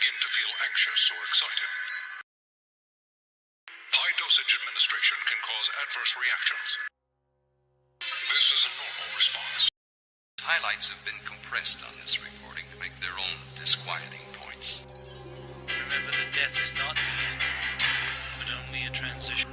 begin to feel anxious or excited. High dosage administration can cause adverse reactions. This is a normal response. Highlights have been compressed on this recording to make their own disquieting points. Remember that death is not the end, but only a transition.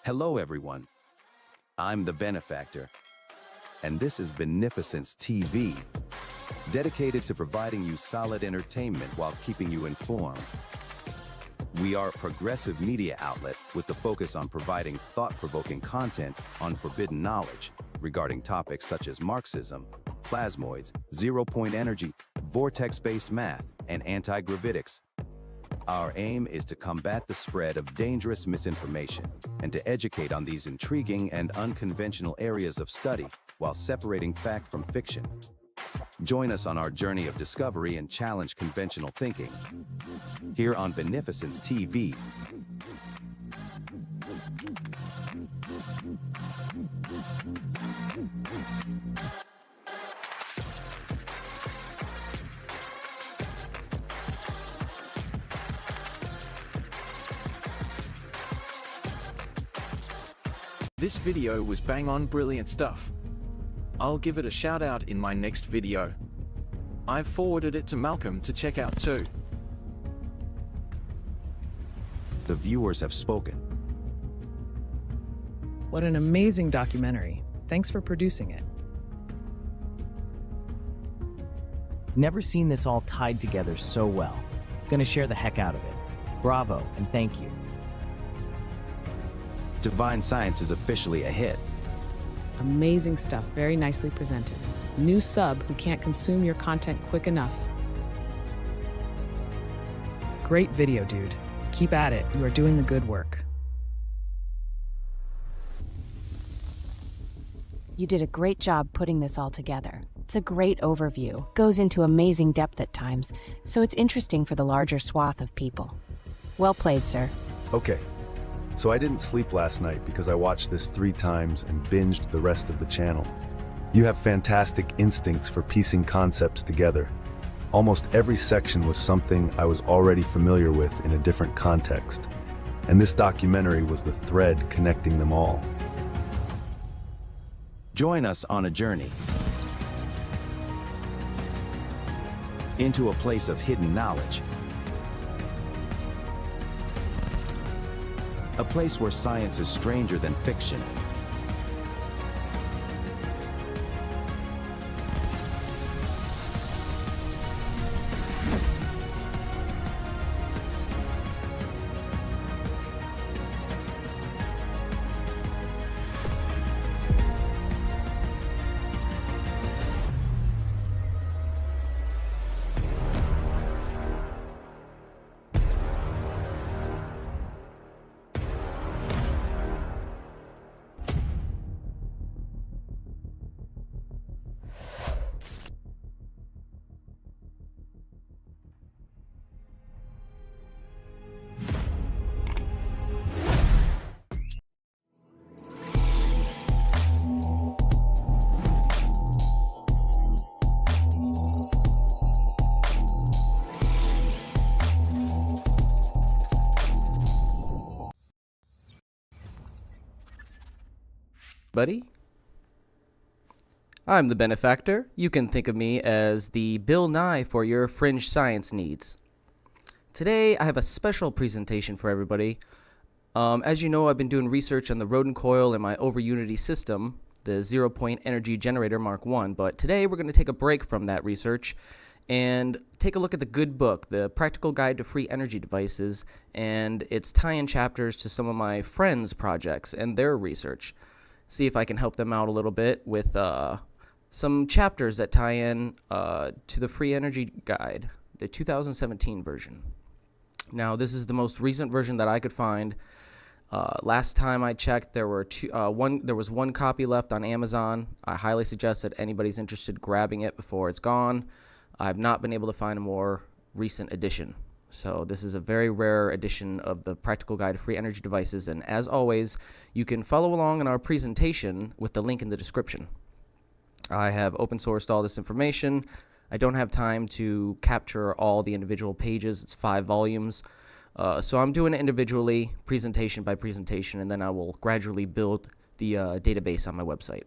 Hello, everyone. I'm the Benefactor, and this is Beneficence TV, dedicated to providing you solid entertainment while keeping you informed. We are a progressive media outlet with the focus on providing thought-provoking content on forbidden knowledge regarding topics such as Marxism, plasmoids, zero-point energy, vortex-based math, and anti-gravitics. Our aim is to combat the spread of dangerous misinformation and to educate on these intriguing and unconventional areas of study while separating fact from fiction. Join us on our journey of discovery and challenge conventional thinking here on Beneficence TV. This video was bang on brilliant stuff. I'll give it a shout out in my next video. I've forwarded it to Malcolm to check out too. The viewers have spoken. What an amazing documentary. Thanks for producing it. Never seen this all tied together so well. Gonna share the heck out of it. Bravo, and thank you. Divine Science is officially a hit. Amazing stuff, very nicely presented. New sub who can't consume your content quick enough. Great video, dude. Keep at it. You are doing the good work. You did a great job putting this all together. It's a great overview, goes into amazing depth at times, so it's interesting for the larger swath of people. Well played, sir. Okay, so I didn't sleep last night because I watched this 3 times and binged the rest of the channel. You have fantastic instincts for piecing concepts together. Almost every section was something I was already familiar with in a different context, and this documentary was the thread connecting them all. Join us on a journey into a place of hidden knowledge. A place where science is stranger than fiction. Buddy? I'm the benefactor. You can think of me as the Bill Nye for your fringe science needs. Today, I have a special presentation for everybody. As you know, I've been doing research on the Rodin coil and my over unity system, the zero-point energy generator Mark I, but today we're going to take a break from that research and take a look at the good book, The Practical Guide to Free Energy Devices, and its tie-in chapters to some of my friends' projects and their research. See if I can help them out a little bit with some chapters that tie in to the Free Energy Guide, the 2017 version. Now, this is the most recent version that I could find. Last time I checked, there was one copy left on Amazon. I highly suggest that anybody's interested grabbing it before it's gone. I've not been able to find a more recent edition. So this is a very rare edition of the Practical Guide to Free Energy Devices, and as always, you can follow along in our presentation with the link in the description. I have open sourced all this information. I don't have time to capture all the individual pages. It's 5 volumes. So I'm doing it individually, presentation by presentation, and then I will gradually build the database on my website.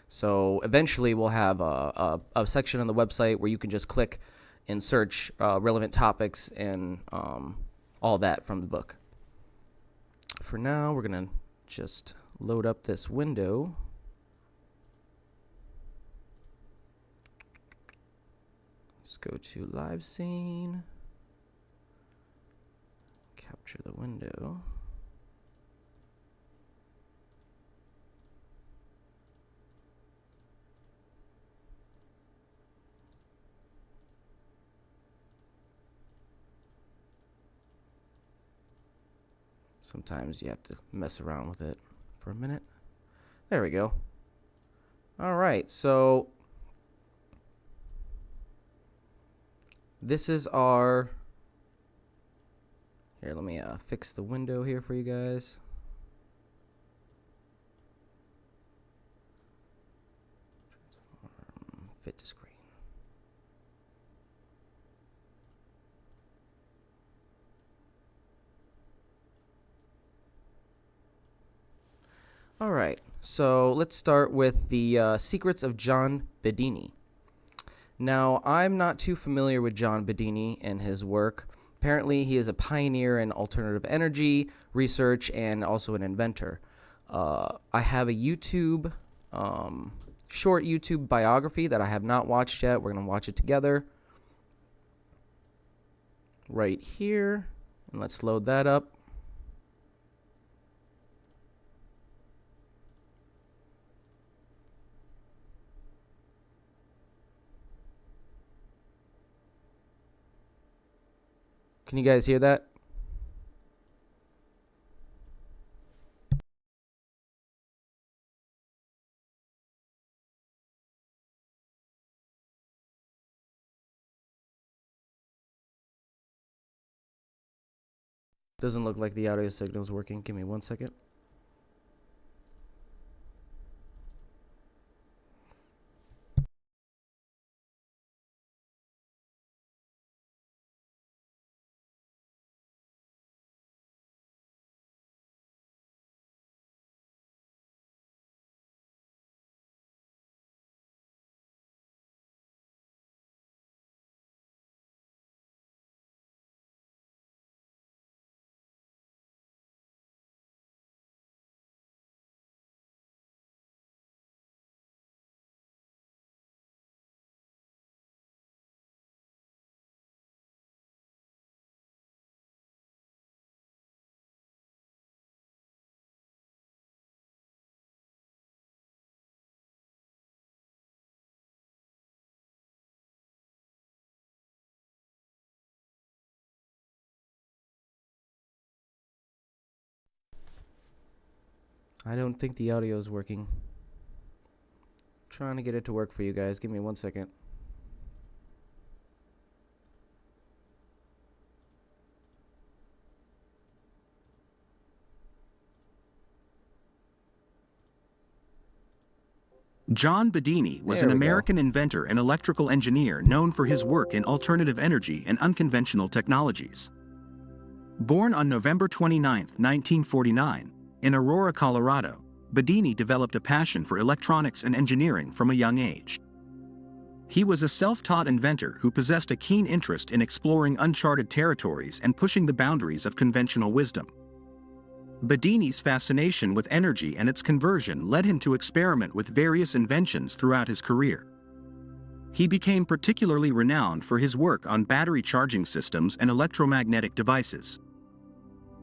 So eventually we'll have a section on the website where you can just click and search relevant topics and all that from the book. For now, we're going to just load up this window. Let's go to live scene. Capture the window. Sometimes you have to mess around with it for a minute. There we go. All right, so this is our... Here, let me fix the window here for you guys. Transform, fit to screen. All right, so let's start with the secrets of John Bedini. Now, I'm not too familiar with John Bedini and his work. Apparently, he is a pioneer in alternative energy research and also an inventor. I have a YouTube, short YouTube biography that I have not watched yet. We're going to watch it together right here. And let's load that up. Can you guys hear that? Doesn't look like the audio signal is working. Give me 1 second. I don't think the audio is working. Trying to get it to work for you guys. Give me 1 second. John Bedini was There an we go. American inventor and electrical engineer known for his work in alternative energy and unconventional technologies. Born on November 29, 1949, in Aurora, Colorado, Bedini developed a passion for electronics and engineering from a young age. He was a self-taught inventor who possessed a keen interest in exploring uncharted territories and pushing the boundaries of conventional wisdom. Bedini's fascination with energy and its conversion led him to experiment with various inventions throughout his career. He became particularly renowned for his work on battery charging systems and electromagnetic devices.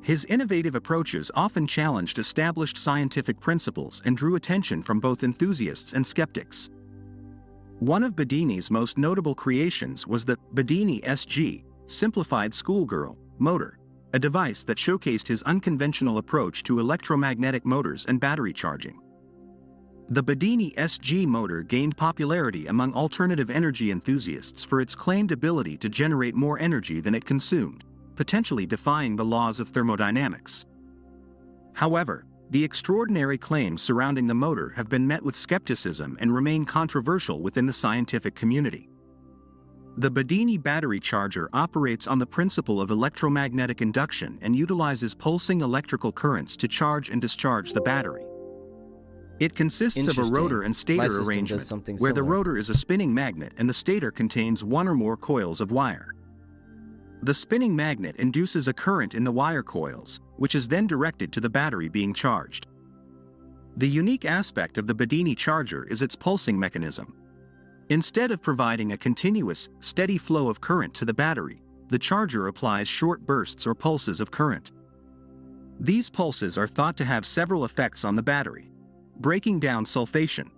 His innovative approaches often challenged established scientific principles and drew attention from both enthusiasts and skeptics. One of Bedini's most notable creations was the Bedini SG, simplified schoolgirl, motor, a device that showcased his unconventional approach to electromagnetic motors and battery charging. The Bedini SG motor gained popularity among alternative energy enthusiasts for its claimed ability to generate more energy than it consumed, potentially defying the laws of thermodynamics. However, the extraordinary claims surrounding the motor have been met with skepticism and remain controversial within the scientific community. The Bedini battery charger operates on the principle of electromagnetic induction and utilizes pulsing electrical currents to charge and discharge the battery. It consists of a rotor and stator arrangement, where the rotor is a spinning magnet and the stator contains one or more coils of wire. The spinning magnet induces a current in the wire coils, which is then directed to the battery being charged. The unique aspect of the Bedini charger is its pulsing mechanism. Instead of providing a continuous, steady flow of current to the battery, the charger applies short bursts or pulses of current. These pulses are thought to have several effects on the battery. Breaking down sulfation.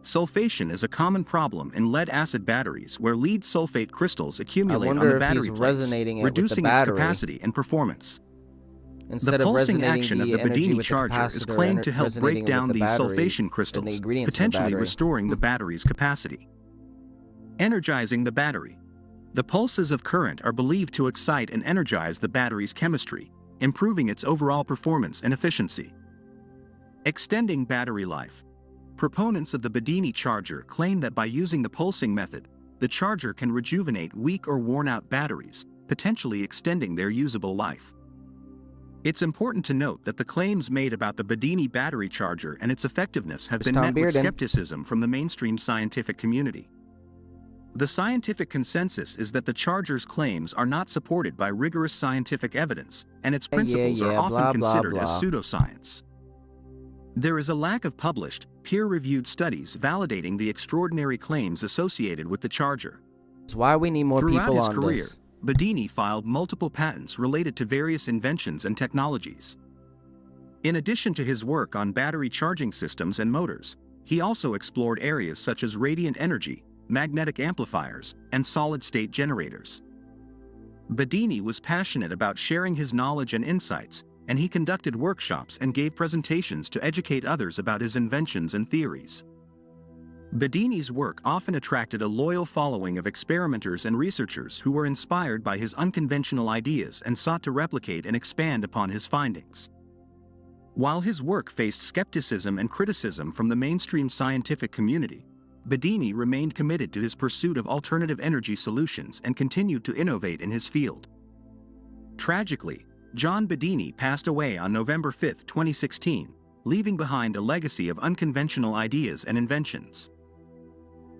Sulfation is a common problem in lead-acid batteries where lead sulfate crystals accumulate on the battery plates, reducing its capacity and performance. The pulsing action of the Bedini charger is claimed to help break down these sulfation crystals, potentially restoring the battery's capacity. Energizing the battery. The pulses of current are believed to excite and energize the battery's chemistry, improving its overall performance and efficiency. Extending battery life. Proponents of the Bedini charger claim that by using the pulsing method, the charger can rejuvenate weak or worn-out batteries, potentially extending their usable life. It's important to note that the claims made about the Bedini battery charger and its effectiveness have been met with skepticism from the mainstream scientific community. The scientific consensus is that the charger's claims are not supported by rigorous scientific evidence, and its principles are often considered as pseudoscience. There is a lack of published, peer-reviewed studies validating the extraordinary claims associated with the charger. That's why we need more people on this. Throughout his career, Bedini filed multiple patents related to various inventions and technologies. In addition to his work on battery charging systems and motors, he also explored areas such as radiant energy, magnetic amplifiers, and solid-state generators. Bedini was passionate about sharing his knowledge and insights, and he conducted workshops and gave presentations to educate others about his inventions and theories. Bedini's work often attracted a loyal following of experimenters and researchers who were inspired by his unconventional ideas and sought to replicate and expand upon his findings. While his work faced skepticism and criticism from the mainstream scientific community, Bedini remained committed to his pursuit of alternative energy solutions and continued to innovate in his field. Tragically, John Bedini passed away on November 5, 2016, leaving behind a legacy of unconventional ideas and inventions.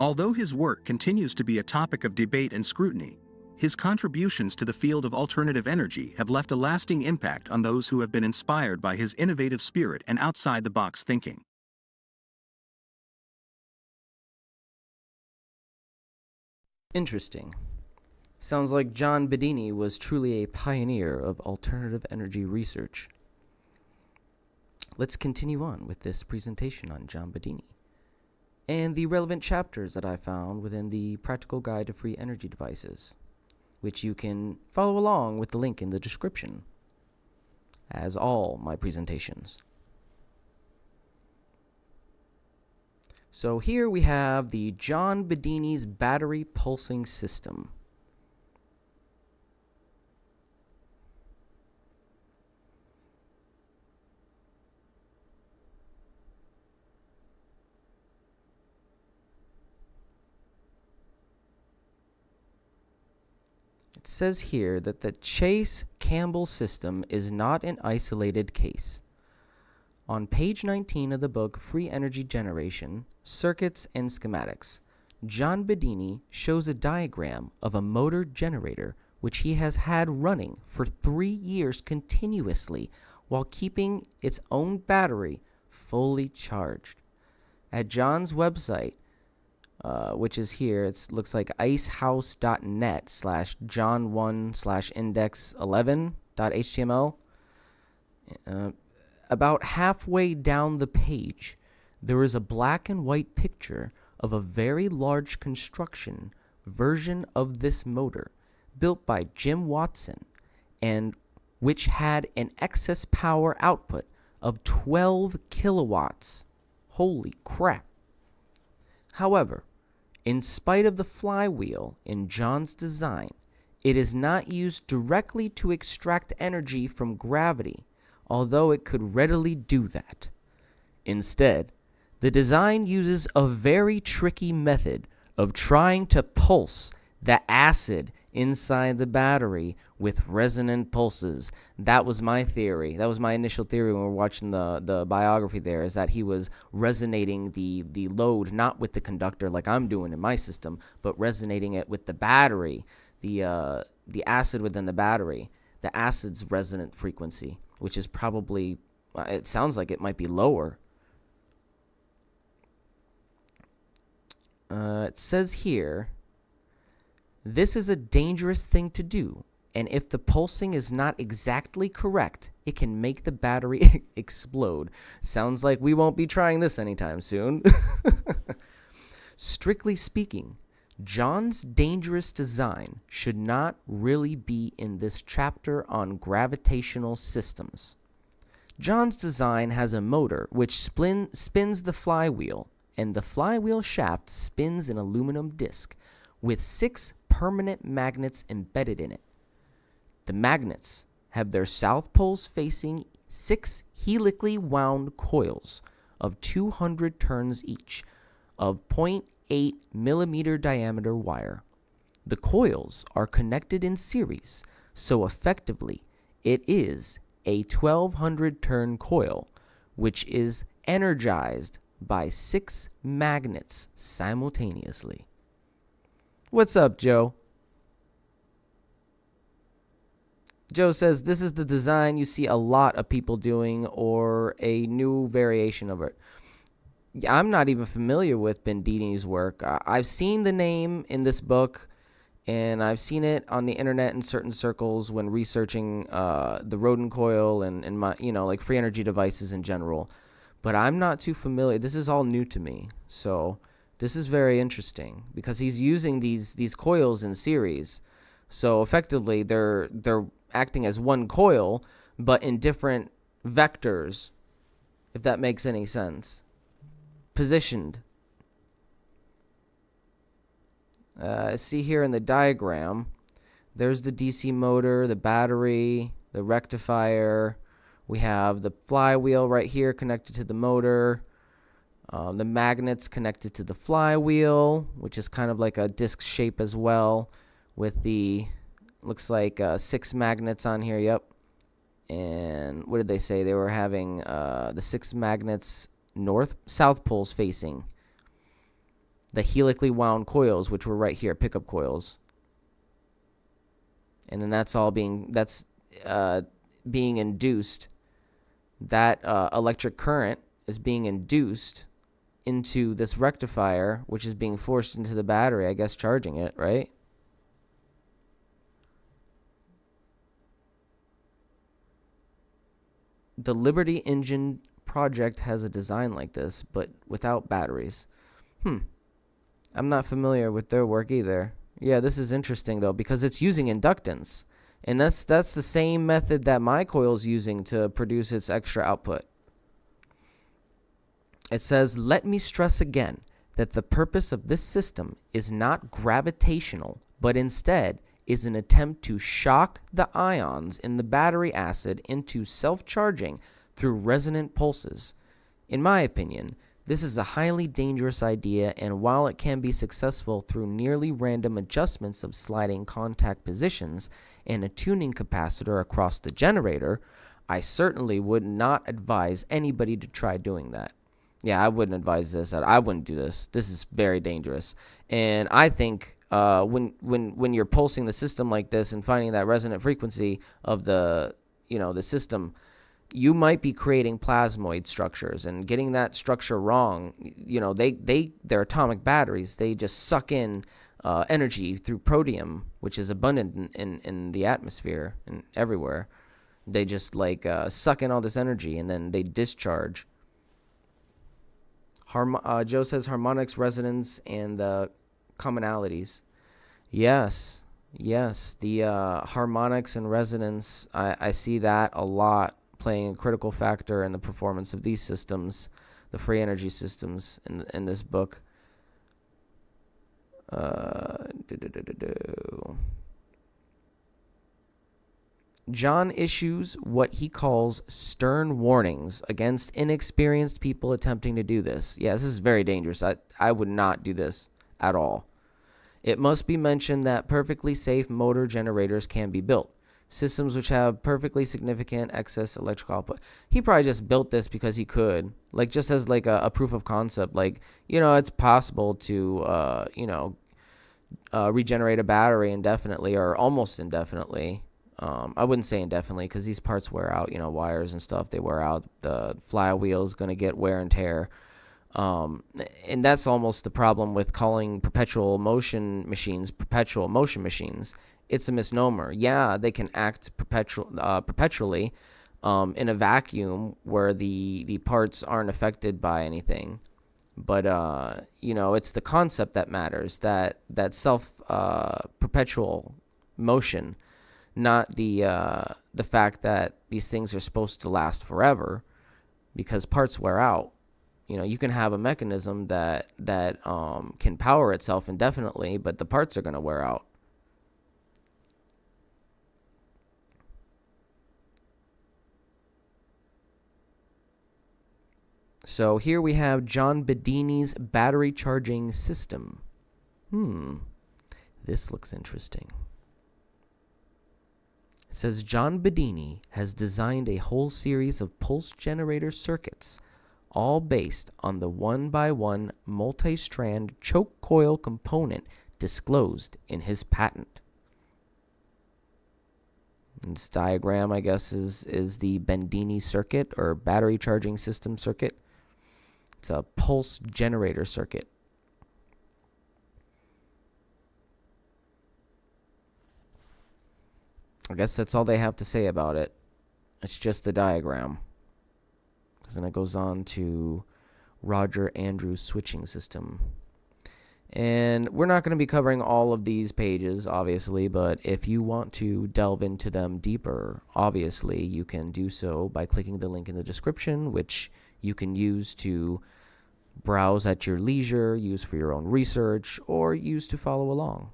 Although his work continues to be a topic of debate and scrutiny, his contributions to the field of alternative energy have left a lasting impact on those who have been inspired by his innovative spirit and outside-the-box thinking. Interesting. Sounds like John Bedini was truly a pioneer of alternative energy research. Let's continue on with this presentation on John Bedini and the relevant chapters that I found within the Practical Guide to Free Energy Devices, which you can follow along with the link in the description, as all my presentations. So here we have the John Bedini's battery pulsing system. It says here that the Chase-Campbell system is not an isolated case. On page 19 of the book Free Energy Generation, Circuits and Schematics, John Bedini shows a diagram of a motor generator which he has had running for 3 years continuously while keeping its own battery fully charged. At John's website, which is here, it looks like icehouse.net/john1/index11.html. About halfway down the page, there is a black and white picture of a very large construction version of this motor built by Jim Watson, and which had an excess power output of 12 kilowatts. Holy crap. However, in spite of the flywheel in John's design, it is not used directly to extract energy from gravity, although it could readily do that. Instead, the design uses a very tricky method of trying to pulse the acid inside the battery with resonant pulses. That was my theory. That was my initial theory when we were watching the biography there, is that he was resonating the load, not with the conductor like I'm doing in my system, but resonating it with the battery, the acid within the battery, the acid's resonant frequency, which is probably, it sounds like it might be lower. It says here, this is a dangerous thing to do, and if the pulsing is not exactly correct, it can make the battery explode. Sounds like we won't be trying this anytime soon. Strictly speaking, John's dangerous design should not really be in this chapter on gravitational systems. John's design has a motor which spins the flywheel, and the flywheel shaft spins an aluminum disc with 6 permanent magnets embedded in it. The magnets have their south poles facing 6 helically wound coils of 200 turns each of 0.8 millimeter diameter wire. The coils are connected in series, so effectively it is a 1200 turn coil, which is energized by 6 magnets simultaneously. What's up, Joe? Joe says this is the design you see a lot of people doing, or a new variation of it. I'm not even familiar with Bedini's work. I've seen the name in this book, and I've seen it on the internet in certain circles when researching the Rodin coil and my, like free energy devices in general. But I'm not too familiar. This is all new to me, so this is very interesting because he's using these coils in series. So effectively, they're acting as one coil, but in different vectors, if that makes any sense. Positioned. See here in the diagram, there's the DC motor, the battery, the rectifier. We have the flywheel right here connected to the motor. The magnets connected to the flywheel, which is kind of like a disc shape as well, with the, looks like 6 magnets on here, yep. And what did they say? They were having the 6 magnets south poles facing the helically wound coils, which were right here, pickup coils. And then that's being induced. That electric current is being induced into this rectifier, which is being forced into the battery, I guess, charging it, right? The Liberty Engine project has a design like this, but without batteries. I'm not familiar with their work either. Yeah, this is interesting, though, because it's using inductance. And that's the same method that my coil's using to produce its extra output. It says, let me stress again that the purpose of this system is not gravitational, but instead is an attempt to shock the ions in the battery acid into self-charging through resonant pulses. In my opinion, this is a highly dangerous idea, and while it can be successful through nearly random adjustments of sliding contact positions and a tuning capacitor across the generator, I certainly would not advise anybody to try doing that. Yeah, I wouldn't advise this. I wouldn't do this. This is very dangerous. And I think when you're pulsing the system like this and finding that resonant frequency of the system, you might be creating plasmoid structures, and getting that structure wrong, they're atomic batteries. They just suck in energy through protium, which is abundant in the atmosphere and everywhere. They just suck in all this energy, and then they discharge. Joe says harmonics, resonance, and the commonalities. Yes, the harmonics and resonance, I see that a lot playing a critical factor in the performance of these systems, the free energy systems in this book. John issues what he calls stern warnings against inexperienced people attempting to do this. Yeah, this is very dangerous. I would not do this at all. It must be mentioned that perfectly safe motor generators can be built. Systems which have perfectly significant excess electrical output. He probably just built this because he could. Just as a proof of concept. It's possible to, regenerate a battery indefinitely or almost indefinitely. I wouldn't say indefinitely because these parts wear out, wires and stuff, they wear out. The flywheel is going to get wear and tear. And that's almost the problem with calling perpetual motion machines. It's a misnomer. Yeah, they can act perpetually in a vacuum where the parts aren't affected by anything. But, it's the concept that matters, that self-perpetual motion, not the fact that these things are supposed to last forever, because parts wear out. You can have a mechanism that can power itself indefinitely, but the parts are going to wear out. So here we have John Bedini's battery charging system. This looks interesting. It says John Bedini has designed a whole series of pulse generator circuits, all based on the 1x1 multi-strand choke coil component disclosed in his patent. And this diagram, I guess, is the Bedini circuit or battery charging system circuit. It's a pulse generator circuit. I guess that's all they have to say about it. It's just the diagram. Because then it goes on to Roger Andrews switching system. And we're not going to be covering all of these pages, obviously, but if you want to delve into them deeper, obviously, you can do so by clicking the link in the description, which you can use to browse at your leisure, use for your own research, or use to follow along.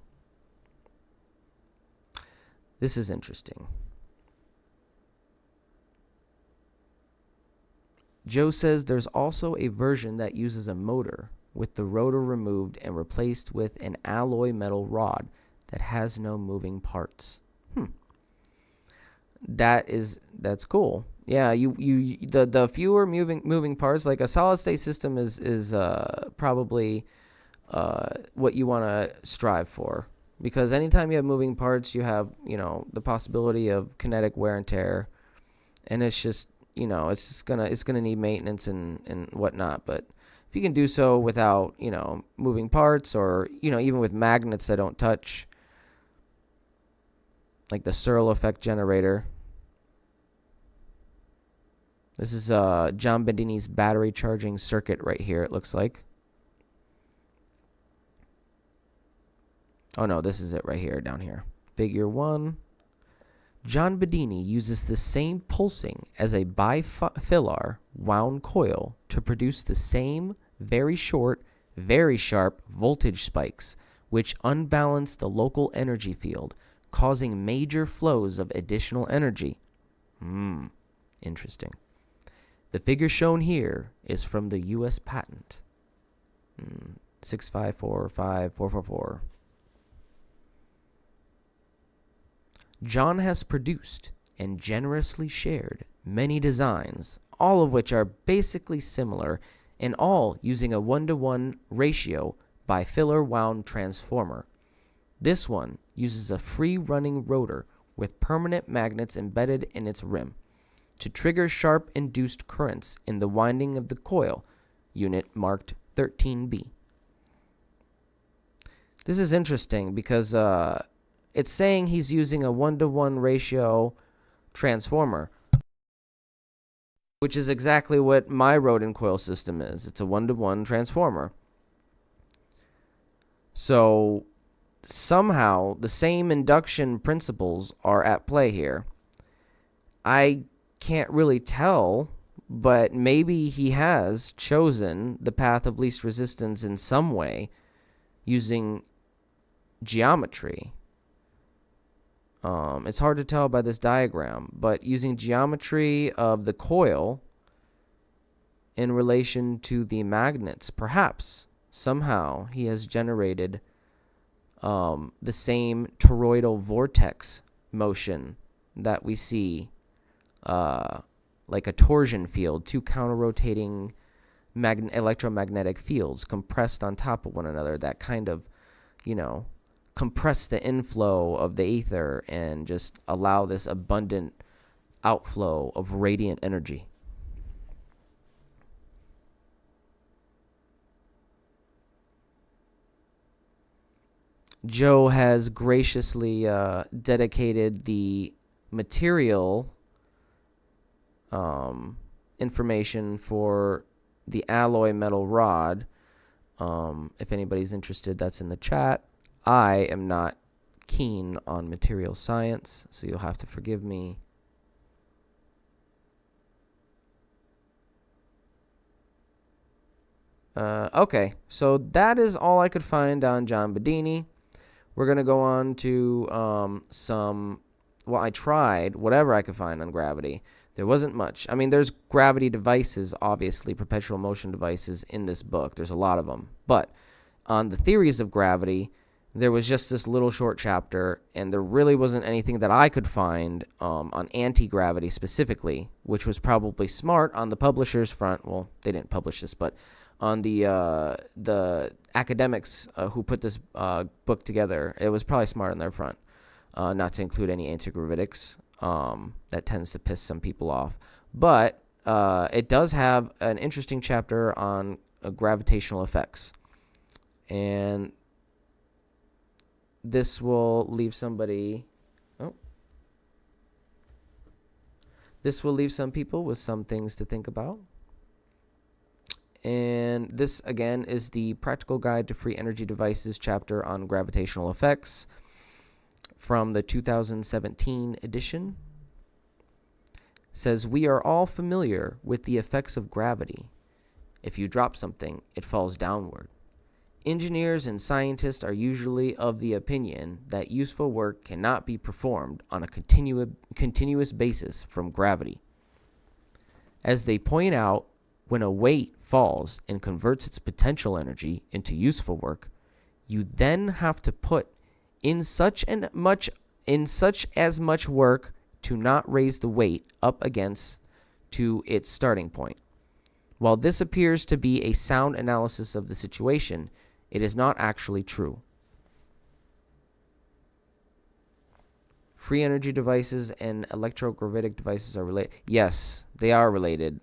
This is interesting. Joe says there's also a version that uses a motor with the rotor removed and replaced with an alloy metal rod that has no moving parts. That's cool. Yeah, the fewer moving parts, like a solid state system is probably what you want to strive for, because anytime you have moving parts, you have the possibility of kinetic wear and tear, and it's just it's gonna need maintenance and whatnot. But if you can do so without moving parts, or even with magnets that don't touch, like the Searle effect generator. This is John Bedini's battery charging circuit right here, it looks like. Oh no, this is it right here, down here. Figure 1. John Bedini uses the same pulsing as a bifilar wound coil to produce the same very short, very sharp voltage spikes, which unbalance the local energy field, causing major flows of additional energy. Interesting. The figure shown here is from the U.S. patent. 6545444. John has produced and generously shared many designs, all of which are basically similar and all using a 1-to-1 ratio by filler wound transformer. This one uses a free-running rotor with permanent magnets embedded in its rim to trigger sharp induced currents in the winding of the coil, unit marked 13B. This is interesting because it's saying he's using a 1-to-1 ratio transformer, which is exactly what my Rodin coil system is. It's a 1-to-1 transformer. So somehow the same induction principles are at play here. I can't really tell, but maybe he has chosen the path of least resistance in some way using geometry. It's hard to tell by this diagram, but using geometry of the coil in relation to the magnets, perhaps somehow he has generated the same toroidal vortex motion that we see, like a torsion field, two counter-rotating electromagnetic fields compressed on top of one another that kind of, compress the inflow of the ether and just allow this abundant outflow of radiant energy. Joe has graciously dedicated the material information for the alloy metal rod. If anybody's interested, that's in the chat. I am not keen on material science, so you'll have to forgive me. Okay, so that is all I could find on John Bedini. We're going to go on to I tried whatever I could find on gravity. There wasn't much. I mean, there's gravity devices, obviously, perpetual motion devices in this book. There's a lot of them. But on the theories of gravity, there was just this little short chapter, and there really wasn't anything that I could find on anti-gravity specifically, which was probably smart on the publisher's front. Well, they didn't publish this, but on the academics who put this book together, it was probably smart on their front not to include any anti-gravitics. That tends to piss some people off. But it does have an interesting chapter on gravitational effects. And this will leave somebody... This will leave some people with some things to think about. And this, again, is the Practical Guide to Free Energy Devices chapter on gravitational effects from the 2017 edition. Says, we are all familiar with the effects of gravity. If you drop something, it falls downward. Engineers and scientists are usually of the opinion that useful work cannot be performed on a continuous basis from gravity. As they point out, when a weight falls and converts its potential energy into useful work, you then have to put in such as much work to not raise the weight up against to its starting point. While this appears to be a sound analysis of the situation, it is not actually true. Free energy devices and electrogravitic devices are related. Yes, they are related.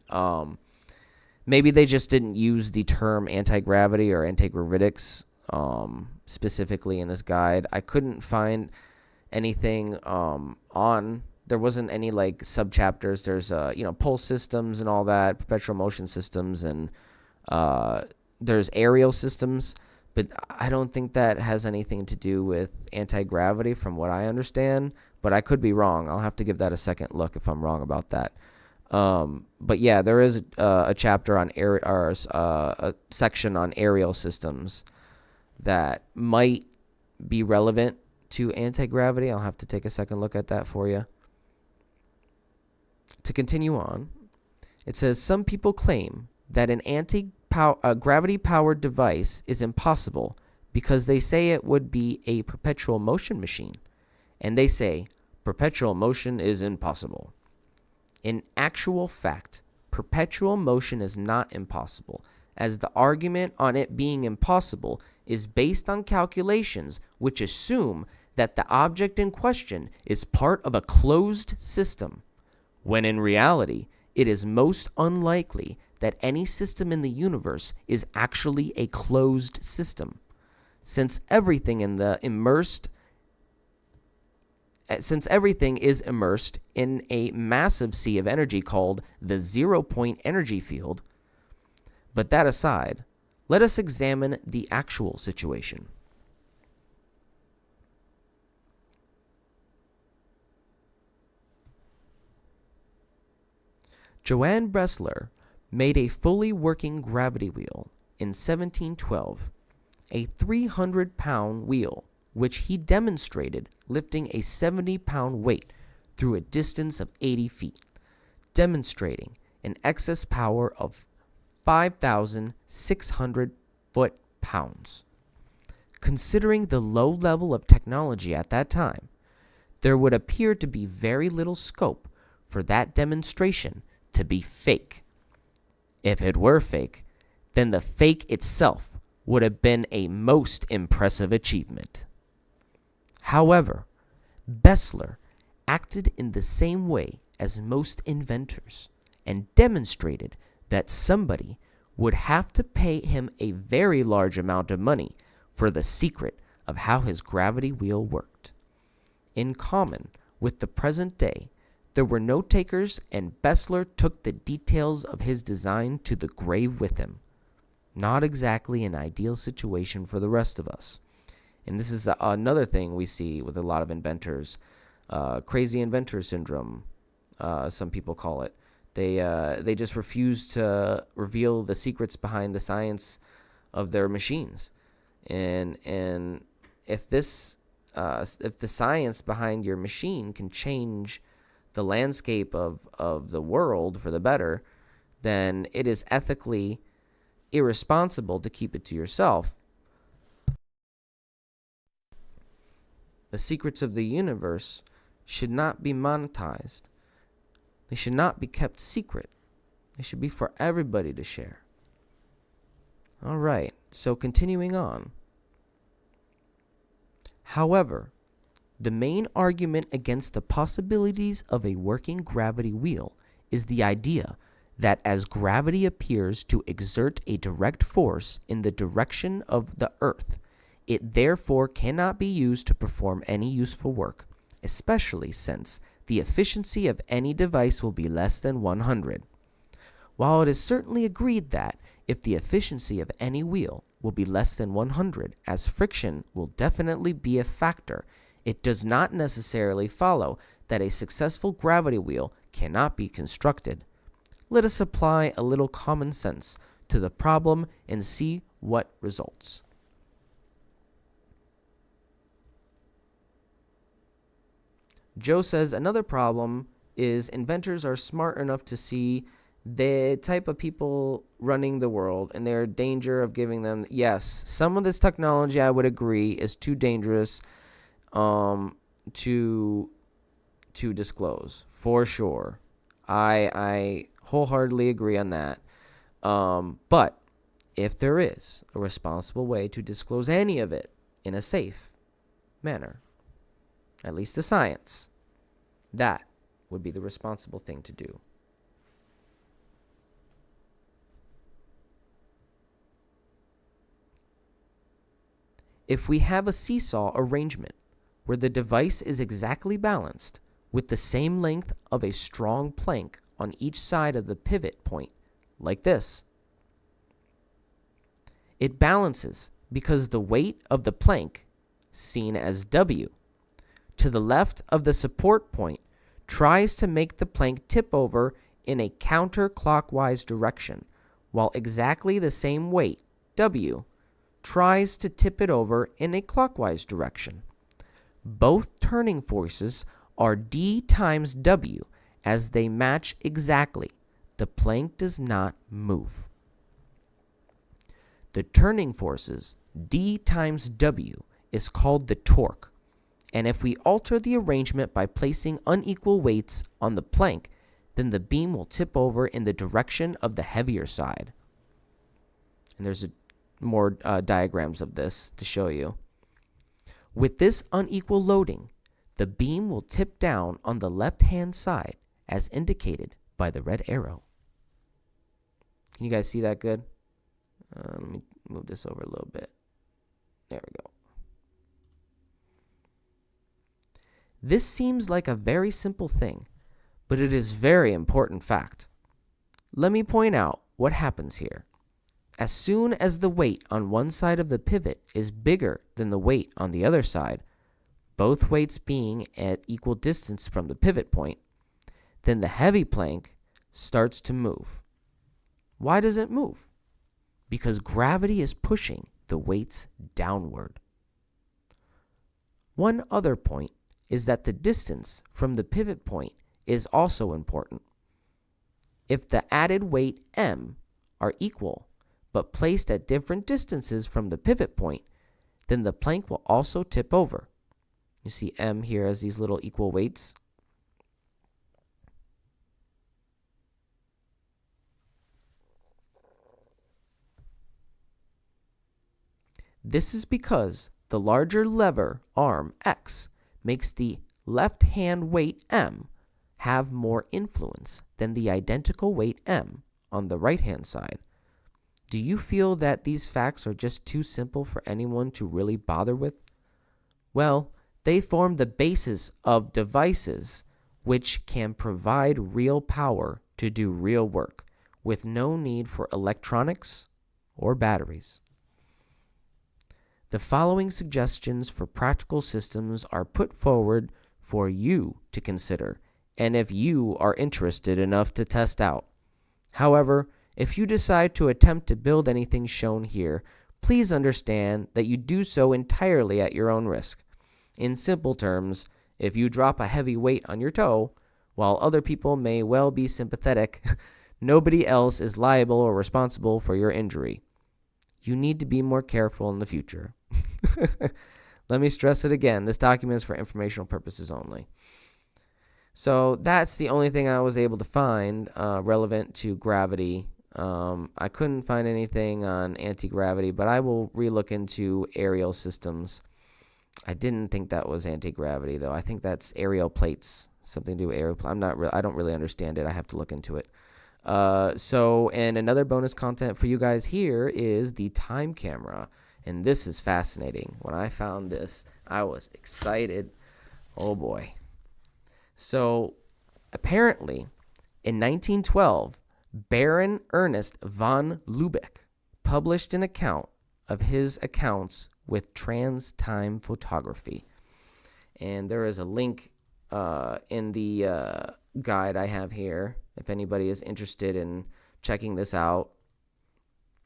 Maybe they just didn't use the term anti-gravity or anti-gravitics specifically in this guide. I couldn't find anything there wasn't any like subchapters. There's pulse systems and all that, perpetual motion systems, and there's aerial systems, but I don't think that has anything to do with anti-gravity from what I understand, but I could be wrong. I'll have to give that a second look if I'm wrong about that. But yeah, there is a chapter on a section on aerial systems that might be relevant to anti-gravity. I'll have to take a second look at that for you. To continue on, it says, some people claim that an gravity-powered device is impossible because they say it would be a perpetual motion machine. And they say, perpetual motion is impossible. In actual fact, perpetual motion is not impossible, as the argument on it being impossible is based on calculations which assume that the object in question is part of a closed system, when in reality it is most unlikely that any system in the universe is actually a closed system, since everything is immersed in a massive sea of energy called the zero-point energy field. But that aside, let us examine the actual situation. Johann Bressler made a fully working gravity wheel in 1712, a 300-pound wheel which he demonstrated lifting a 70-pound weight through a distance of 80 feet, demonstrating an excess power of 5,600 foot-pounds. Considering the low level of technology at that time, there would appear to be very little scope for that demonstration to be fake. If it were fake, then the fake itself would have been a most impressive achievement. However, Bressler acted in the same way as most inventors and demonstrated that somebody would have to pay him a very large amount of money for the secret of how his gravity wheel worked. In common with the present day, there were no takers, and Bressler took the details of his design to the grave with him. Not exactly an ideal situation for the rest of us. And this is another thing we see with a lot of inventors. Crazy inventor syndrome, some people call it. They just refuse to reveal the secrets behind the science of their machines. And if the science behind your machine can change the landscape of the world for the better, then it is ethically irresponsible to keep it to yourself. The secrets of the universe should not be monetized. They should not be kept secret. They should be for everybody to share. All right, so continuing on. However, the main argument against the possibilities of a working gravity wheel is the idea that as gravity appears to exert a direct force in the direction of the Earth, it therefore cannot be used to perform any useful work, especially since the efficiency of any device will be less than 100. While it is certainly agreed that if the efficiency of any wheel will be less than 100, as friction will definitely be a factor, it does not necessarily follow that a successful gravity wheel cannot be constructed. Let us apply a little common sense to the problem and see what results. Joe says another problem is inventors are smart enough to see the type of people running the world and their danger of giving them, yes, some of this technology I would agree is too dangerous to disclose, for sure. I wholeheartedly agree on that. But if there is a responsible way to disclose any of it in a safe manner, at least the science, that would be the responsible thing to do. If we have a seesaw arrangement where the device is exactly balanced with the same length of a strong plank on each side of the pivot point, like this, it balances because the weight of the plank, seen as W, to the left of the support point tries to make the plank tip over in a counterclockwise direction, while exactly the same weight, W, tries to tip it over in a clockwise direction. Both turning forces are D times W as they match exactly. The plank does not move. The turning forces, D times W, is called the torque. And if we alter the arrangement by placing unequal weights on the plank, then the beam will tip over in the direction of the heavier side. And there's more diagrams of this to show you. With this unequal loading, the beam will tip down on the left-hand side as indicated by the red arrow. Can you guys see that good? Let me move this over a little bit. There we go. This seems like a very simple thing, but it is very important fact. Let me point out what happens here. As soon as the weight on one side of the pivot is bigger than the weight on the other side, both weights being at equal distance from the pivot point, then the heavy plank starts to move. Why does it move? Because gravity is pushing the weights downward. One other point is that the distance from the pivot point is also important. If the added weight M are equal, but placed at different distances from the pivot point, then the plank will also tip over. You see M here as these little equal weights. This is because the larger lever arm X makes the left hand weight M have more influence than the identical weight M on the right hand side. Do you feel that these facts are just too simple for anyone to really bother with? Well, they form the basis of devices which can provide real power to do real work with no need for electronics or batteries. The following suggestions for practical systems are put forward for you to consider, and if you are interested enough to test out. However, if you decide to attempt to build anything shown here, please understand that you do so entirely at your own risk. In simple terms, if you drop a heavy weight on your toe, while other people may well be sympathetic, nobody else is liable or responsible for your injury. You need to be more careful in the future. Let me stress it again. This document is for informational purposes only. So that's the only thing I was able to find relevant to gravity. I couldn't find anything on anti-gravity, but I will relook into aerial systems. I didn't think that was anti-gravity, though. I think that's aerial plates, something to do with aerial. I don't really understand it. I have to look into it. And another bonus content for you guys here is the time camera. And this is fascinating. When I found this, I was excited. Oh boy. So apparently in 1912, Baron Ernest von Lübeck published an account of his accounts with trans-time photography. And there is a link in the guide I have here if anybody is interested in checking this out,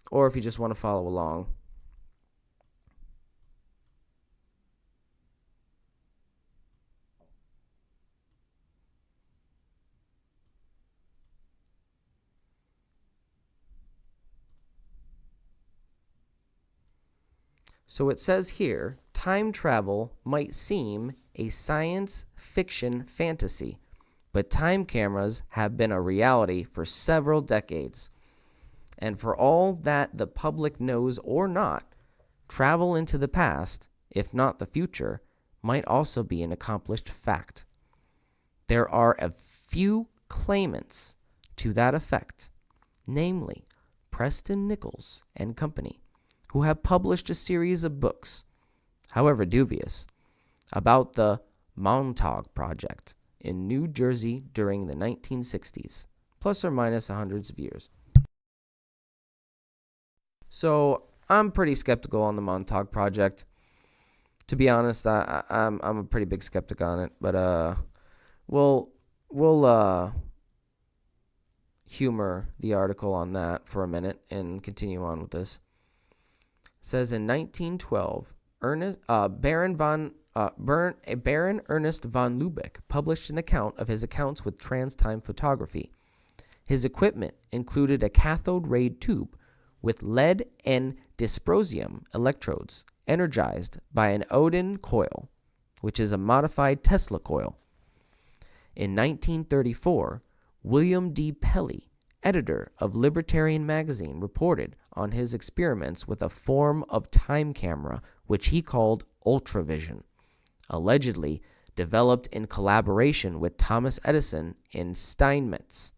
or if you just want to follow along. So it says here, time travel might seem a science fiction fantasy, but time cameras have been a reality for several decades. And for all that the public knows or not, travel into the past, if not the future, might also be an accomplished fact. There are a few claimants to that effect, namely Preston Nichols and Company, who have published a series of books, however dubious, about the Montauk Project in New Jersey during the 1960s, plus or minus hundreds of years. So I'm pretty skeptical on the Montauk Project. To be honest, I'm a pretty big skeptic on it, but we'll humor the article on that for a minute and continue on with this. It says in 1912, Baron Ernest von Lübeck published an account of his accounts with trans-time photography. His equipment included a cathode ray tube with lead and dysprosium electrodes energized by an Rodin coil, which is a modified Tesla coil. In 1934, William D. Pelly, editor of Libertarian magazine, reported on his experiments with a form of time camera which he called ultravision, allegedly developed in collaboration with Thomas Edison and Steinmetz.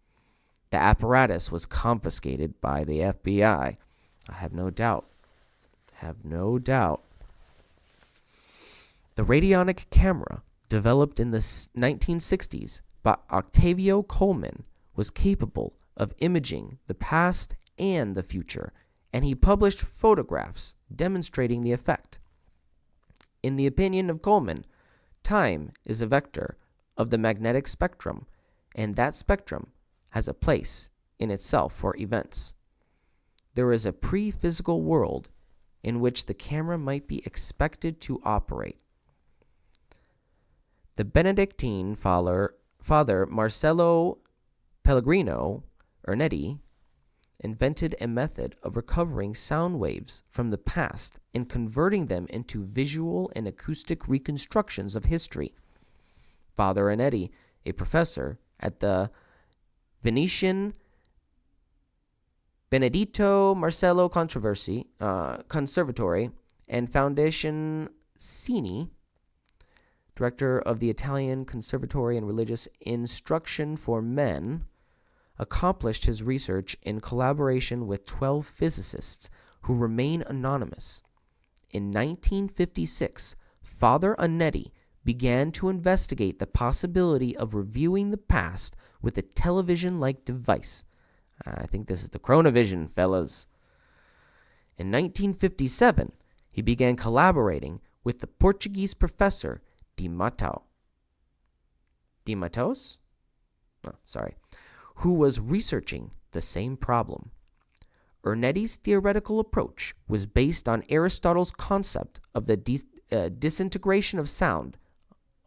The apparatus was confiscated by the FBI. I have no doubt. The radionic camera, developed in the 1960s by Octavio Coleman, was capable of imaging the past and the future, and he published photographs demonstrating the effect. In the opinion of Coleman, time is a vector of the magnetic spectrum, and that spectrum has a place in itself for events. There is a pre-physical world in which the camera might be expected to operate. The Benedictine Father Marcello Pellegrino Ernetti invented a method of recovering sound waves from the past and converting them into visual and acoustic reconstructions of history. Father Ernetti, a professor at the Venetian Benedetto Marcello Conservatory and Foundation Cini, director of the Italian Conservatory and Religious Instruction for Men, accomplished his research in collaboration with 12 physicists who remain anonymous. In 1956, Father Ernetti began to investigate the possibility of reviewing the past with a television-like device. I think this is the Chronovision, fellas. In 1957, he began collaborating with the Portuguese professor Matos, who was researching the same problem. Ernetti's theoretical approach was based on Aristotle's concept of the disintegration of sound,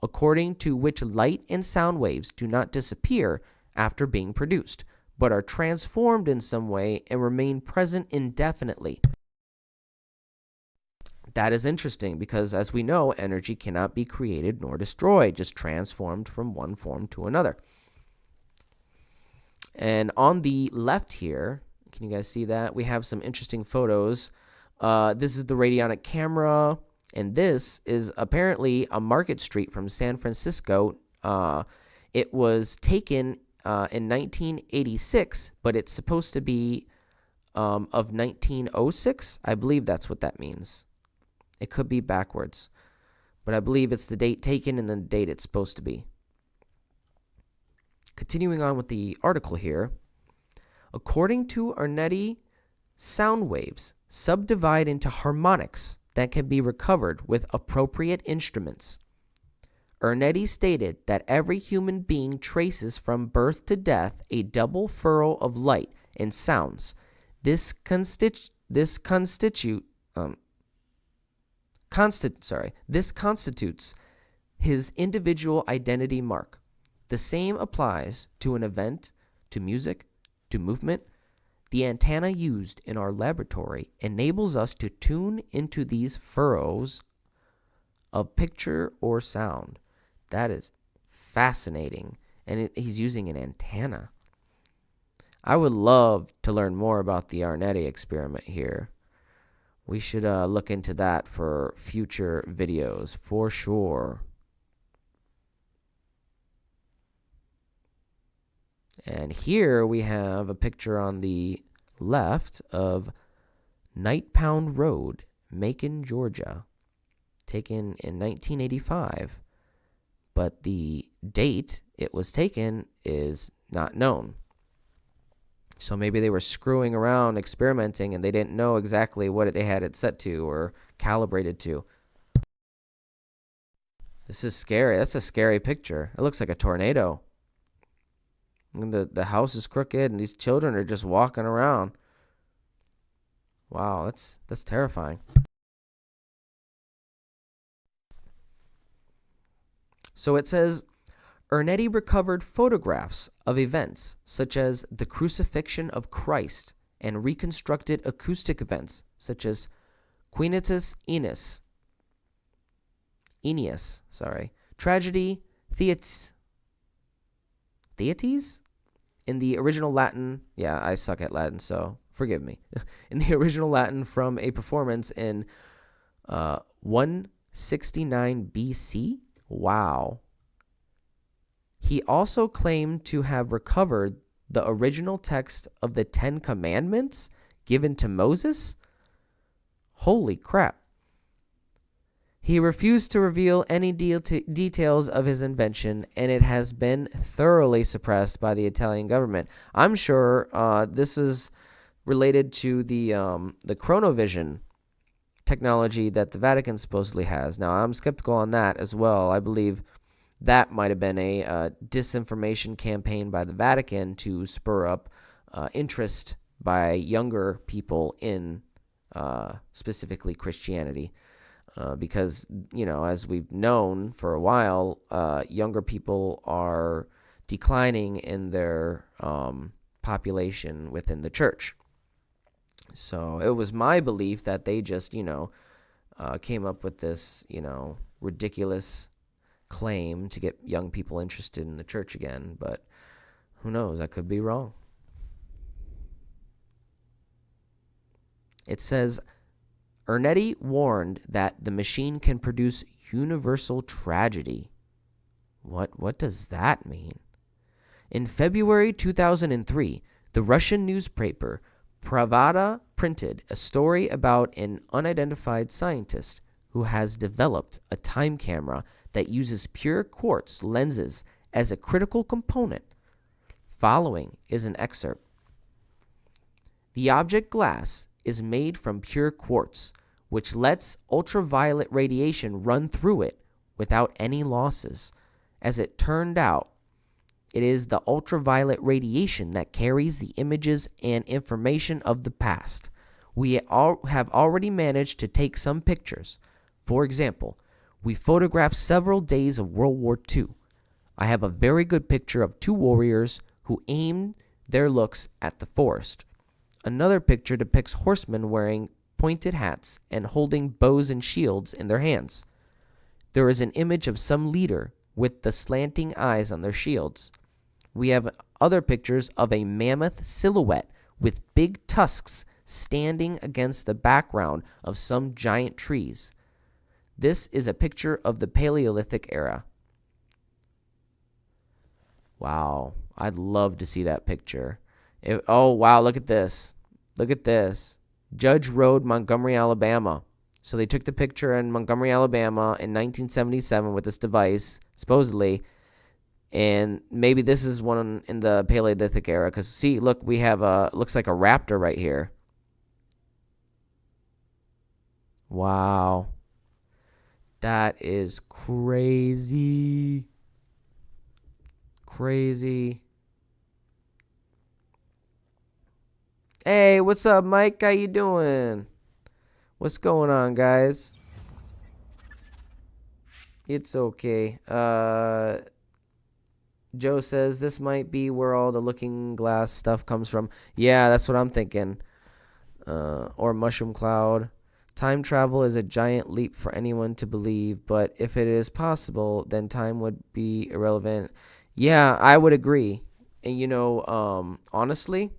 according to which light and sound waves do not disappear after being produced, but are transformed in some way and remain present indefinitely. That is interesting because, as we know, energy cannot be created nor destroyed, just transformed from one form to another. And on the left here, can you guys see that? We have some interesting photos. This is the radionic camera, and this is apparently a market street from San Francisco. It was taken in 1986, but it's supposed to be of 1906. I believe that's what that means. It could be backwards, but I believe it's the date taken and the date it's supposed to be. Continuing on with the article here, according to Ernetti, sound waves subdivide into harmonics that can be recovered with appropriate instruments. Ernetti stated that every human being traces from birth to death a double furrow of light and sounds. This constitutes his individual identity mark. The same applies to an event, to music, to movement. The antenna used in our laboratory enables us to tune into these furrows of picture or sound. That is fascinating. And he's using an antenna. I would love to learn more about the Ernetti experiment here. We should look into that for future videos, for sure. And here we have a picture on the left of Night Pound Road, Macon, Georgia, taken in 1985. But the date it was taken is not known. So maybe they were screwing around, experimenting, and they didn't know exactly what they had it set to or calibrated to. This is scary. That's a scary picture. It looks like a tornado. And the house is crooked, and these children are just walking around. Wow, that's terrifying. So it says, Ernetti recovered photographs of events such as the crucifixion of Christ and reconstructed acoustic events such as Quinitus Aeneas, tragedy, Theates, In the original Latin, yeah, I suck at Latin, so forgive me. In the original Latin from a performance in 169 BC. Wow. He also claimed to have recovered the original text of the Ten Commandments given to Moses. Holy crap. He refused to reveal any details of his invention, and it has been thoroughly suppressed by the Italian government. I'm sure this is related to the chronovision technology that the Vatican supposedly has. Now, I'm skeptical on that as well. I believe that might have been a disinformation campaign by the Vatican to spur up interest by younger people in specifically Christianity. Because, as we've known for a while, younger people are declining in their population within the church. So it was my belief that they just, came up with this, ridiculous claim to get young people interested in the church again. But who knows? I could be wrong. It says, Ernetti warned that the machine can produce universal tragedy. What does that mean? In February 2003, the Russian newspaper Pravda printed a story about an unidentified scientist who has developed a time camera that uses pure quartz lenses as a critical component. Following is an excerpt. The object glass is made from pure quartz, which lets ultraviolet radiation run through it without any losses. As it turned out, it is the ultraviolet radiation that carries the images and information of the past. We have already managed to take some pictures. For example, we photographed several days of World War II. I have a very good picture of two warriors who aimed their looks at the forest. Another picture depicts horsemen wearing pointed hats and holding bows and shields in their hands. There is an image of some leader with the slanting eyes on their shields. We have other pictures of a mammoth silhouette with big tusks standing against the background of some giant trees. This is a picture of the Paleolithic era. Wow, I'd love to see that picture. Oh, wow, look at this. Look at this. Judge Road, Montgomery, Alabama. So they took the picture in Montgomery, Alabama in 1977 with this device, supposedly. And maybe this is one in the Paleolithic era. Because, see, look, we have looks like a raptor right here. Wow. That is crazy. Crazy. Hey, what's up, Mike? How you doing? What's going on, guys? It's okay. Joe says this might be where all the looking glass stuff comes from. Yeah, that's what I'm thinking. Or mushroom cloud. Time travel is a giant leap for anyone to believe, but if it is possible, then time would be irrelevant. Yeah, I would agree. And honestly,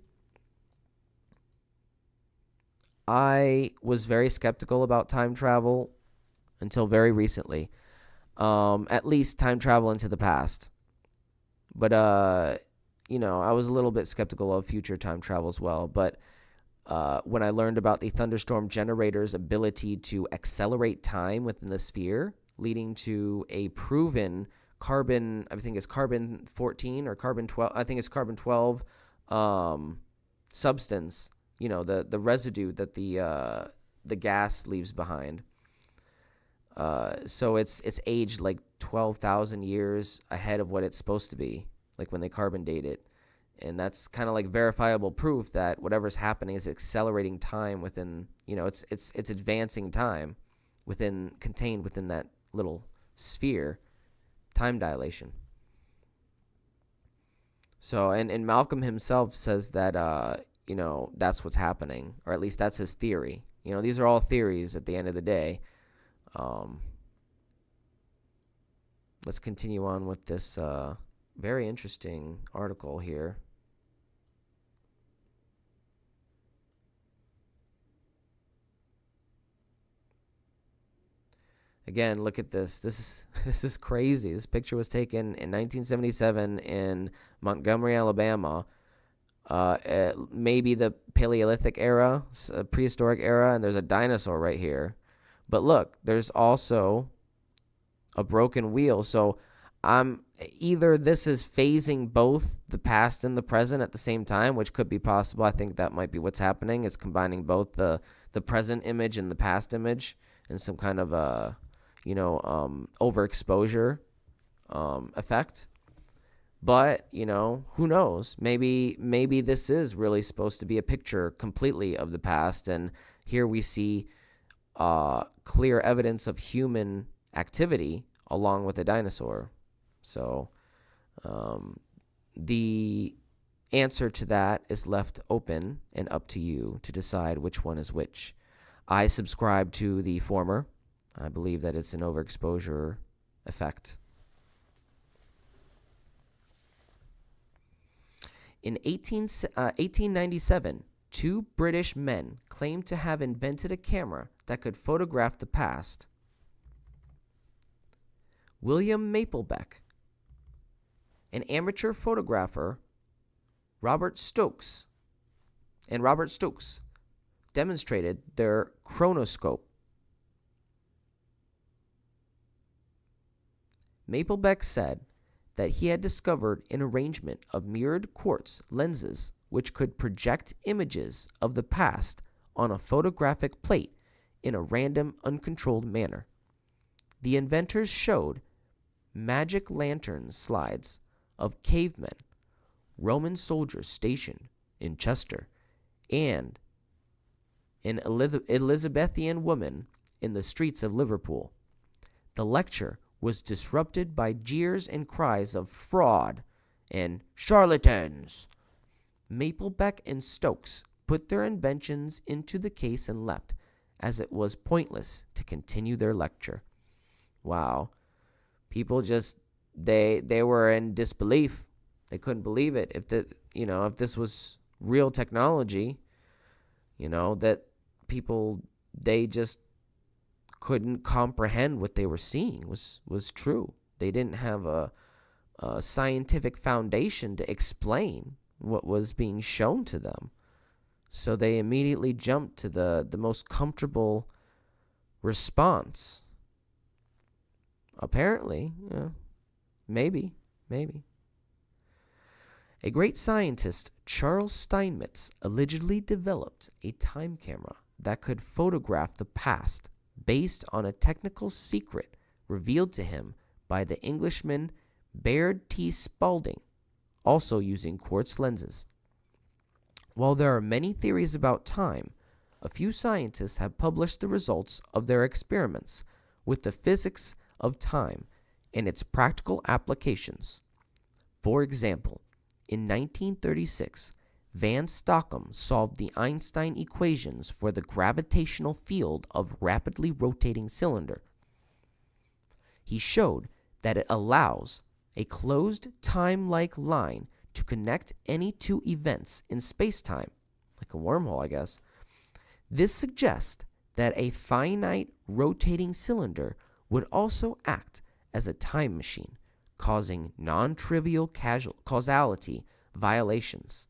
I was very skeptical about time travel until very recently. At least time travel into the past. But, I was a little bit skeptical of future time travel as well. But when I learned about the thunderstorm generator's ability to accelerate time within the sphere, leading to a proven carbon, I think it's carbon 14 or carbon 12, I think it's carbon 12 substance, the residue that the gas leaves behind. So it's aged like 12,000 years ahead of what it's supposed to be, like when they carbon date it. And that's kind of like verifiable proof that whatever's happening is accelerating time within, it's advancing time contained within that little sphere, time dilation. So, and Malcolm himself says that, that's what's happening, or at least that's his theory. These are all theories at the end of the day. Let's continue on with this very interesting article here. Again, look at this. This is crazy. This picture was taken in 1977 in Montgomery, Alabama. Maybe the Paleolithic era, prehistoric era, and there's a dinosaur right here. But look, there's also a broken wheel. So either this is phasing both the past and the present at the same time, which could be possible. I think that might be what's happening. It's combining both the present image and the past image in some kind of overexposure effect. But, who knows? Maybe this is really supposed to be a picture completely of the past, and here we see clear evidence of human activity along with a dinosaur. So the answer to that is left open and up to you to decide which one is which. I subscribe to the former. I believe that it's an overexposure effect. In 1897, two British men claimed to have invented a camera that could photograph the past. William Maplebeck, an amateur photographer, Robert Stokes demonstrated their chronoscope. Maplebeck said that he had discovered an arrangement of mirrored quartz lenses which could project images of the past on a photographic plate in a random, uncontrolled manner. The inventors showed magic lantern slides of cavemen, Roman soldiers stationed in Chester, and an Elizabethan woman in the streets of Liverpool. The lecture was disrupted by jeers and cries of fraud and charlatans. Maplebeck and Stokes put their inventions into the case and left, as it was pointless to continue their lecture. Wow. People just, they were in disbelief. They couldn't believe it. If this was real technology, that people, they just couldn't comprehend what they were seeing was true. They didn't have a scientific foundation to explain what was being shown to them. So they immediately jumped to the most comfortable response. Apparently, maybe. A great scientist, Charles Steinmetz, allegedly developed a time camera that could photograph the past based on a technical secret revealed to him by the Englishman Baird T. Spalding, also using quartz lenses. While there are many theories about time, a few scientists have published the results of their experiments with the physics of time and its practical applications. For example, in 1936, Van Stockham solved the Einstein equations for the gravitational field of rapidly rotating cylinder. He showed that it allows a closed time-like line to connect any two events in space-time, like a wormhole, I guess. This suggests that a finite rotating cylinder would also act as a time machine, causing non-trivial causality violations.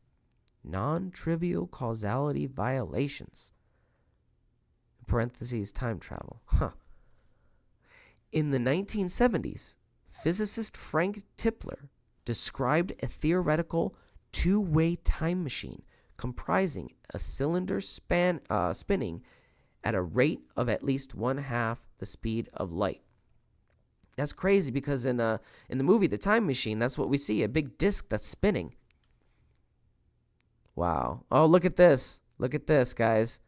Non-trivial causality violations. In parentheses, time travel. In the 1970s, physicist Frank Tipler described a theoretical two-way time machine comprising a cylinder spinning at a rate of at least 1/2 the speed of light. That's crazy because in the movie The Time Machine, that's what we see, a big disc that's spinning. Wow. Oh, look at this. Look at this, guys.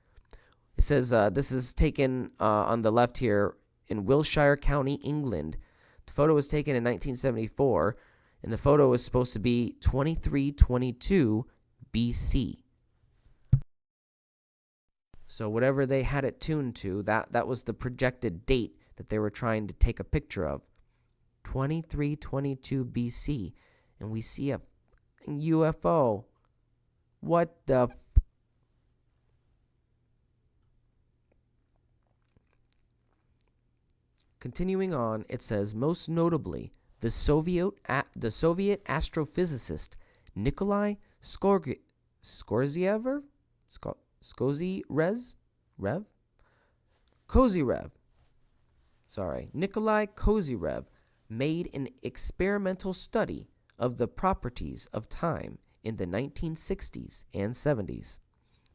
It says this is taken on the left here in Wiltshire County, England. The photo was taken in 1974, and the photo was supposed to be 2322 BC. So whatever they had it tuned to, that was the projected date that they were trying to take a picture of. 2322 BC. And we see a UFO. What the Continuing on, it says, most notably, the Soviet astrophysicist Nikolai Skoziev, Nikolai Kozyrev made an experimental study of the properties of time in the 1960s and 70s.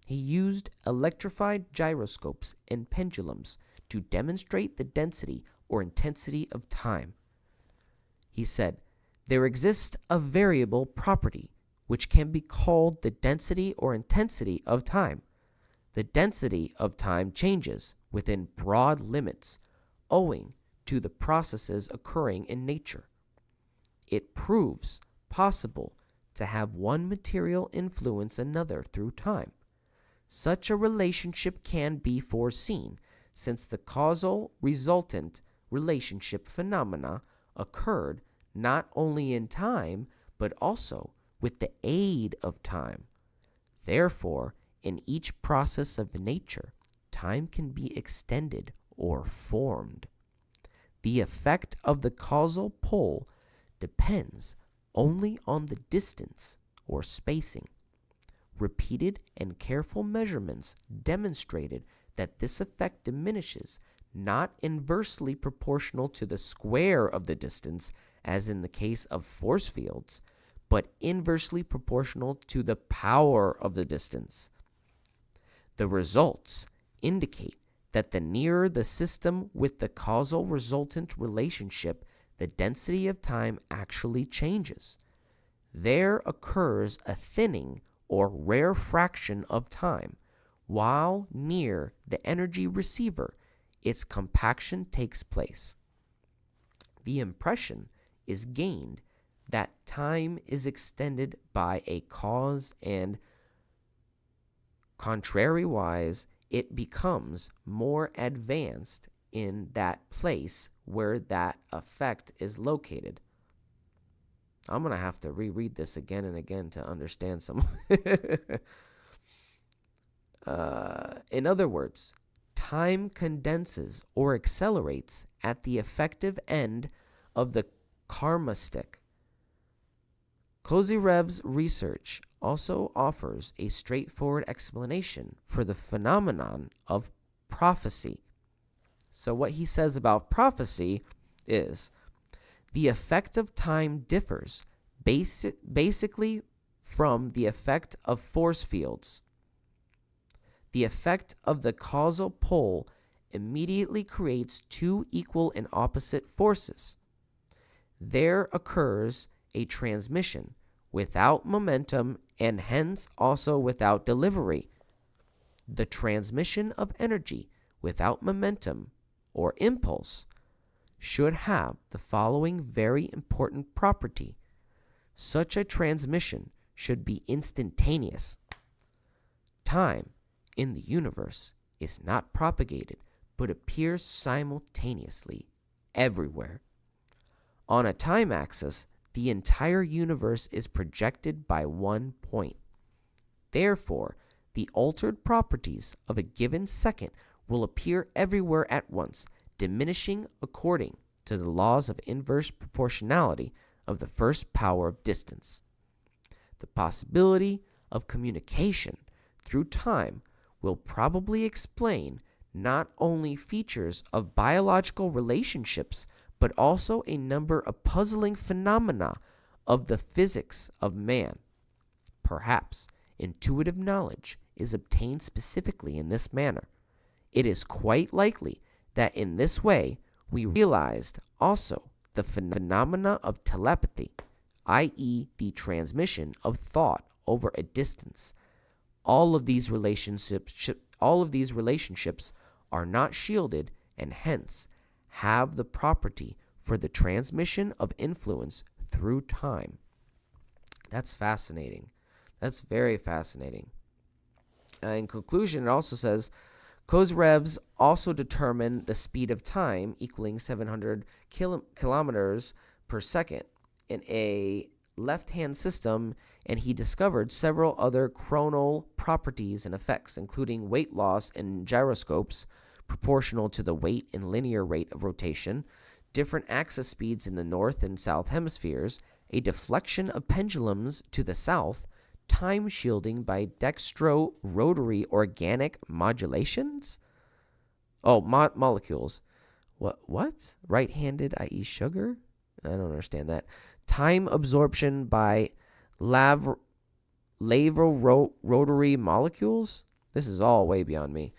He used electrified gyroscopes and pendulums to demonstrate the density or intensity of time. He said, there exists a variable property which can be called the density or intensity of time. The density of time changes within broad limits owing to the processes occurring in nature. It proves possible to have one material influence another through time. Such a relationship can be foreseen since the causal resultant relationship phenomena occurred not only in time but also with the aid of time. Therefore, in each process of nature, time can be extended or formed. The effect of the causal pole depends only on the distance or spacing. Repeated and careful measurements demonstrated that this effect diminishes not inversely proportional to the square of the distance, as in the case of force fields, but inversely proportional to the power of the distance. The results indicate that the nearer the system with the causal resultant relationship, the density of time actually changes. There occurs a thinning or rarefaction of time, while near the energy receiver, its compaction takes place. The impression is gained that time is extended by a cause, and contrariwise, it becomes more advanced in that place where that effect is located. I'm going to have to reread this again and again to understand some. In other words, time condenses or accelerates at the effective end of the karma stick. Kozyrev's research also offers a straightforward explanation for the phenomenon of prophecy. So what he says about prophecy is the effect of time differs basically from the effect of force fields. The effect of the causal pole immediately creates two equal and opposite forces. There occurs a transmission without momentum and hence also without delivery. The transmission of energy without momentum or impulse should have the following very important property. Such a transmission should be instantaneous. Time in the universe is not propagated but appears simultaneously everywhere. On a time axis, the entire universe is projected by one point. Therefore, the altered properties of a given second will appear everywhere at once, diminishing according to the laws of inverse proportionality of the first power of distance. The possibility of communication through time will probably explain not only features of biological relationships, but also a number of puzzling phenomena of the physics of man. Perhaps intuitive knowledge is obtained specifically in this manner. It is quite likely that in this way we realized also the phenomena of telepathy, i.e., the transmission of thought over a distance. All of these relationships are not shielded and hence have the property for the transmission of influence through time. That's fascinating. That's very fascinating. In conclusion, it also says, Kozyrevs also determined the speed of time equaling 700 kilometers per second in a left-hand system, and he discovered several other chronal properties and effects, including weight loss in gyroscopes, proportional to the weight and linear rate of rotation, different axis speeds in the north and south hemispheres, a deflection of pendulums to the south, time shielding by dextro-rotary organic modulations? Oh, molecules. What? Right-handed, i.e. sugar? I don't understand that. Time absorption by rotary molecules? This is all way beyond me.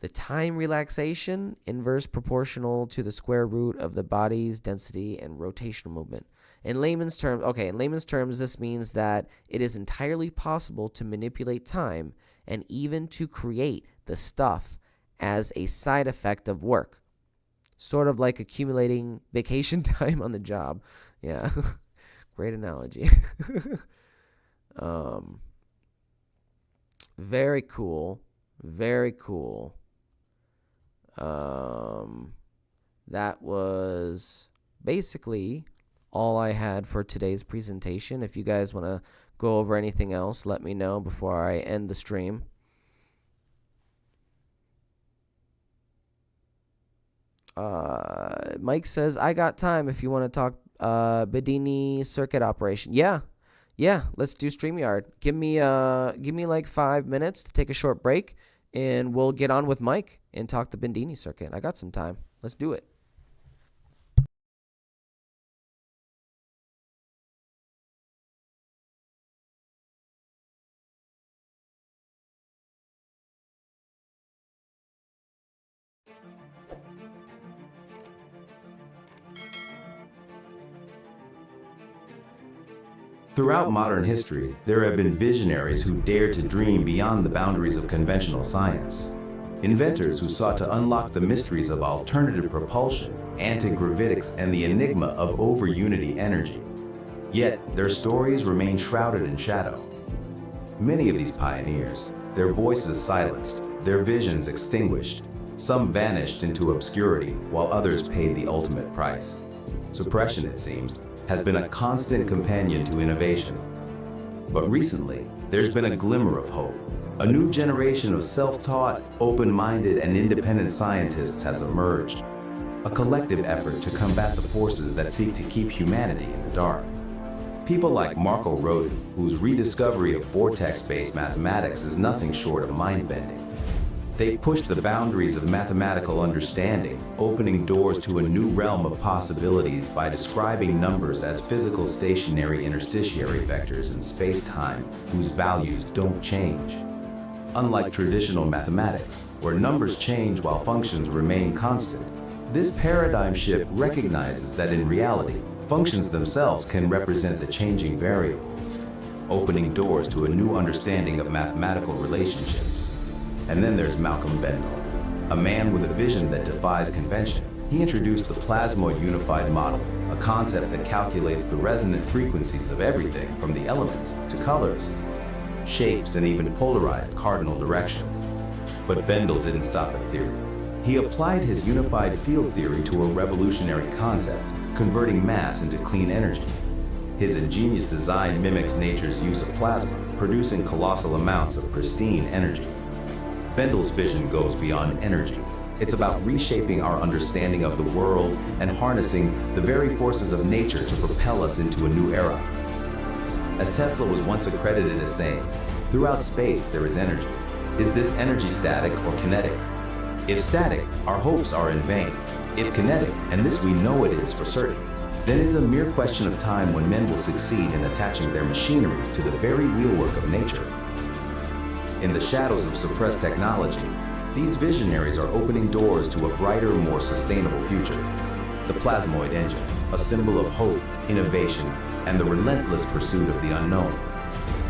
The time relaxation, inverse proportional to the square root of the body's density and rotational movement. In layman's terms, this means that it is entirely possible to manipulate time and even to create the stuff as a side effect of work. Sort of like accumulating vacation time on the job. Yeah. Great analogy. Very cool. Very cool. That was basically all I had for today's presentation. If you guys want to go over anything else, let me know before I end the stream. Mike says, I got time if you want to talk Bedini circuit operation. Yeah, let's do StreamYard. Give me like 5 minutes to take a short break, and we'll get on with Mike and talk the Bedini circuit. I got some time. Let's do it. Throughout modern history, there have been visionaries who dared to dream beyond the boundaries of conventional science. Inventors who sought to unlock the mysteries of alternative propulsion, anti-gravitics, and the enigma of over-unity energy. Yet, their stories remain shrouded in shadow. Many of these pioneers, their voices silenced, their visions extinguished. Some vanished into obscurity, while others paid the ultimate price. Suppression, it seems, has been a constant companion to innovation. But recently, there's been a glimmer of hope. A new generation of self-taught, open-minded, and independent scientists has emerged. A collective effort to combat the forces that seek to keep humanity in the dark. People like Rodin, whose rediscovery of vortex-based mathematics is nothing short of mind-bending. They push the boundaries of mathematical understanding, opening doors to a new realm of possibilities by describing numbers as physical stationary interstitiary vectors in space-time whose values don't change. Unlike traditional mathematics, where numbers change while functions remain constant, this paradigm shift recognizes that in reality, functions themselves can represent the changing variables, opening doors to a new understanding of mathematical relationships. And then there's Malcolm Bendel, a man with a vision that defies convention. He introduced the plasmoid unified model, a concept that calculates the resonant frequencies of everything from the elements to colors, shapes, and even polarized cardinal directions. But Bendel didn't stop at theory. He applied his unified field theory to a revolutionary concept, converting mass into clean energy. His ingenious design mimics nature's use of plasma, producing colossal amounts of pristine energy. Bendel's vision goes beyond energy. It's about reshaping our understanding of the world and harnessing the very forces of nature to propel us into a new era. As Tesla was once accredited as saying, throughout space there is energy. Is this energy static or kinetic? If static, our hopes are in vain. If kinetic, and this we know it is for certain, then it's a mere question of time when men will succeed in attaching their machinery to the very wheelwork of nature. In the shadows of suppressed technology, these visionaries are opening doors to a brighter, more sustainable future. The plasmoid engine, a symbol of hope, innovation, and the relentless pursuit of the unknown.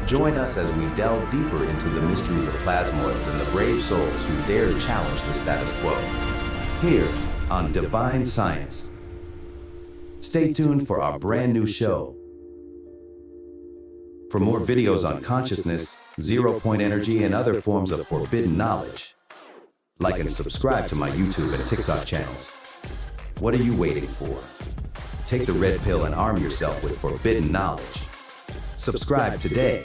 Join us as we delve deeper into the mysteries of plasmoids and the brave souls who dare to challenge the status quo. Here on Divine Science. Stay tuned for our brand new show. For more videos on consciousness, zero-point energy, and other forms of forbidden knowledge, like and subscribe to my YouTube and TikTok channels. What are you waiting for? Take the red pill and arm yourself with forbidden knowledge. Subscribe today.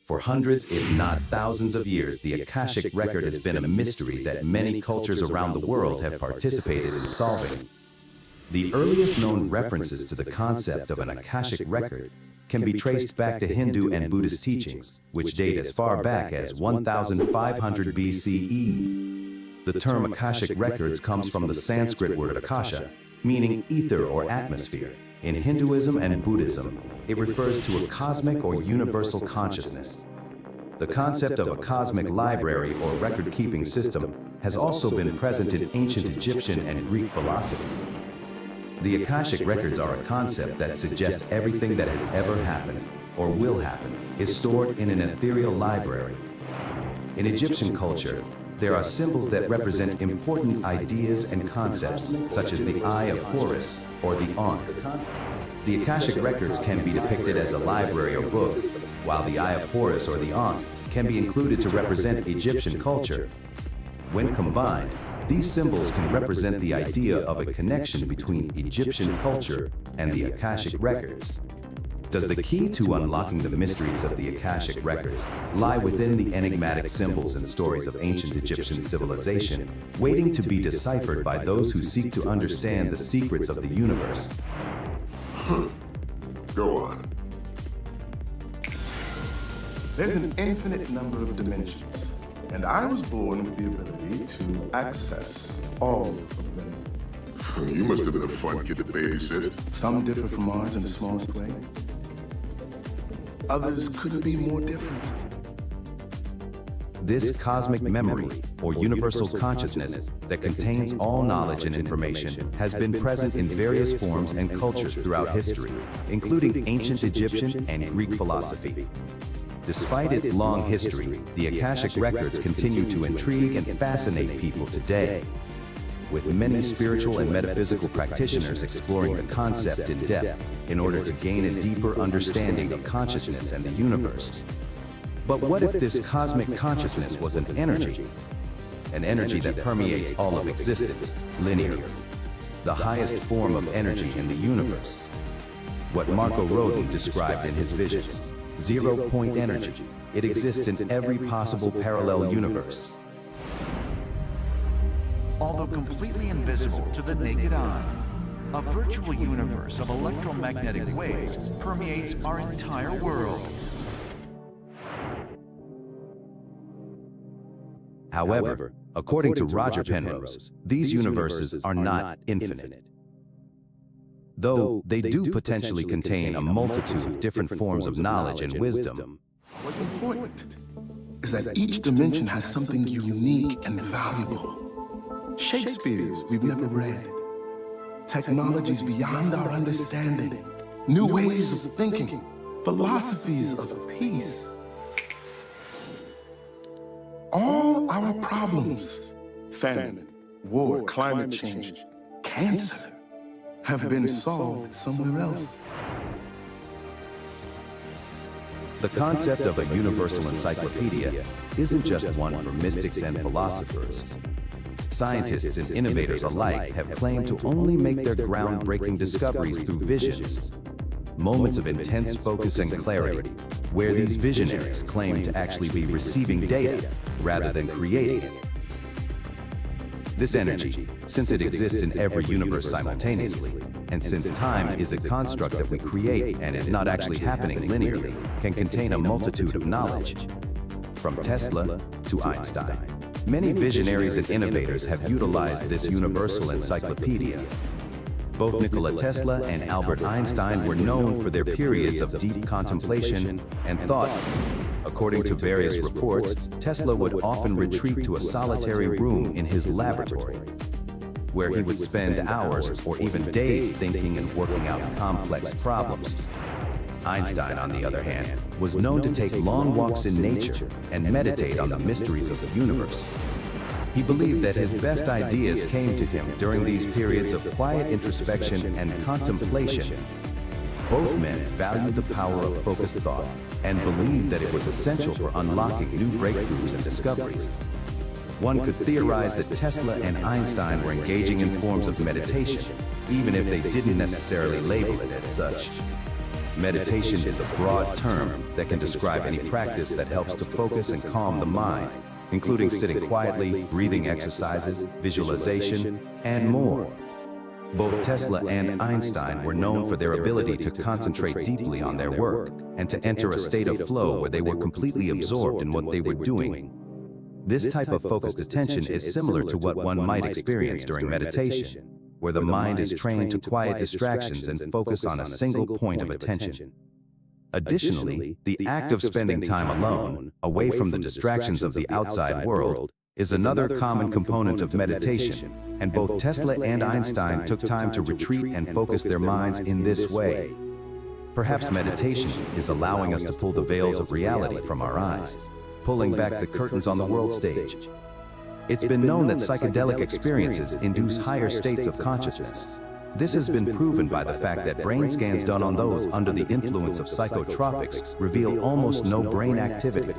For hundreds, if not thousands of years, the Akashic Record has been a mystery that many cultures around the world have participated in solving. The earliest known references to the concept of an Akashic Record can be traced back to Hindu and Buddhist teachings, which date as far back as 1500 BCE. The term Akashic Records comes from the Sanskrit word akasha, meaning ether or atmosphere. In Hinduism and Buddhism, it refers to a cosmic or universal consciousness. The concept of a cosmic library or record-keeping system has also been present in ancient Egyptian and Greek philosophy. The Akashic Records are a concept that suggests everything that has ever happened, or will happen, is stored in an ethereal library. In Egyptian culture, there are symbols that represent important ideas and concepts, such as the Eye of Horus or the Ankh. The Akashic Records can be depicted as a library or book, while the Eye of Horus or the Ankh can be included to represent Egyptian culture. When combined, these symbols can represent the idea of a connection between Egyptian culture and the Akashic Records. Does the key to unlocking the mysteries of the Akashic Records lie within the enigmatic symbols and stories of ancient Egyptian civilization, waiting to be deciphered by those who seek to understand the secrets of the universe? Go on. There's an infinite number of dimensions, and I was born with the ability to access all of them. You must have been a fun kid to babysit. Some differ from ours in the smallest way. Others couldn't be more different. This cosmic memory, or universal consciousness, that contains all knowledge and information, has been present in various forms and cultures throughout history, including ancient Egyptian and Greek philosophy. Despite its long history, the Akashic Records continue to intrigue and fascinate people today, with many spiritual and metaphysical practitioners exploring the concept in depth in order to gain a deeper understanding of consciousness and the universe. But what if this cosmic consciousness was an energy that permeates all of existence, linear, the highest form of energy in the universe? What Marco Rodin described in his visions, zero-point energy. It exists in every possible parallel universe. Although completely invisible to the naked eye, a virtual universe of electromagnetic waves permeates our entire world. However, according to Roger Penrose, these universes are not infinite. Though they do potentially contain a multitude of different forms of knowledge and wisdom. What's important is that each dimension has something unique and valuable. Shakespeare's we've never read. Technologies beyond our understanding. New ways of thinking. Philosophies of peace. All our problems, famine, war, climate change, cancer, have been solved somewhere else. The concept of a universal encyclopedia isn't just one for mystics and philosophers. Scientists and innovators alike have claimed to only make their groundbreaking discoveries through visions, moments of intense focus and clarity, where these visionaries claim to actually be receiving data rather than creating it. This energy, since it exists in every universe simultaneously, and since time is a construct that we create and is not actually happening linearly, can contain a multitude of knowledge, from Tesla to Einstein. Many visionaries and innovators have utilized this universal encyclopedia. Both Nikola Tesla and Albert Einstein were known for their periods of deep contemplation and thought. According to various reports, Tesla would often retreat to a solitary room in his laboratory, where he would spend hours or even days thinking and working out complex problems. Einstein, on the other hand, was known to take long walks in nature and meditate on the mysteries of the universe. He believed that his best ideas came to him during these periods of quiet introspection and contemplation. Both men valued the power of focused thought and believed that it was essential for unlocking new breakthroughs and discoveries. One could theorize that Tesla and Einstein were engaging in forms of meditation, even if they didn't necessarily label it as such. Meditation is a broad term that can describe any practice that helps to focus and calm the mind, including sitting quietly, breathing exercises, visualization, and more. Both Tesla and Einstein were known for their ability to concentrate deeply on their work and to enter a state of flow where they were completely absorbed in what they were doing. This type of focused attention is similar to what one might experience during meditation, where the mind is trained to quiet distractions and focus on a single point of attention. Additionally, the act of spending time alone, away from the distractions of the outside world, is another common component of meditation, and both Tesla and Einstein took time to retreat and focus their minds in this way. Perhaps meditation is allowing us to pull the veils of reality from our eyes, pulling back the curtains on the world stage. It's been known that psychedelic experiences induce higher states of consciousness. This has been proven by the fact that brain scans done on those under the influence of psychotropics reveal almost no brain activity.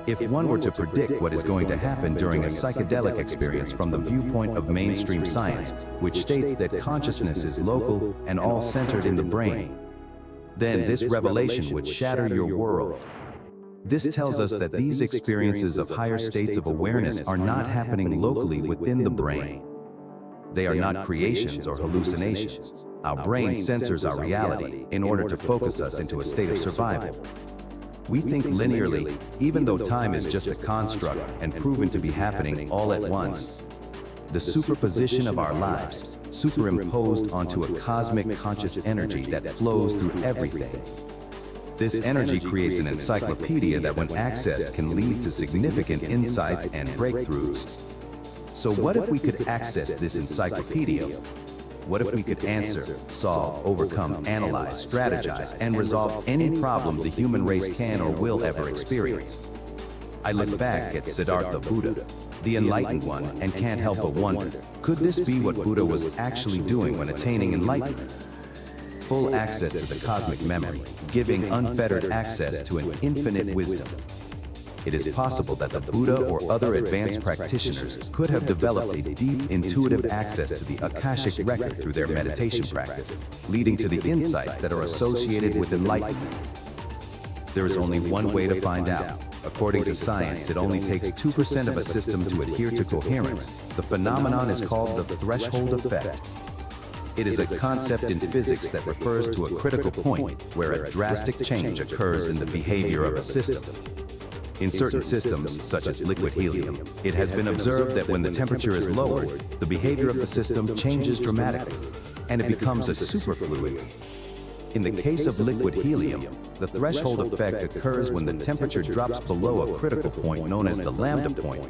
If one were to predict what is going to happen during a psychedelic experience from the viewpoint of mainstream science, which states that consciousness is local and all centered in the brain, then this revelation would shatter your world. This tells us that these experiences of higher states of awareness are not happening locally within the brain. They are not creations or hallucinations. Our brain censors our reality in order to focus us into a state of survival. We think linearly, even though time is just a construct and proven to be happening all at once. The superposition of our lives, superimposed onto a cosmic conscious energy that flows through everything. This energy creates an encyclopedia that, when accessed, can lead to significant insights and breakthroughs. So what if we could access this encyclopedia? What if we could answer, solve, overcome, analyze, strategize, and resolve any problem the human race can or will ever experience? I look back at Siddhartha Buddha, the enlightened one, and can't help but wonder, could this be what Buddha was actually doing when attaining enlightenment? Full access to the cosmic memory, giving unfettered access to an infinite wisdom. It is possible that the Buddha or other advanced practitioners could have developed a deep intuitive access to the Akashic record through their meditation practice, leading to the insights that are associated with enlightenment. There is only one way to find out. According to science, it only takes 2% of a system to adhere to coherence. The phenomenon is called the threshold effect. It is a concept in physics that refers to a critical point where a drastic change occurs in the behavior of a system. In certain systems, such as liquid helium, it has been observed that when the temperature is lowered, the behavior of the system changes dramatically, and it becomes a superfluid. In the case of liquid helium, the threshold effect occurs when the temperature drops below a critical point known as the lambda point.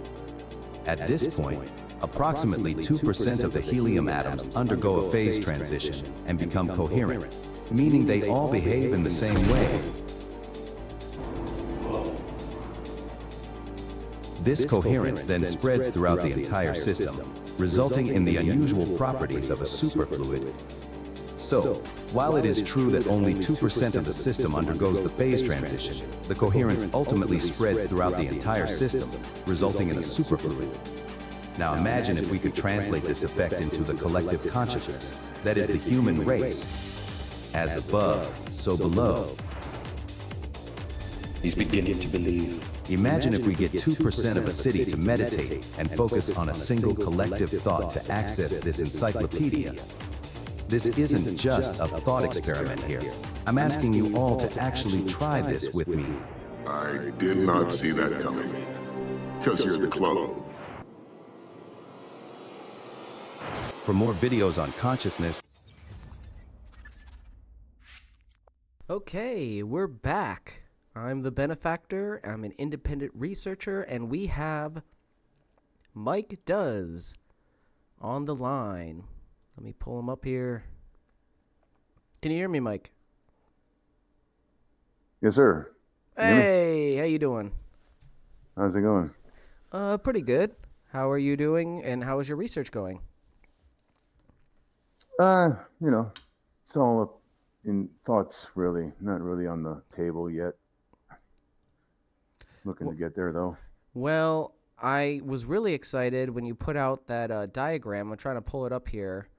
At this point, approximately 2% of the helium atoms undergo a phase transition and become coherent, meaning they all behave in the same way. This coherence then spreads throughout the entire system, resulting in the unusual properties of a superfluid. So, while it is true that only 2% of the system undergoes the phase transition, the coherence ultimately spreads throughout the entire system, resulting in a superfluid. Now imagine if we could translate this effect into the collective consciousness, that is the human race. As above, so below. He's beginning to believe. Imagine if we get 2% of a city to meditate and focus on a single collective thought to access this encyclopedia. This isn't just a thought experiment here. I'm asking you all to actually try this with me. I did not see that coming. Because you're the clone. For more videos on consciousness. Okay, we're back. I'm the benefactor, I'm an independent researcher, and we have Mike Does on the line. Let me pull him up here. Can you hear me, Mike? Yes, sir. Hey, how you doing? How's it going? Pretty good. How are you doing, and how is your research going? It's all up in thoughts, really. Not really on the table yet. Looking to get there, though. Well, I was really excited when you put out that diagram. I'm trying to pull it up here.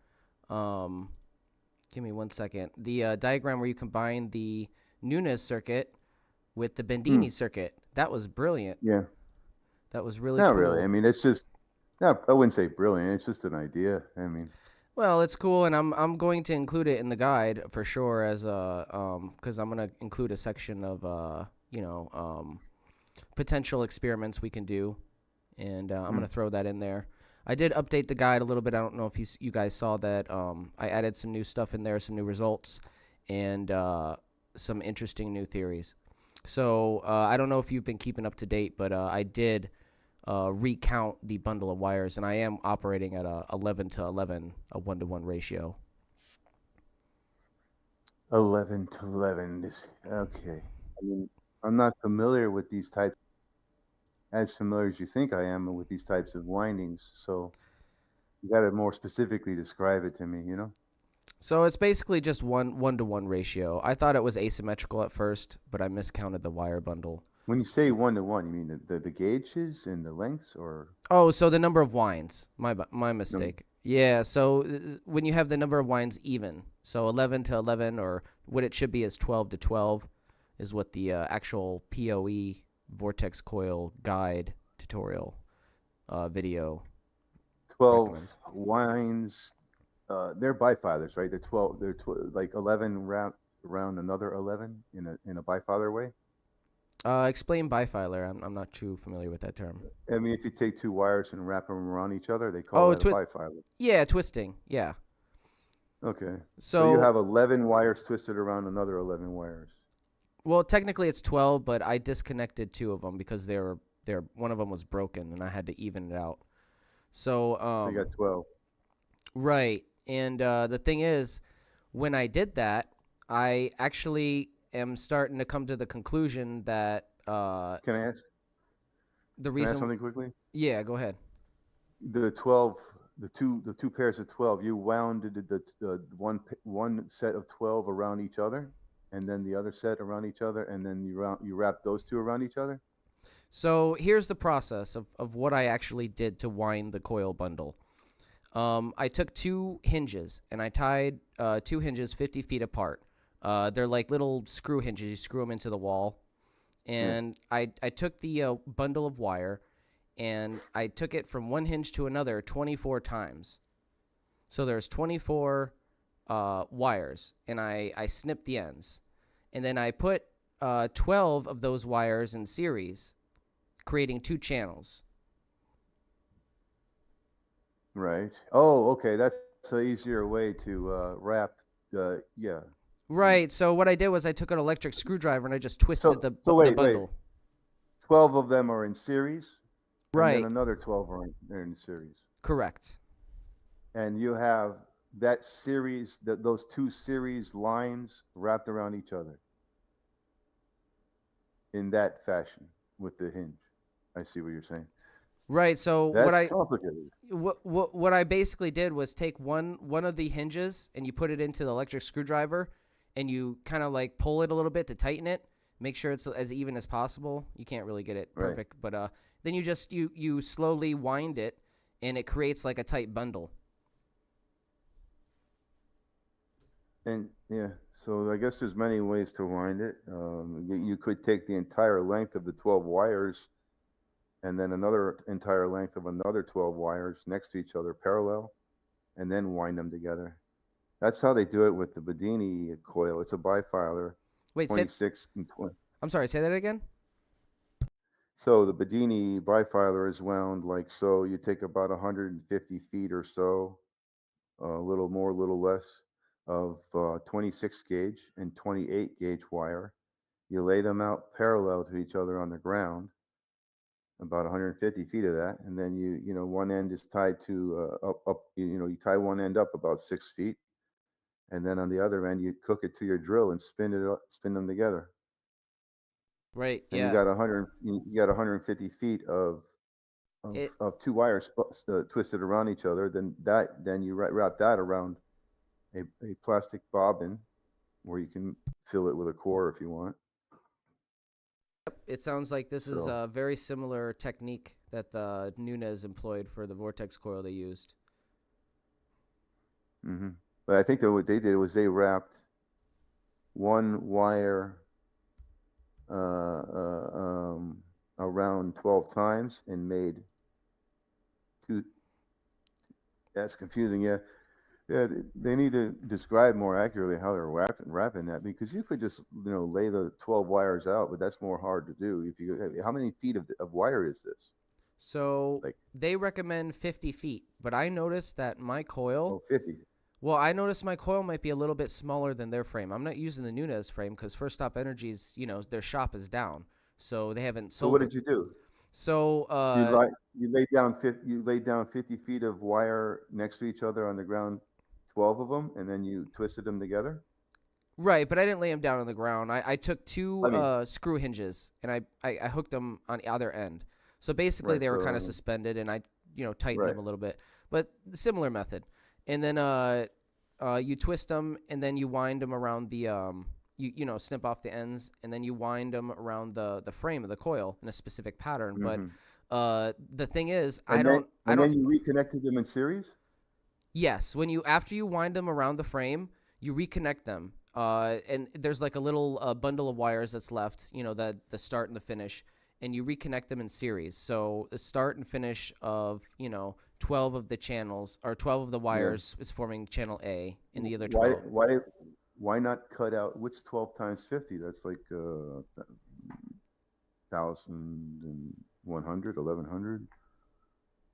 Give me 1 second. The diagram where you combine the Nunez circuit with the Bedini circuit. That was brilliant. Yeah. That was really Not cool. really. I mean, it's just, no, I wouldn't say brilliant. It's just an idea. I mean, well, it's cool, and I'm going to include it in the guide for sure as a because I'm gonna include a section of potential experiments we can do, and I'm gonna throw that in there. I did update the guide a little bit. I don't know if you guys saw that. I added some new stuff in there, some new results, and some interesting new theories. So I don't know if you've been keeping up to date, but I did recount the bundle of wires, and I am operating at a 11 to 11, a 1-to-1 ratio. 11 to 11. Okay. I mean, I'm not familiar with these types, as familiar as you think I am with these types of windings. So you got to more specifically describe it to me, you know? So it's basically just 1-to-1 ratio. I thought it was asymmetrical at first, but I miscounted the wire bundle. When you say 1-to-1, you mean the gauges and the lengths, or? Oh, so the number of winds. My mistake. Yeah, so when you have the number of winds even, so 11 to 11, or what it should be is 12 to 12, is what the actual PoE vortex coil guide tutorial video 12 recommends. winds. They're bifilers, right? They're 12. They're like 11 wrapped around another 11 in a bifilar way. Explain bifilar. I'm not too familiar with that term. I mean, if you take two wires and wrap them around each other, they call that a bifilar. Yeah, twisting. Yeah. Okay. So you have 11 wires twisted around another 11 wires. Well, technically it's 12, but I disconnected 2 of them because one of them was broken, and I had to even it out. So you got 12. Right. And the thing is, when I did that, I actually am starting to come to the conclusion that Can I ask? The reason. Can I ask something quickly? Yeah, go ahead. The 12, the two pairs of 12. You wound the one set of 12 around each other, and then the other set around each other, and then you wrap those two around each other. So here's the process of what I actually did to wind the coil bundle. I took 2 hinges, and I tied 2 hinges 50 feet apart. They're like little screw hinges. You screw them into the wall. And I took the bundle of wire, and I took it from one hinge to another 24 times. So there's 24 wires, and I snipped the ends. And then I put 12 of those wires in series, creating 2 channels. Right. Oh, okay. That's an easier way to wrap. Yeah. Right. So what I did was I took an electric screwdriver and I just twisted the bundle. Wait. 12 of them are in series. Right. And then another 12 are in series. Correct. And you have that series, those 2 series lines wrapped around each other in that fashion with the hinge. I see what you're saying. Right. So that's complicated. What I basically did was take one of the hinges and you put it into the electric screwdriver, and you kind of like pull it a little bit to tighten it, make sure it's as even as possible. You can't really get it perfect, but then you just you slowly wind it, and it creates like a tight bundle. And yeah, so I guess there's many ways to wind it. You could take the entire length of the 12 wires, and then another entire length of another 12 wires next to each other, parallel, and then wind them together. That's how they do it with the Bedini coil. It's a bifilar. Wait, 26 and 20. I'm sorry, say that again? So the Bedini bifilar is wound like so. You take about 150 feet or so, a little more, a little less, of 26 gauge and 28 gauge wire. You lay them out parallel to each other on the ground, about 150 feet of that, and then you know one end is tied to you tie one end up about 6 feet, and then on the other end you cook it to your drill and spin them together. Right. And yeah. you got 150 feet of 2 wires twisted around each other. Then you wrap that around a plastic bobbin, where you can fill it with a core if you want. It sounds like this is a very similar technique that the Nunez employed for the vortex coil they used. Mm-hmm. But I think that what they did was they wrapped one wire around 12 times and made two. That's confusing. Yeah. Yeah, they need to describe more accurately how they're wrapping that, because you could just lay the 12 wires out, but that's more hard to do. If you how many feet of wire is this? So Like, they recommend 50 feet, but I noticed that my coil. 50. Well, I noticed my coil might be a little bit smaller than their frame. I'm not using the Nunez frame because First Stop Energy's, their shop is down, so they haven't So sold. what did you do? So You laid down 50 feet of wire next to each other on the ground, 12 of them, and then you twisted them together. Right, but I didn't lay them down on the ground. I took two I mean- screw hinges and I hooked them on either end. So basically, Right, they were so- kind of suspended, and I tightened Right. them a little bit, but similar method. And then you twist them, and then you wind them around the you snip off the ends, and then you wind them around the frame of the coil in a specific pattern. Mhm. But the thing is, And then you reconnected them in series. Yes, after you wind them around the frame, you reconnect them. And there's like a little bundle of wires that's left, the start and the finish, and you reconnect them in series. So the start and finish of 12 of the channels or 12 of the wires is forming channel A, and the other 12. Why not cut out? What's 12 times 50? That's like 1,100, 1,100.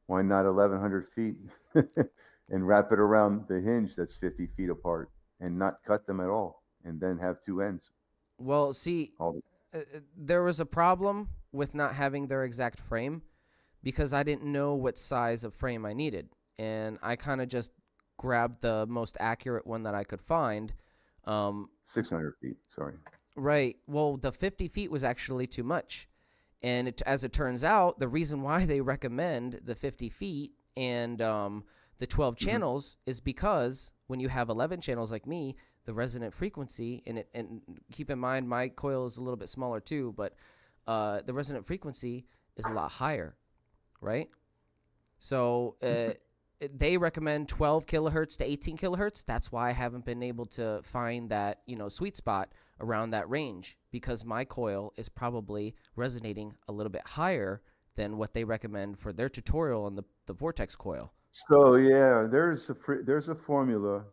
Why not 1,100 feet and wrap it around the hinge that's 50 feet apart and not cut them at all, and then have two ends? Well, see, there was a problem with not having their exact frame because I didn't know what size of frame I needed, and I kind of just grabbed the most accurate one that I could find. 600 feet, sorry. Right. Well, the 50 feet was actually too much. And as it turns out, the reason why they recommend the 50 feet and the 12 channels is because when you have 11 channels like me, the resonant frequency, and keep in mind my coil is a little bit smaller too, but the resonant frequency is a lot higher, right? So they recommend 12 kilohertz to 18 kilohertz. That's why I haven't been able to find that sweet spot around that range, because my coil is probably resonating a little bit higher than what they recommend for their tutorial on the Vortex coil. So yeah, there's a formula,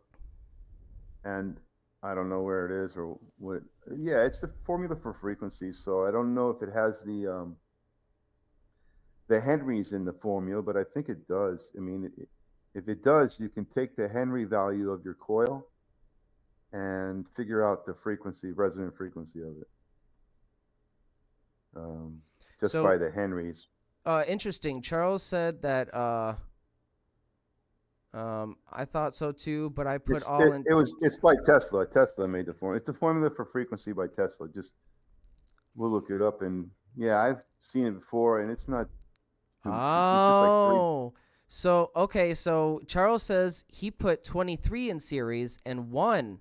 and I don't know where it is or what. Yeah, it's the formula for frequency. So I don't know if it has the Henrys in the formula, but I think it does. I mean, if it does, you can take the Henry value of your coil and figure out the resonant frequency of it, just by the Henrys. Interesting. Charles said that. I thought so too, but I put It's by Tesla. Tesla made the formula. It's the formula for frequency by Tesla. We'll look it up, and yeah, I've seen it before, and it's not. Oh, so Charles says he put 23 in series and 1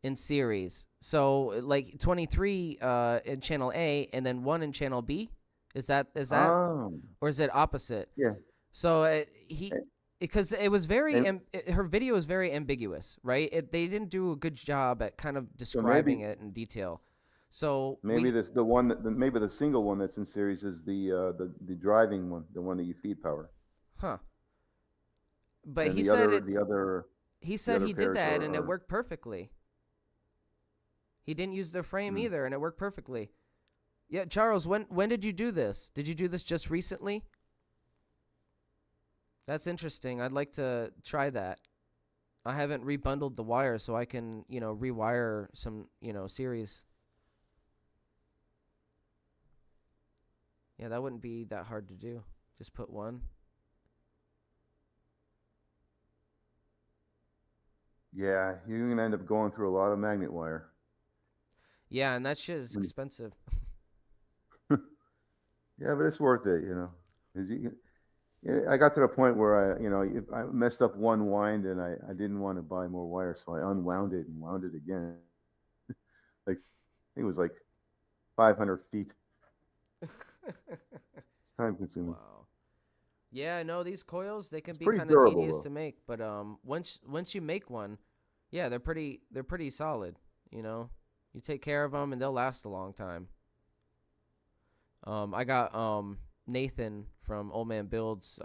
in series. So like 23 in channel A and then 1 in channel B. Is that or is it opposite? Yeah. So because it was her video was very ambiguous, right? They didn't do a good job at kind of describing it in detail. So maybe maybe the single one that's in series is the driving one, the one that you feed power. Huh. But and he said he did that and it worked perfectly. He didn't use their frame either, and it worked perfectly. Yeah, Charles, when did you do this? Did you do this just recently? That's interesting. I'd like to try that. I haven't rebundled the wire, so I can, rewire some, series. Yeah, that wouldn't be that hard to do. Just put one. Yeah, you're going to end up going through a lot of magnet wire. Yeah, and that shit is expensive. Yeah, but it's worth it, I got to the point where I messed up one wind and I didn't want to buy more wire, so I unwound it and wound it again. Like, I think it was like 500 feet. It's time consuming. Wow. Yeah, no, these coils, they can be pretty kind of durable, tedious though. to make, but once you make one, Yeah, they're pretty solid. You know, you take care of them and they'll last a long time. I got Nathan from Old Man Builds.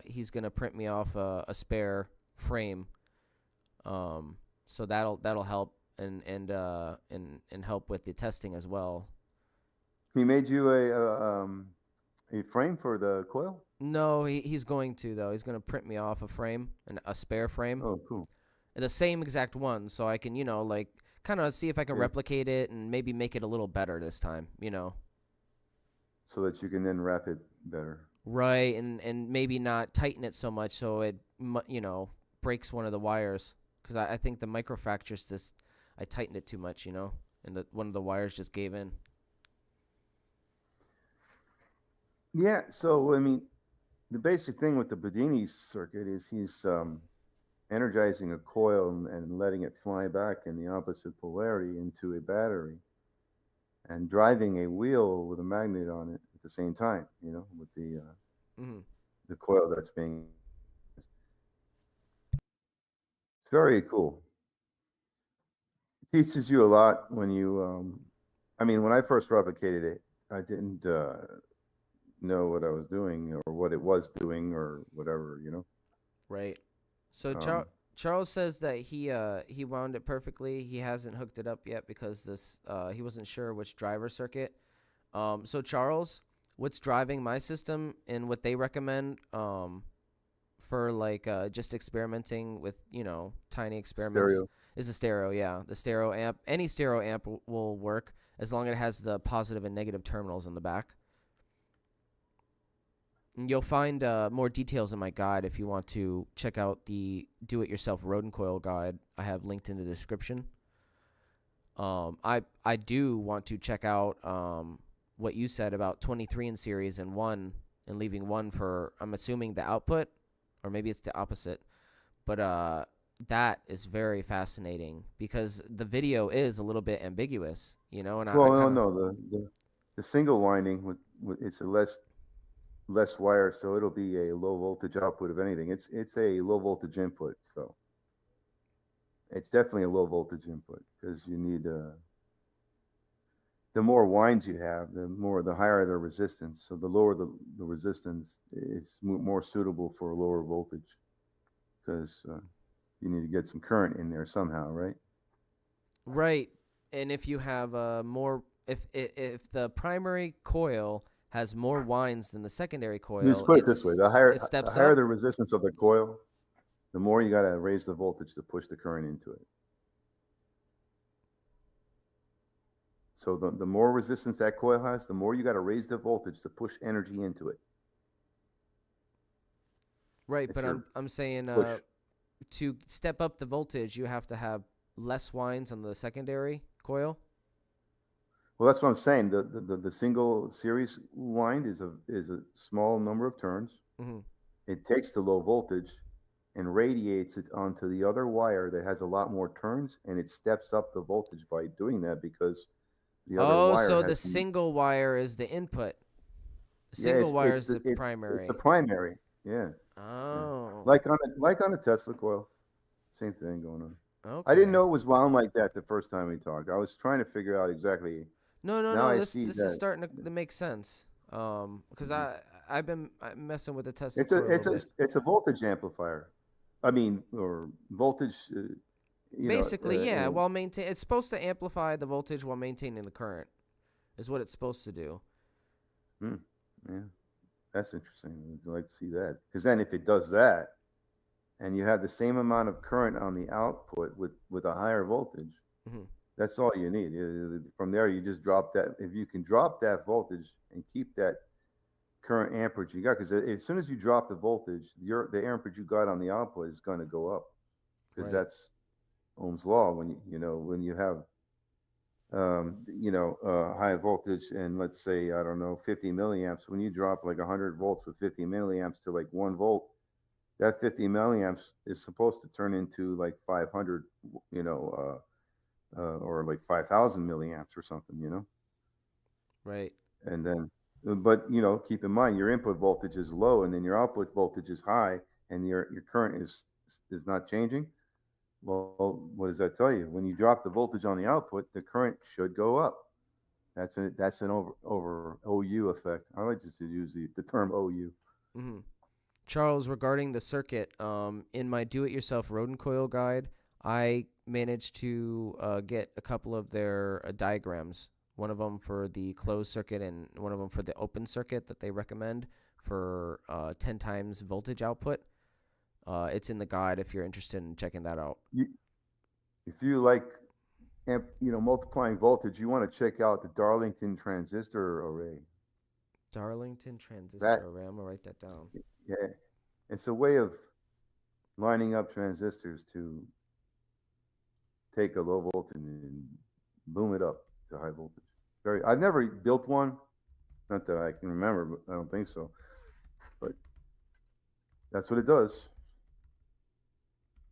He's gonna print me off a spare frame. So that'll help and help with the testing as well. He made you a frame for the coil? No, he's going to though. He's gonna print me off a frame, a spare frame. Oh, cool. The same exact one, so I can like kind of see if I can replicate it and maybe make it a little better this time. So that you can then wrap it better. Right, and maybe not tighten it so much so it breaks one of the wires, because I think the microfractures just I tightened it too much, and one of the wires just gave in. Yeah, so I mean, the basic thing with the Bedini circuit is he's energizing a coil and letting it fly back in the opposite polarity into a battery, and driving a wheel with a magnet on it at the same time, with the coil that's being. It's very cool. It teaches you a lot when you. I mean, when I first replicated it, I didn't know what I was doing or what it was doing or whatever, Right. So Charles says that he wound it perfectly. He hasn't hooked it up yet because he wasn't sure which driver circuit. So Charles, what's driving my system and what they recommend for like just experimenting with tiny experiments is the stereo. Yeah, the stereo amp. Any stereo amp will work as long as it has the positive and negative terminals in the back. And you'll find more details in my guide if you want to check out the do-it-yourself Rodin coil guide I have linked in the description. I do want to check out what you said about 23 in series and 1 and leaving 1 for, I'm assuming, the output, or maybe it's the opposite. But that is very fascinating because the video is a little bit ambiguous, And no, the single winding with it's a less wire, so it'll be a low voltage output of anything. It's a low voltage input, so it's definitely a low voltage input because you need the more winds you have, the higher the resistance. So the lower the resistance, it's more suitable for a lower voltage because you need to get some current in there somehow, right? Right, and if you have if the primary coil has more winds than the secondary coil. Let's put it this way: the higher up. the resistance of the coil, the more you got to raise the voltage to push the current into it. So the more resistance that coil has, the more you got to raise the voltage to push energy into it. Right, but I'm saying to step up the voltage, you have to have less winds on the secondary coil. Well, that's what I'm saying. The single series wind is a small number of turns. Mm-hmm. It takes the low voltage and radiates it onto the other wire that has a lot more turns, and it steps up the voltage by doing that because the other wire. So the single wire is the input. The single wire is the primary. It's the primary. Yeah. Oh. Yeah. Like on a Tesla coil, same thing going on. Okay. I didn't know it was wound like that the first time we talked. I was trying to figure out exactly. No. This is starting to make sense. Because I've been messing with the Tesla. It's a voltage amplifier. I mean, or voltage. Basically, yeah. While it's supposed to amplify the voltage while maintaining the current, is what it's supposed to do. Yeah, that's interesting. I'd like to see that because then if it does that, and you have the same amount of current on the output with a higher voltage. Mm-hmm. That's all you need. From there, you just drop that. If you can drop that voltage and keep that current amperage you got, because as soon as you drop the voltage, the amperage you got on the output is going to go up, because that's Ohm's law. When you have high voltage and let's say 50 milliamps, when you drop like 100 volts with 50 milliamps to like 1 volt, that 50 milliamps is supposed to turn into like 500, or like 5,000 milliamps or something, Right. And then, but keep in mind your input voltage is low and then your output voltage is high and your current is not changing. Well, what does that tell you? When you drop the voltage on the output, the current should go up. That's an over OU effect. I like just to use the term OU. Hmm. Charles, regarding the circuit, in my do-it-yourself Rodin coil guide, I managed to get a couple of their diagrams. One of them for the closed circuit and one of them for the open circuit that they recommend for 10 times voltage output. It's in the guide if you're interested in checking that out. If you like, multiplying voltage, you want to check out the Darlington transistor array. Darlington transistor array. I'm gonna write that down. Yeah, it's a way of lining up transistors to take a low voltage and boom it up to high voltage. I've never built one, not that I can remember, but I don't think so. But that's what it does.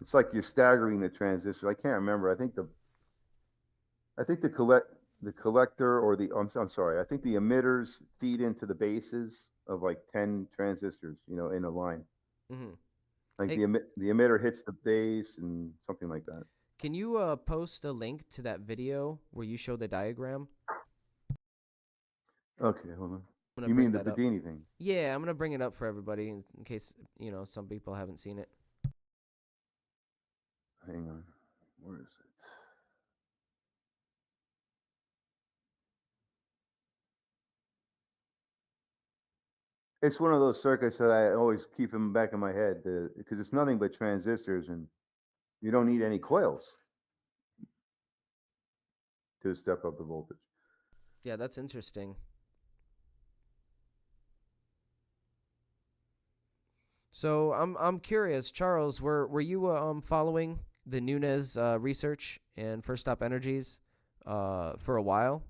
It's like you're staggering the transistor. I can't remember. I think the collector or I'm sorry. I think the emitters feed into the bases of like 10 transistors, in a line. Mm-hmm. Like the emitter hits the base and something like that. Can you post a link to that video where you show the diagram? Okay, hold on. You mean the Bedini thing? Yeah, I'm gonna bring it up for everybody in case some people haven't seen it. Hang on, where is it? It's one of those circuits that I always keep in the back of my head because it's nothing but transistors and you don't need any coils to step up the voltage. Yeah, that's interesting. So I'm curious, Charles, were you following the Nunez research and First Stop Energies for a while?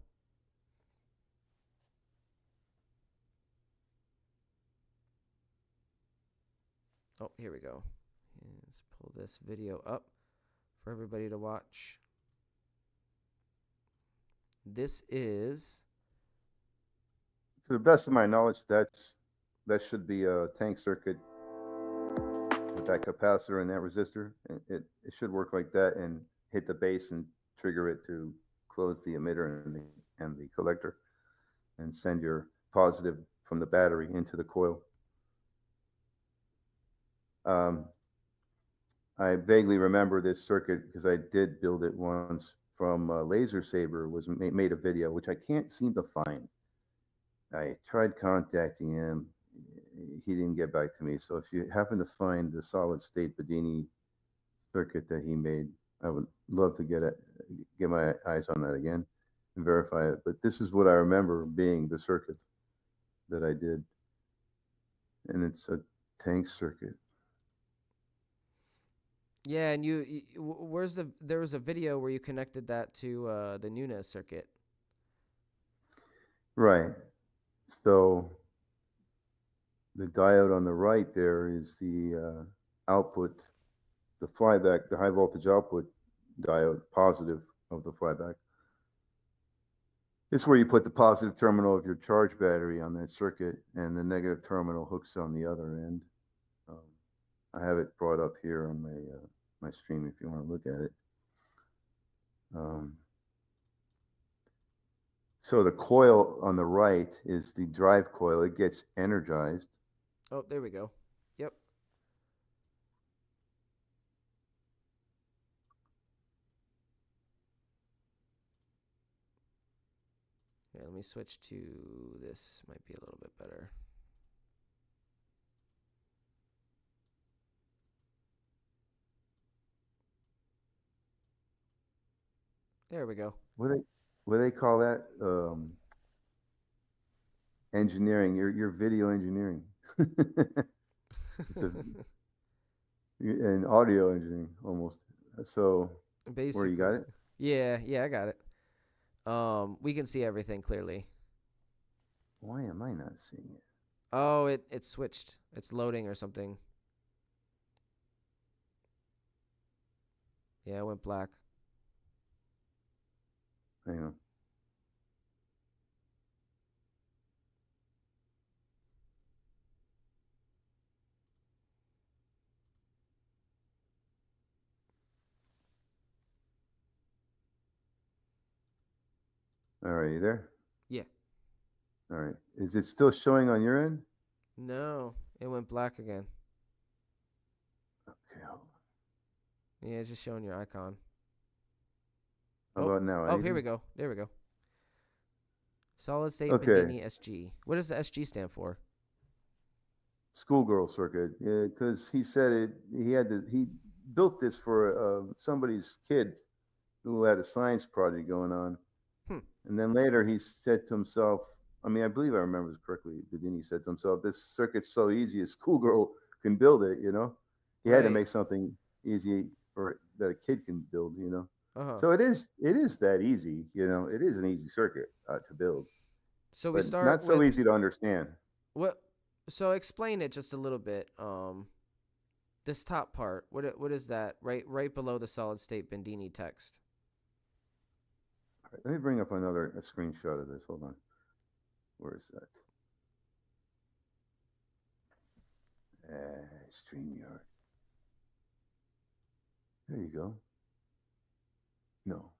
Oh, here we go. Let's pull this video up for everybody to watch. This is, to the best of my knowledge, that should be a tank circuit with that capacitor and that resistor. It should work like that and hit the base and trigger it to close the emitter and the collector and send your positive from the battery into the coil. I vaguely remember this circuit because I did build it once from Laser Saber. Made a video, which I can't seem to find. I tried contacting him. He didn't get back to me. So if you happen to find the solid state Bedini circuit that he made, I would love to get my eyes on that again and verify it. But this is what I remember being the circuit that I did. And it's a tank circuit. yeah, and there was a video where you connected that to the Nunez circuit. Right. So the diode on the right there is the output, the flyback, the high voltage output diode, positive of the flyback. It's where you put the positive terminal of your charge battery on that circuit and the negative terminal hooks on the other end. I have it brought up here on my stream if you want to look at it. So the coil on the right is the drive coil. It gets energized. Oh, there we go. Yep. Here, let me switch to this. Might be a little bit better. There we go. What do they call that? Engineering. Your video engineering. And audio engineering almost. So Basically. where you got it? Yeah, I got it. We can see everything clearly. Why am I not seeing it? Oh, it switched. It's loading or something. Yeah, it went black. Hang on. All right, you there? Yeah. All right. Is it still showing on your end? No, it went black again. Okay. Hold on. Yeah, it's just showing your icon. How about now? Oh, here Anything? we go. There we go. Solid state Okay. Bedini SG. What does the SG stand for? Schoolgirl circuit. Yeah, because he said it. He built this for somebody's kid who had a science project going on. And then later he said to himself, I mean, I believe I remember this correctly. Bedini said to himself, "This circuit's so easy, a schoolgirl can build it." He had to Right. make something easy for that a kid can build. Uh-huh. So it is that easy. It is an easy circuit to build, So we but start not so with easy to understand. what? So explain it just a little bit. This top part. What is that? Right below the solid state Bedini text. All right, let me bring up a screenshot of this. Hold on. Where is that? StreamYard. There you go. No.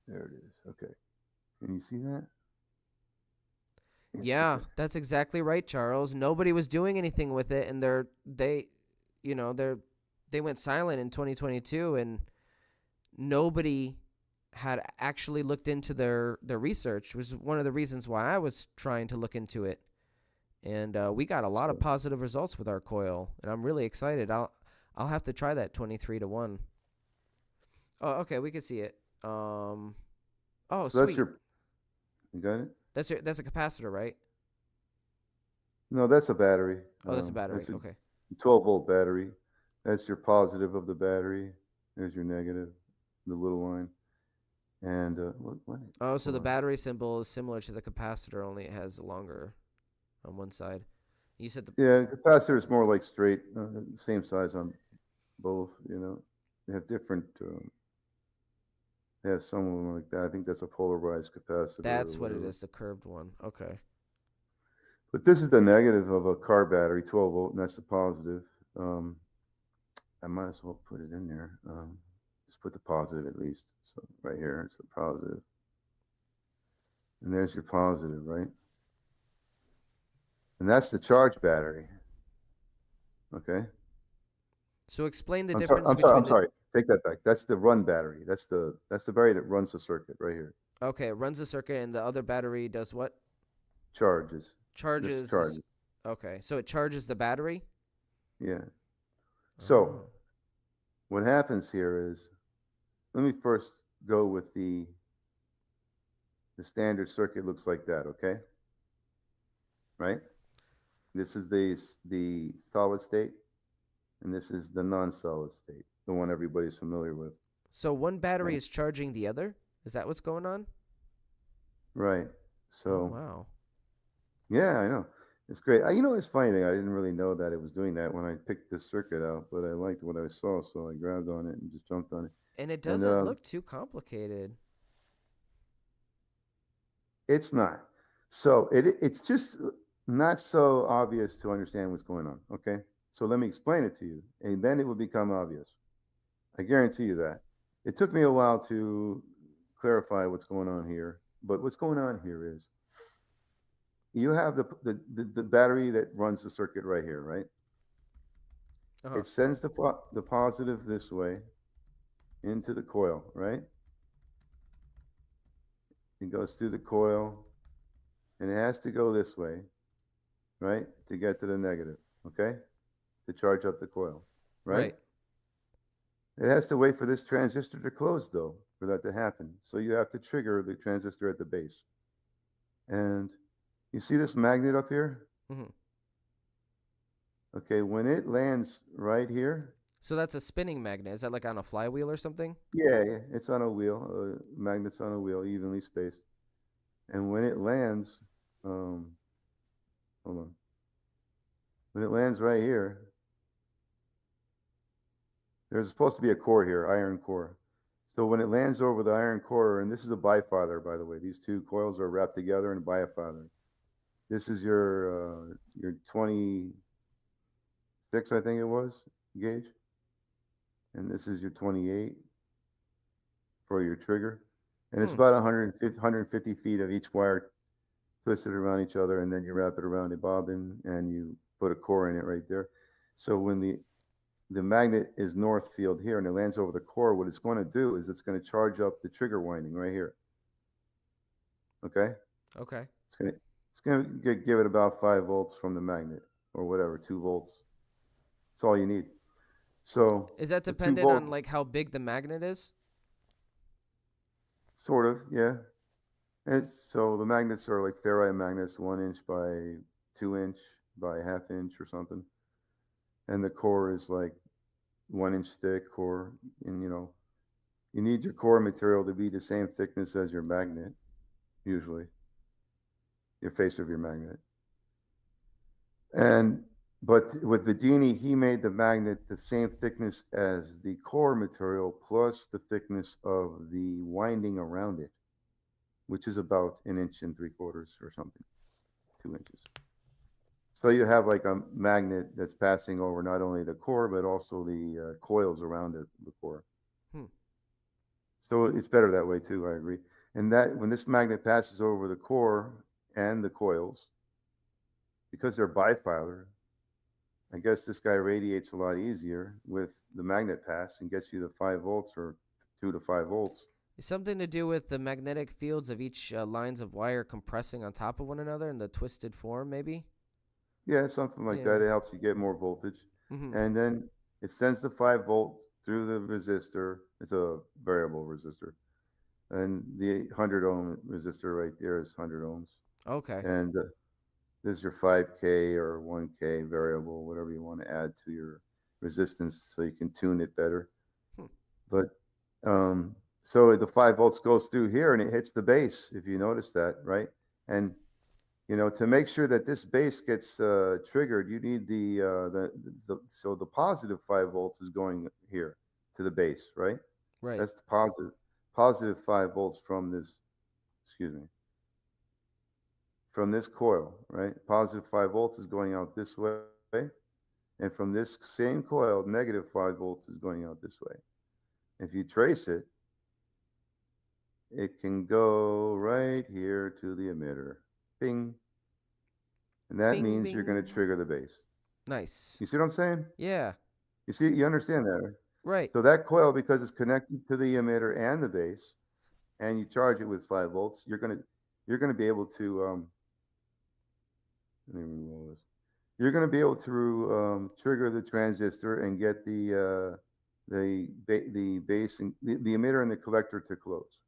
There it is. Okay. Can you see that? Yeah, that's exactly right, Charles. Nobody was doing anything with it, and they went silent in 2022, and nobody had actually looked into their research. It was one of the reasons why I was trying to look into it, and we got a lot of positive results with our coil, and I'm really excited. I'll have to try that 23-to-1. Oh, okay, we can see it. Oh, So sweet. You got it? That's a capacitor, right? No, that's a battery. Oh, that's a battery. That's a Okay. 12-volt battery. That's your positive of the battery. There's your negative, the little line. And what? Oh, so the battery symbol is similar to the capacitor, only it has longer on one side. You said Yeah, capacitor is more like straight, same size on both. They have different. They have some of them like that. I think that's a polarized capacitor. That's what it is, the curved one. Okay. But this is the negative of a car battery, 12-volt, and that's the positive. I might as well put it in there. Just put the positive at least. So right here, it's the positive. And there's your positive, right? And that's the charge battery. Okay. So explain the I'm difference. I'm sorry. Take that back. That's the run battery. That's the battery that runs the circuit right here. Okay, it runs the circuit, and the other battery does what? Charges. Charges. Okay, so it charges the battery? Yeah. So what happens here is, let me first go with the standard circuit. Looks like that, okay? Right? This is the solid state, and this is the non-solid state, the one everybody's familiar with. So one battery is charging the other? Is that what's going on? Right. So. Wow. Yeah, I know. It's great. It's funny thing. I didn't really know that it was doing that when I picked this circuit out, but I liked what I saw, so I grabbed on it and just jumped on it. And it doesn't look too complicated. It's not. So it's just not so obvious to understand what's going on. Okay. So let me explain it to you, and then it will become obvious. I guarantee you that. It took me a while to clarify what's going on here, but what's going on here is you have the battery that runs the circuit right here, right? Uh-huh. It sends the positive this way into the coil, right? It goes through the coil, and it has to go this way, right, to get to the negative, okay? To charge up the coil, right? It has to wait for this transistor to close, though, for that to happen. So you have to trigger the transistor at the base. And you see this magnet up here? Mm-hmm. Okay, when it lands right here. So that's a spinning magnet. Is that like on a flywheel or something? Yeah, it's on a wheel. Magnet's on a wheel, evenly spaced. And when it lands, hold on. When it lands right here, there's supposed to be a core here, iron core. So when it lands over the iron core, and this is a bifilar, by the way, these two coils are wrapped together in a bifilar. This is your 26, I think it was, gauge. and this is your 28 for your trigger. And it's about 150 feet of each wire twisted around each other, and then you wrap it around a bobbin and you put a core in it right there. So when the magnet is north field here and it lands over the core, what it's going to do is it's going to charge up the trigger winding right here. Okay? Okay. It's going to give it about 5 volts from the magnet, or whatever, 2 volts. That's all you need. So is that dependent on like how big the magnet is? Sort of, yeah. So the magnets are like ferrite magnets, 1 inch by 2 inch by ½ inch or something. And the core is like 1 inch thick core. And you need your core material to be the same thickness as your magnet, usually, your face of your magnet. But with Bedini, he made the magnet the same thickness as the core material plus the thickness of the winding around it, which is about 1 3/4 inches or something, 2 inches. So you have like a magnet that's passing over not only the core, but also the coils around the core. So it's better that way too, I agree. And that when this magnet passes over the core and the coils, because they're bifilar, I guess this guy radiates a lot easier with the magnet pass and gets you the 5 volts or 2 to 5 volts. Is something to do with the magnetic fields of each lines of wire compressing on top of one another in the twisted form, maybe? Yeah, something like that. It helps you get more voltage. Mm-hmm. And then it sends the 5 volt through the resistor. It's a variable resistor. And the 100 ohm resistor right there is 100 ohms. Okay. And this is your 5K or 1K variable, whatever you want to add to your resistance so you can tune it better. But so the 5 volts goes through here and it hits the base, if you notice that, right? And to make sure that this base gets triggered, you need so the positive 5 volts is going here to the base, right? Right. That's the positive 5 volts from this, from this coil, right? Positive 5 volts is going out this way. And from this same coil, negative 5 volts is going out this way. If you trace it, it can go right here to the emitter. Bing. And that means you're going to trigger the base. Nice. You see what I'm saying? Yeah. You understand that, right? Right. So that coil, because it's connected to the emitter and the base, and you charge it with 5 volts, you're going to be able to you're going to be able to trigger the transistor and get the base and the emitter and the collector to close.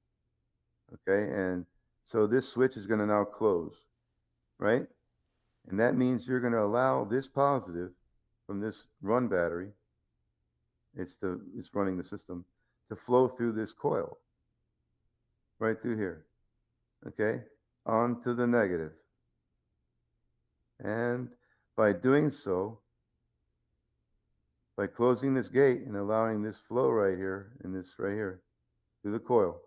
Okay, and so this switch is going to now close, right? And that means you're going to allow this positive from this run battery, it's running the system, to flow through this coil, right through here, okay, onto the negative. And by doing so, by closing this gate and allowing this flow right here and this right here through the coil,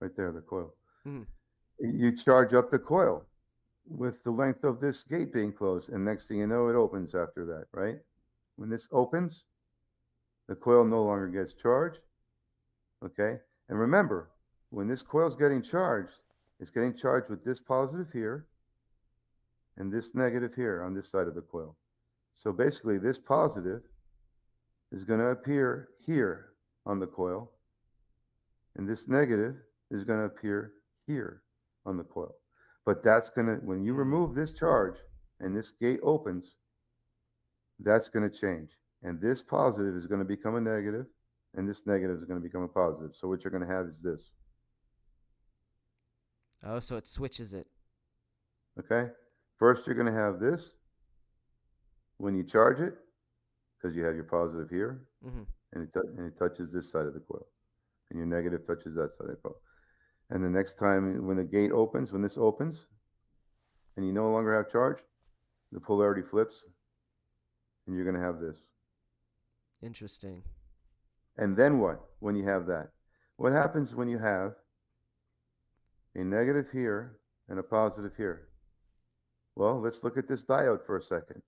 right there, the coil, you charge up the coil with the length of this gate being closed. And next thing you know, it opens after that, right? When this opens, the coil no longer gets charged, okay? And remember, when this coil is getting charged, it's getting charged with this positive here and this negative here on this side of the coil. So basically, this positive is going to appear here on the coil, and this negative is going to appear here on the coil. But that's going to, when you remove this charge and this gate opens, that's going to change. And this positive is going to become a negative, and this negative is going to become a positive. So what you're going to have is this. Oh, so it switches it. Okay? First, you're going to have this when you charge it, because you have your positive here, and it touches this side of the coil, and your negative touches that side of the coil. And the next time when the gate opens, when this opens, and you no longer have charge, the polarity flips, and you're going to have this. Interesting. And then what when you have that? What happens when you have a negative here and a positive here? Well, let's look at this diode for a second.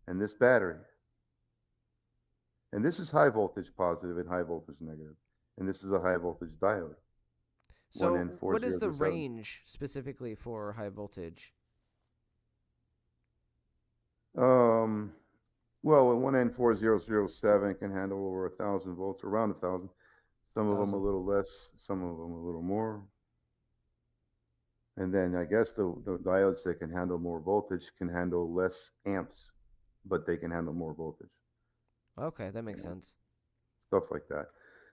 And this battery. And this is high voltage positive and high voltage negative. And this is a high voltage diode. So what is the range specifically for high voltage? Well, a 1N4007 can handle over 1,000 volts, around 1,000. Some of them a little less, some of them a little more. And then I guess the diodes that can handle more voltage can handle less amps, but they can handle more voltage. Okay, that makes sense. Stuff like that.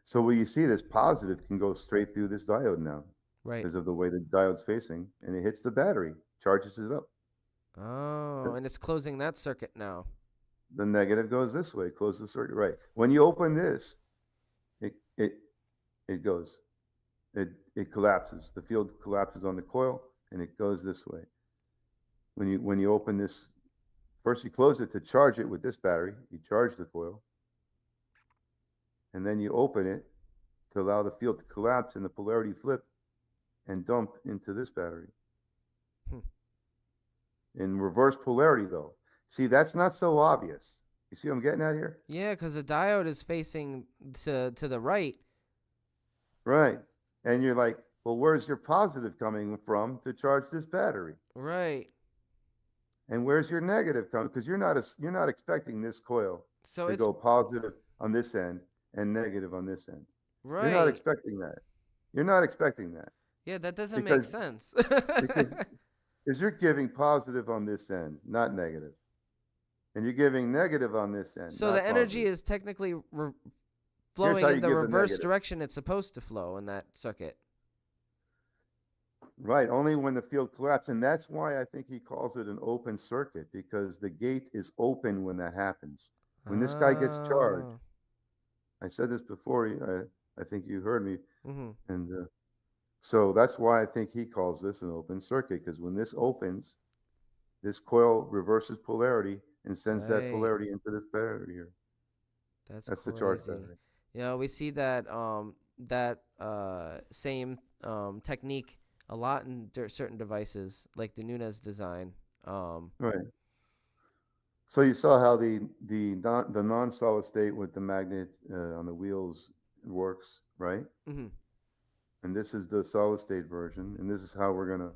So when you see this positive can go straight through this diode now. Right. Because of the way the diode's facing, and it hits the battery, charges it up. Oh, and it's closing that circuit now. The negative goes this way, close the circuit, right. When you open this, it goes. It collapses. The field collapses on the coil, and it goes this way. When you open this, first you close it to charge it with this battery. You charge the coil, and then you open it to allow the field to collapse and the polarity flip and dump into this battery. In reverse polarity, though. See, that's not so obvious. You see what I'm getting at here? Yeah, because the diode is facing to the right. Right. And you're like, well, where's your positive coming from to charge this battery? Right. And where's your negative coming? Because you're not expecting this coil to go positive on this end and negative on this end. Right. You're not expecting that. You're not expecting that. Yeah, that doesn't make sense. because you're giving positive on this end, not negative. And you're giving negative on this end. So the energy is technically flowing in the reverse direction it's supposed to flow in that circuit. Right, only when the field collapses. And that's why I think he calls it an open circuit, because the gate is open when that happens. When this guy gets charged, I said this before, I think you heard me. And so that's why I think he calls this an open circuit, because when this opens, this coil reverses polarity and sends that polarity into this battery here. That's the charge battery. You know, we see that same technique a lot in certain devices, like the Nunez design. Right. So you saw how the non-solid state with the magnet on the wheels works, right? Mm-hmm. And this is the solid state version, and this is how we're gonna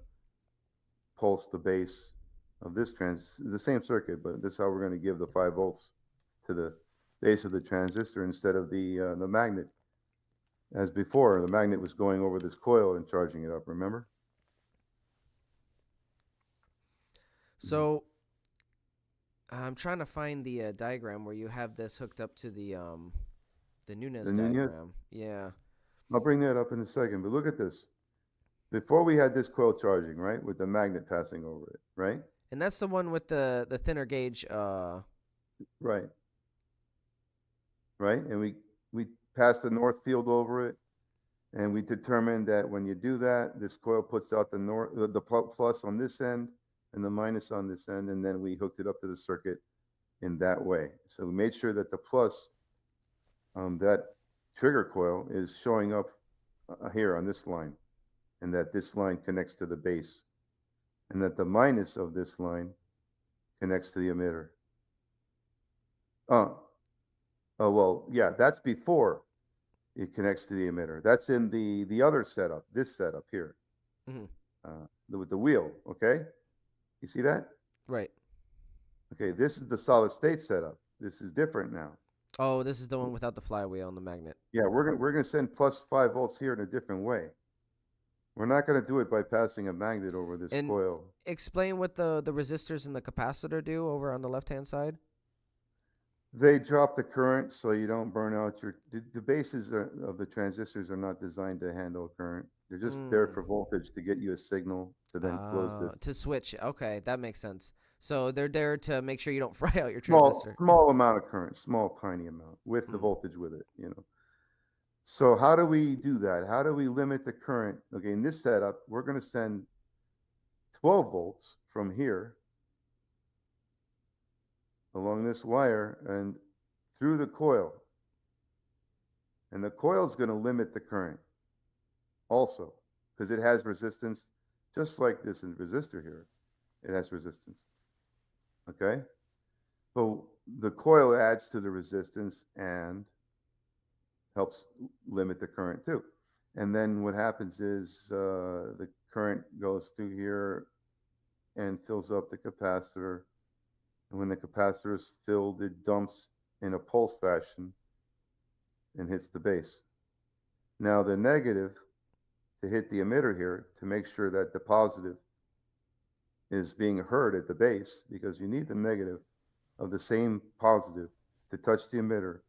pulse the base of this the same circuit, but this is how we're gonna give the 5 volts to the base of the transistor instead of the magnet. As before, the magnet was going over this coil and charging it up, remember? So I'm trying to find the diagram where you have this hooked up to the Nunez diagram. Yeah. I'll bring that up in a second, but look at this. Before we had this coil charging, right, with the magnet passing over it, right? And that's the one with the thinner gauge. Right. Right, and we passed the north field over it, and we determined that when you do that, this coil puts out the plus on this end and the minus on this end, and then we hooked it up to the circuit in that way. So we made sure that the plus, that trigger coil is showing up here on this line, and that this line connects to the base, and that the minus of this line connects to the emitter. Oh, well, yeah, that's before it connects to the emitter. That's in the other setup, this setup here, with the wheel, okay? You see that? Right. Okay, this is the solid state setup. This is different now. Oh, this is the one without the flywheel and the magnet. Yeah, we're gonna send plus 5 volts here in a different way. We're not gonna do it by passing a magnet over this coil. Explain what the resistors and the capacitor do over on the left-hand side. They drop the current so you don't burn out the bases of the transistors are not designed to handle current. They're just there for voltage to get you a signal to then close this. To switch. Okay, that makes sense. So they're there to make sure you don't fry out your transistor. Small amount of current, small, tiny amount with the voltage with it, you know. So how do we do that? How do we limit the current? Okay, in this setup, we're going to send 12 volts from here along this wire and through the coil. And the coil is going to limit the current also, because it has resistance, just like this resistor here. It has resistance. Okay? So the coil adds to the resistance and helps limit the current too. And then what happens is the current goes through here and fills up the capacitor. And when the capacitor is filled, it dumps in a pulse fashion and hits the base. Now the negative to hit the emitter here to make sure that the positive is being heard at the base, because you need the negative of the same positive to touch the emitter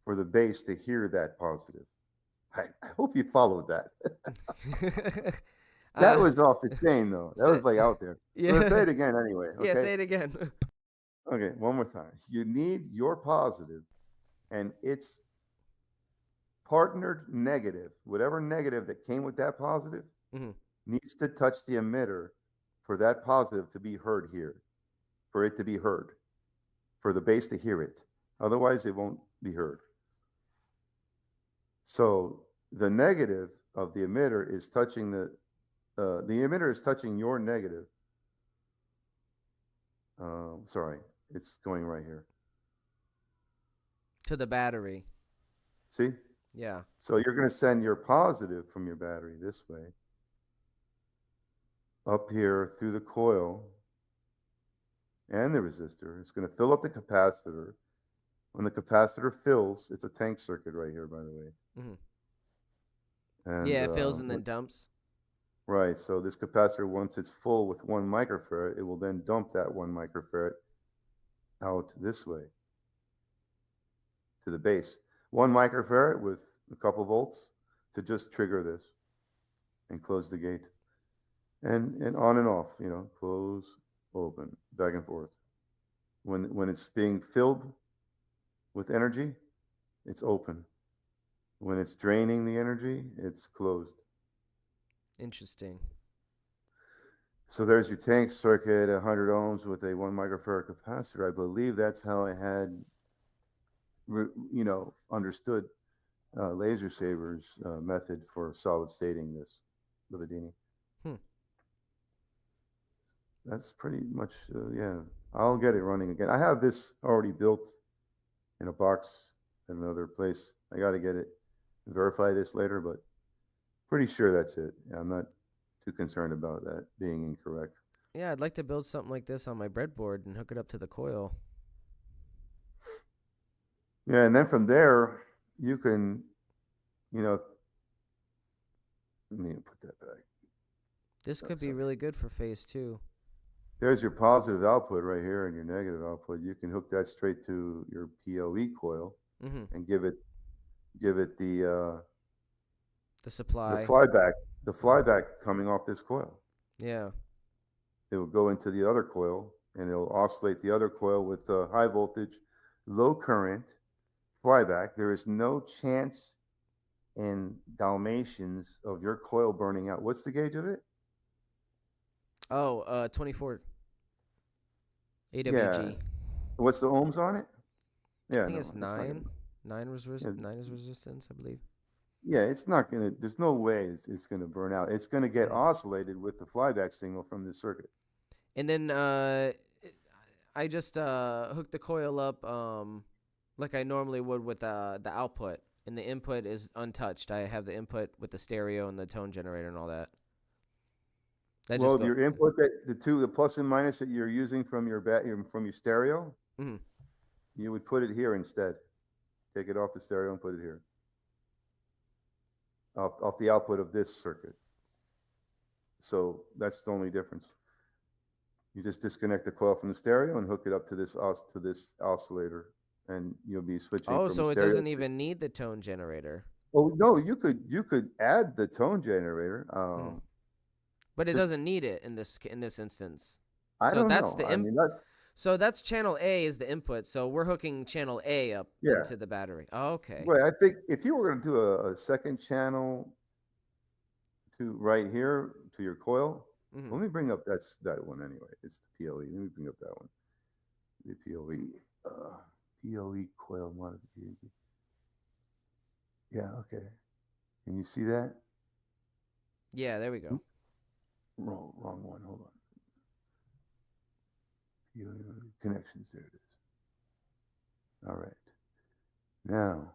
for the base to hear that positive. I hope you followed that. That was off the chain, though. That was like out there. Yeah. Let's say it again anyway. Okay? Yeah, say it again. Okay, one more time. You need your positive and its partnered negative, whatever negative that came with that positive, needs to touch the emitter for that positive to be heard here, for it to be heard, for the base to hear it. Otherwise, it won't be heard. So the negative of the emitter is touching the emitter is touching your negative. Sorry, it's going right here. To the battery. See? Yeah. So you're going to send your positive from your battery this way, up here through the coil and the resistor. It's going to fill up the capacitor. When the capacitor fills, it's a tank circuit right here, by the way. And, yeah, it fills and then dumps. Right. So this capacitor, once it's full with 1 microfarad, it will then dump that 1 microfarad out this way to the base. 1 microfarad with a couple volts to just trigger this and close the gate. And on and off, you know, close, open, back and forth. When it's being filled with energy, it's open. When it's draining the energy, it's closed. Interesting. So there's your tank circuit, 100 ohms with a 1 microfarad capacitor. I believe that's how I had, you know, understood Laser Saver's method for solid stating this, the Bedini. That's pretty much, yeah. I'll get it running again. I have this already built in a box at another place. I got to get it, verify this later, but pretty sure that's it. Yeah, I'm not too concerned about that being incorrect. Yeah, I'd like to build something like this on my breadboard and hook it up to the coil. Yeah, and then from there, you can, you know, let me put that back. This could be really good for phase 2. There's your positive output right here and your negative output. You can hook that straight to your PoE coil and give it the supply, the flyback coming off this coil. Yeah. It will go into the other coil and it'll oscillate the other coil with high voltage, low current flyback. There is no chance in Dalmatians of your coil burning out. What's the gauge of it? Oh, 24 AWG. Yeah. What's the ohms on it? Yeah, I think it's 9. 9 is resistance, I believe. Yeah, it's not gonna. There's no way it's gonna burn out. It's gonna get oscillated with the flyback signal from the circuit. And then I just hooked the coil up like I normally would with the output, and the input is untouched. I have the input with the stereo and the tone generator and all that. Well, your input, the plus and minus that you're using from your stereo, you would put it here instead. Take it off the stereo and put it here. Off the output of this circuit. So that's the only difference. You just disconnect the coil from the stereo and hook it up to this oscillator, and you'll be switching. Oh, so it doesn't even need the tone generator. Oh no, you could add the tone generator. But it doesn't need it in this instance. I don't know. So that's channel A is the input. So we're hooking channel A up into the battery. Oh, okay. Well, I think if you were going to do a second channel to right here to your coil, let me bring up that one anyway. It's the PoE. Let me bring up that one. The PoE coil modification. Yeah. Okay. Can you see that? Yeah. There we go. Wrong one. Hold on. Connections. There it is. All right. Now,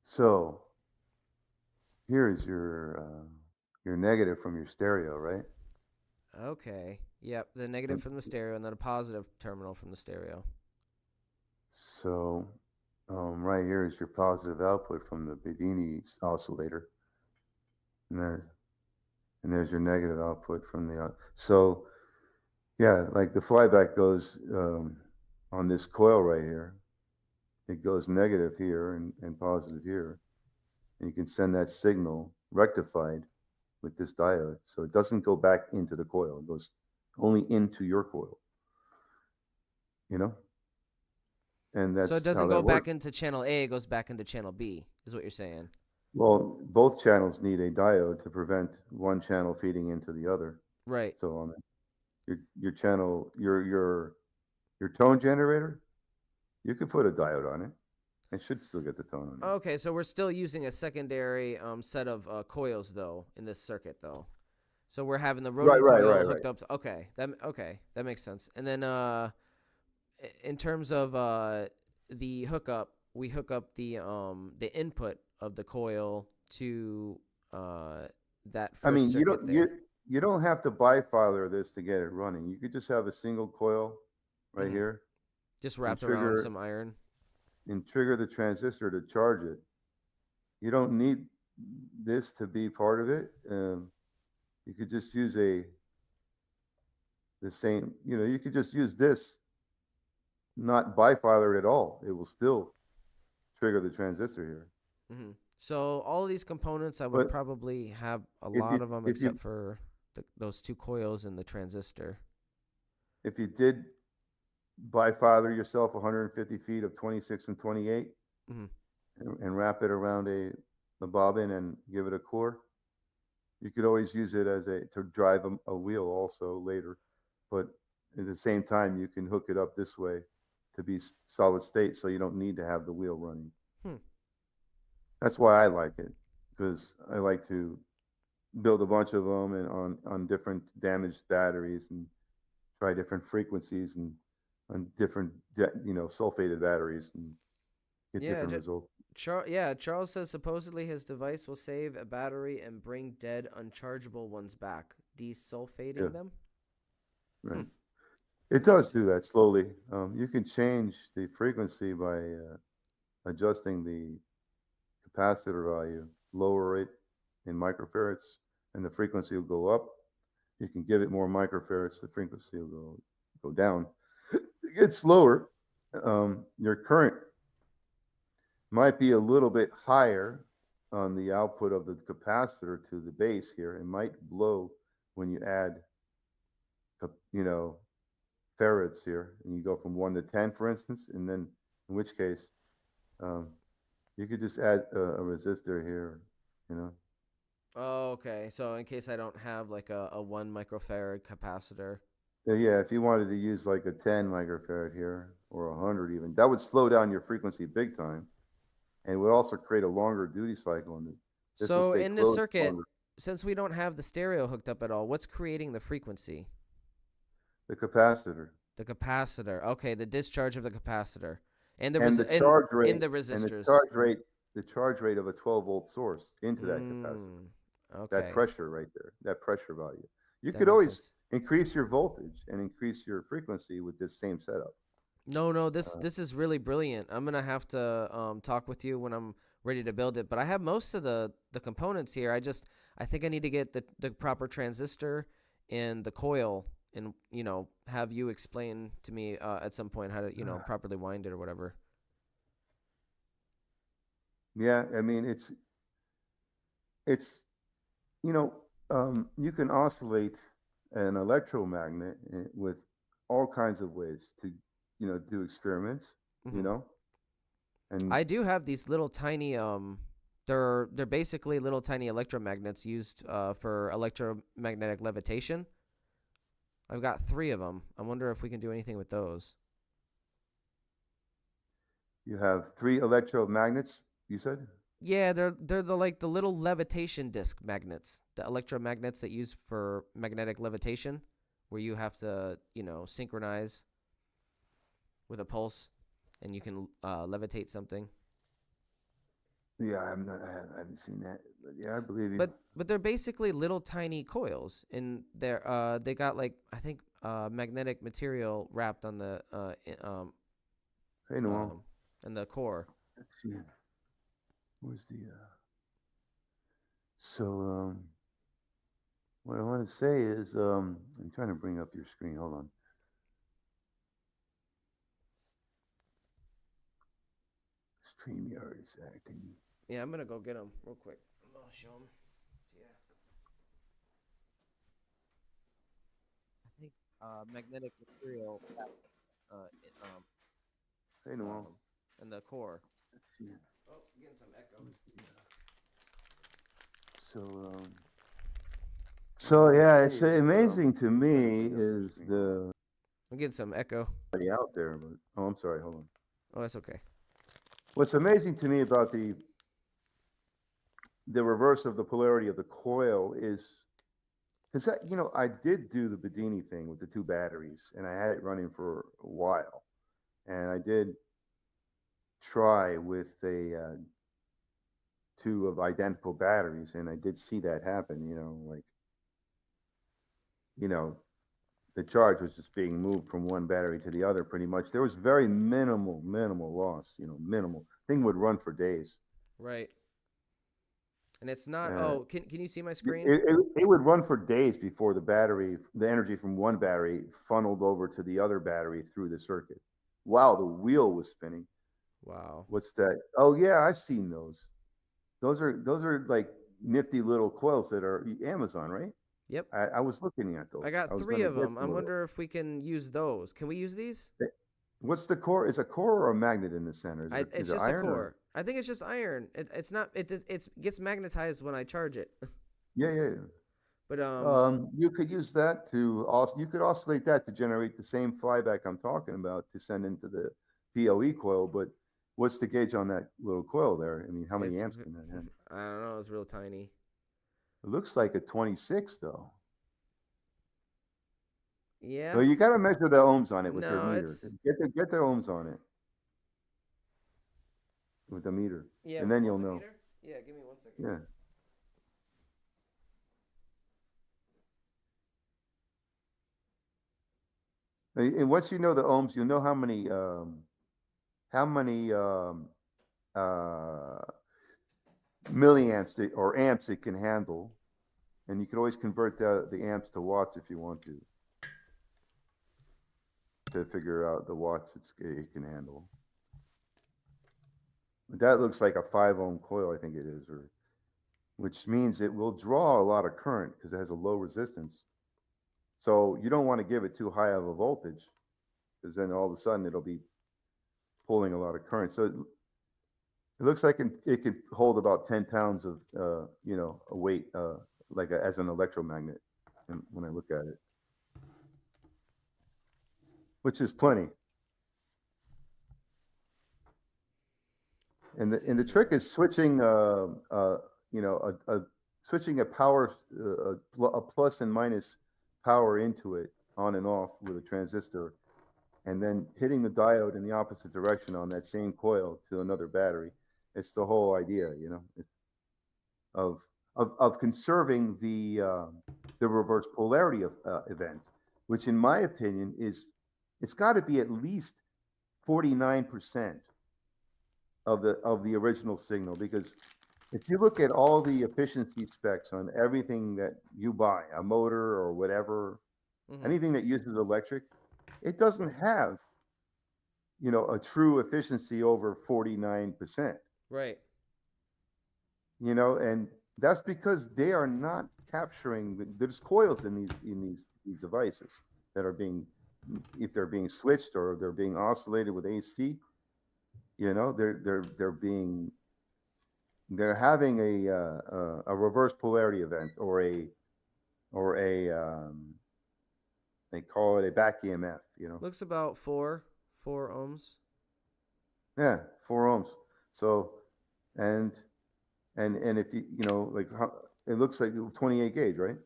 so here is your negative from your stereo, right? Okay. Yep. The negative from the stereo, and then a positive terminal from the stereo. So, right here is your positive output from the Bedini oscillator, and there's your negative output from the. So, yeah, like the flyback goes on this coil right here. It goes negative here and positive here, and you can send that signal rectified with this diode, so it doesn't go back into the coil. It goes only into your coil. You know. And So it that's doesn't how go that back works. into channel A, it goes back into channel B, is what you're saying. Well, both channels need a diode to prevent one channel feeding into the other. Right. So on your channel, your tone generator, you could put a diode on it. It should still get the tone on it. Okay, so we're still using a secondary set of coils though in this circuit though. So we're having the Rodin coil hooked up. Okay, that makes sense. And then in terms of the hookup, we hook up the input of the coil to that first I mean, circuit there. you don't have to bifilar this to get it running. You could just have a single coil right here. Just wrapped around some iron. And trigger the transistor to charge it. You don't need this to be part of it. You could just use the same, you could just use this, not bifilar it at all. It will still trigger the transistor here. Mm-hmm. So all of these components, I would probably have a lot of them except for those two coils and the transistor. If you did bifilar yourself 150 feet of 26 and 28 and wrap it around a bobbin and give it a core, you could always use it to drive a wheel also later. But at the same time, you can hook it up this way to be solid state, so you don't need to have the wheel running. That's why I like it, because I like to build a bunch of them and on different damaged batteries and try different frequencies and on different sulfated batteries and get different results. Charles says supposedly his device will save a battery and bring dead unchargeable ones back, desulfating them. Right. It does do that slowly. You can change the frequency by adjusting the capacitor value, lower it in microfarads, and the frequency will go up. You can give it more microfarads, the frequency will go down. It gets slower. Your current might be a little bit higher on the output of the capacitor to the base here. It might blow when you add, farads here, and you go from 1 to 10, for instance, and then in which case, you could just add a resistor here, Oh, okay. So in case I don't have like a 1 microfarad capacitor. Yeah, if you wanted to use like a 10 microfarad here or 100 even, that would slow down your frequency big time, and would also create a longer duty cycle. So in this circuit, since we don't have the stereo hooked up at all, what's creating the frequency? The capacitor. The capacitor. Okay, the discharge of the capacitor. And the charge rate in the resistors. And the charge rate of a 12-volt source into that capacitor. Okay. That pressure right there, that pressure value. You could always increase your voltage and increase your frequency with this same setup. No, this is really brilliant. I'm gonna have to talk with you when I'm ready to build it. But I have most of the components here. I think I need to get the proper transistor and the coil, and have you explain to me at some point how to properly wind it or whatever. Yeah, I mean it's you can oscillate an electromagnet with all kinds of ways to do experiments. And I do have these little tiny they're basically little tiny electromagnets used for electromagnetic levitation. I've got 3 of them. I wonder if we can do anything with those. You have 3 electromagnets, you said? Yeah, they're the little levitation disc magnets, the electromagnets that use for magnetic levitation, where you have to synchronize. with a pulse, and you can levitate something. Yeah, I haven't seen that. But yeah, I believe you. But they're basically little tiny coils, and they got like I think magnetic material wrapped on the Hey, Noel. in the core. Let's see. Where's the So what I want to say is I'm trying to bring up your screen. Hold on. StreamYard is acting. Yeah, I'm gonna go get them real quick. I'll show them. Yeah. I think magnetic material Hey, Noel. in the core. Yeah. Oh, getting some echo. So yeah, it's amazing to me is the. I'm getting some echo. Out there, but I'm sorry. Hold on. Oh, that's okay. What's amazing to me about the reverse of the polarity of the coil is because I did do the Bedini thing with the 2 batteries, and I had it running for a while, and I did try with a 2 of identical batteries, and I did see that happen. The charge was just being moved from one battery to the other pretty much. There was very minimal loss, minimal. Thing would run for days. Right. And it's not, can you see my screen? It would run for days before the energy from one battery funneled over to the other battery through the circuit. Wow, the wheel was spinning. Wow. What's that? Oh yeah, I've seen those. Those are like nifty little coils that are Amazon, right? Yep. I was looking at those. I got 3 of them. I wonder if we can use those. Can we use these? What's the core? Is a core or a magnet in the center? It's just a core. I think it's just iron. It's not. It gets magnetized when I charge it. Yeah. But you could use that you could oscillate that to generate the same flyback I'm talking about to send into the PoE coil. But what's the gauge on that little coil there? I mean, how many amps can that have? I don't know. It's real tiny. It looks like a 26 though. Yeah. So you got to measure the ohms on it with your meter. Get the ohms on it with the meter, and then you'll know. Meter? Yeah, give me 1 second. Yeah. And once you know the ohms, you'll know how many milliamps or amps it can handle, and you can always convert the amps to watts if you want to figure out the watts it can handle. That looks like a 5 ohm coil, I think it is, which means it will draw a lot of current because it has a low resistance. So you don't want to give it too high of a voltage, because then all of a sudden it'll be pulling a lot of current. So it looks like it could hold about 10 pounds of a weight, as an electromagnet, when I look at it, which is plenty. And the trick is switching switching a power a plus and minus power into it on and off with a transistor, and then hitting the diode in the opposite direction on that same coil to another battery. It's the whole idea, of conserving the reverse polarity event, which in my opinion it's got to be at least 49% of the original signal, because if you look at all the efficiency specs on everything that you buy, a motor or whatever, anything that uses electric, it doesn't have, a true efficiency over 49%. Right. And that's because they are not capturing. There's coils in these devices that are if they're being switched or they're being oscillated with AC. They're having a reverse polarity event or a they call it a back EMF. Looks about 4 ohms. Yeah, 4 ohms. So, and if it looks like 28 gauge, right?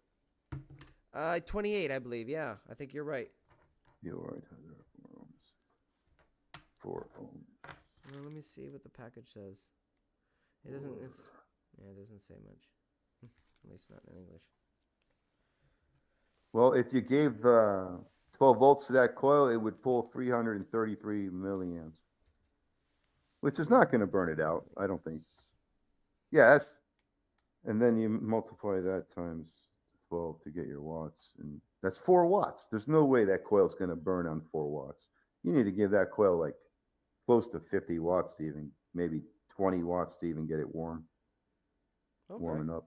28, I believe. Yeah, I think you're right. You're right. 4 ohms. Well, let me see what the package says. It doesn't. It doesn't say much. At least not in English. Well, if you gave 12 volts to that coil, it would pull 333 milliamps, which is not going to burn it out, I don't think. Yeah, and then you multiply that times 12 to get your watts, and that's 4 watts. There's no way that coil's going to burn on 4 watts. You need to give that coil like close to 50 watts to even, maybe 20 watts to even get it warming up.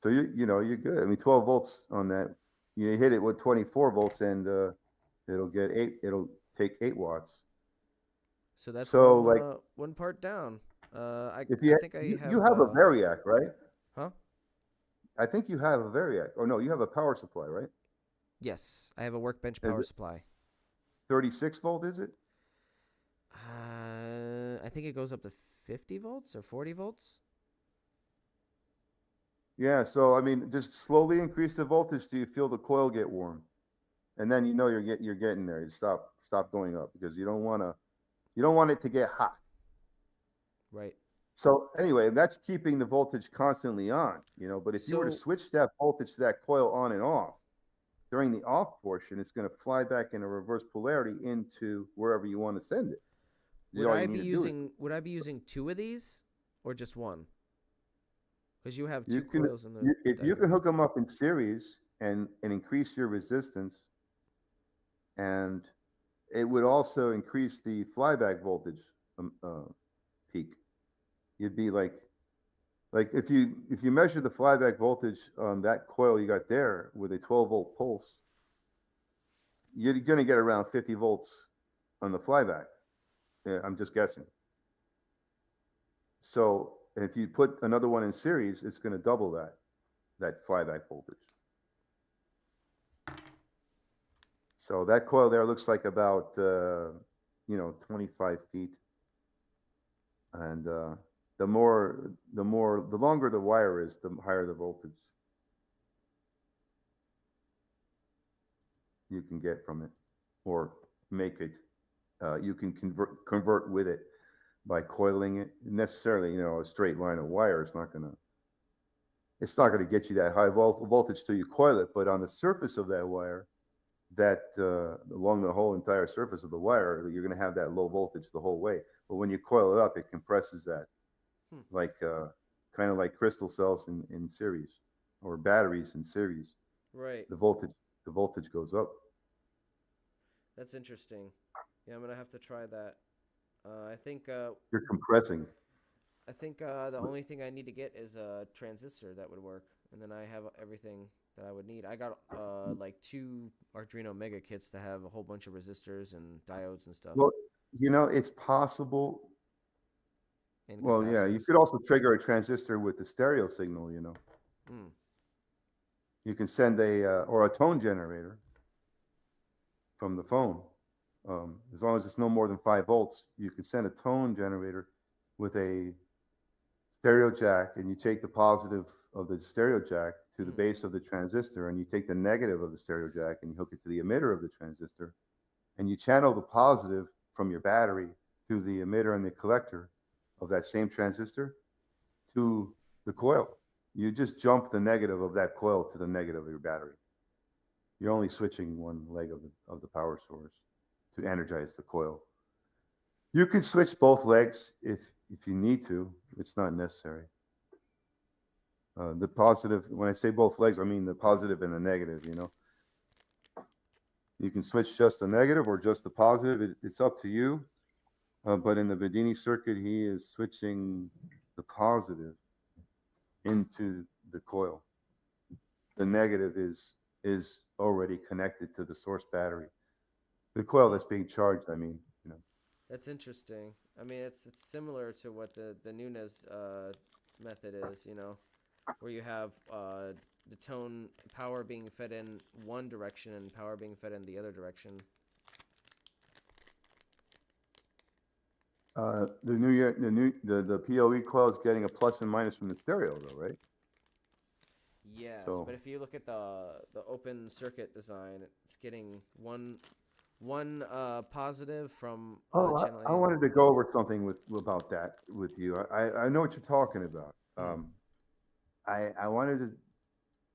So you're good. I mean, 12 volts on that. You hit it with 24 volts, and it'll get 8. It'll take 8 watts. So that's like one part down. I if you, think you have have a variac, right? Huh? I think you have a variac. Oh no, you have a power supply, right? Yes, I have a workbench power supply. 36 volt, is it? I think it goes up to 50 volts or 40 volts. Yeah, so I mean, just slowly increase the voltage till you feel the coil get warm, and then you're getting there. You stop going up because you don't want it to get hot. Right. So anyway, that's keeping the voltage constantly on, But if you were to switch that voltage to that coil on and off during the off portion, it's going to fly back in a reverse polarity into wherever you want to send it. Would I be using 2 of these or just one? Because you have 2 coils in the. If you can hook them up in series and increase your resistance, and it would also increase the flyback voltage peak. You'd be like if you measure the flyback voltage on that coil you got there with a 12 volt pulse, you're going to get around 50 volts on the flyback. Yeah, I'm just guessing. So if you put another one in series, it's going to double that flyback voltage. So that coil there looks like about 25 feet, and the longer the wire is, the higher the voltage you can get from it, or make it. You can convert with it by coiling it. Necessarily, a straight line of wire is not gonna. It's not gonna get you that high voltage till you coil it. But on the surface of that wire, along the whole entire surface of the wire, you're gonna have that low voltage the whole way. But when you coil it up, it compresses that, kind of like crystal cells in series, or batteries in series. Right. The voltage goes up. That's interesting. Yeah, I'm gonna have to try that. I think you're compressing. I think the only thing I need to get is a transistor that would work, and then I have everything that I would need. I got like 2 Arduino Mega kits to have a whole bunch of resistors and diodes and stuff. Well, it's possible. Well, yeah, you could also trigger a transistor with the stereo signal. You can send or a tone generator from the phone. As long as it's no more than 5 volts, you can send a tone generator with a stereo jack, and you take the positive of the stereo jack to the base of the transistor, and you take the negative of the stereo jack and you hook it to the emitter of the transistor, and you channel the positive from your battery to the emitter and the collector of that same transistor to the coil. You just jump the negative of that coil to the negative of your battery. You're only switching one leg of the power source to energize the coil. You can switch both legs if you need to. It's not necessary. The positive, when I say both legs, I mean the positive and the negative, You can switch just the negative or just the positive. It's up to you. But in the Bedini circuit, he is switching the positive into the coil. The negative is already connected to the source battery. The coil that's being charged, That's interesting. I mean, it's similar to what the Nunez method is, where you have the tone power being fed in one direction and power being fed in the other direction. The PoE coil is getting a plus and minus from the stereo, though, right? Yes, but if you look at the open circuit design, it's getting one one positive from Oh, channel A. I wanted to go over something about that with you. I know what you're talking about. I wanted to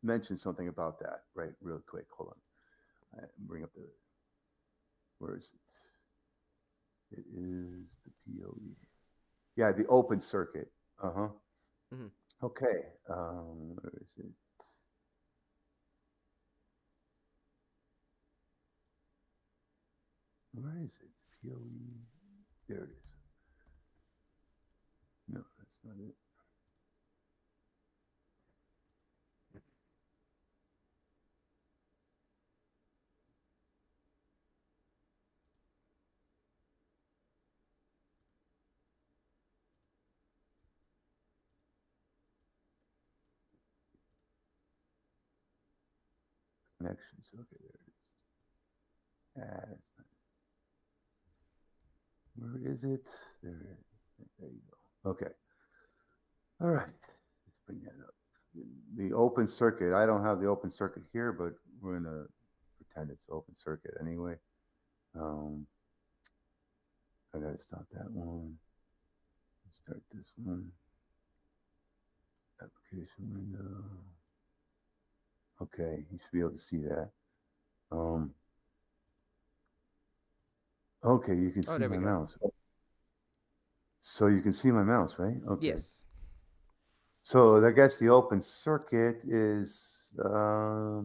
mention something about that, right? Real quick. Hold on. Bring up the. Where is it? It is the POE. Yeah, the open circuit. Okay. Where is it? Where is it? POE. There it is. No, that's not it. Connections. Okay, there it is. That's not it. Where is it? There you go. Okay. All right. Let's bring that up. The open circuit. I don't have the open circuit here, but we're gonna pretend it's open circuit anyway. I gotta stop that one. Start this one. Application window. Okay, you should be able to see that. Okay, you can see my mouse. So you can see my mouse, right? Okay. Yes. So I guess the open circuit is So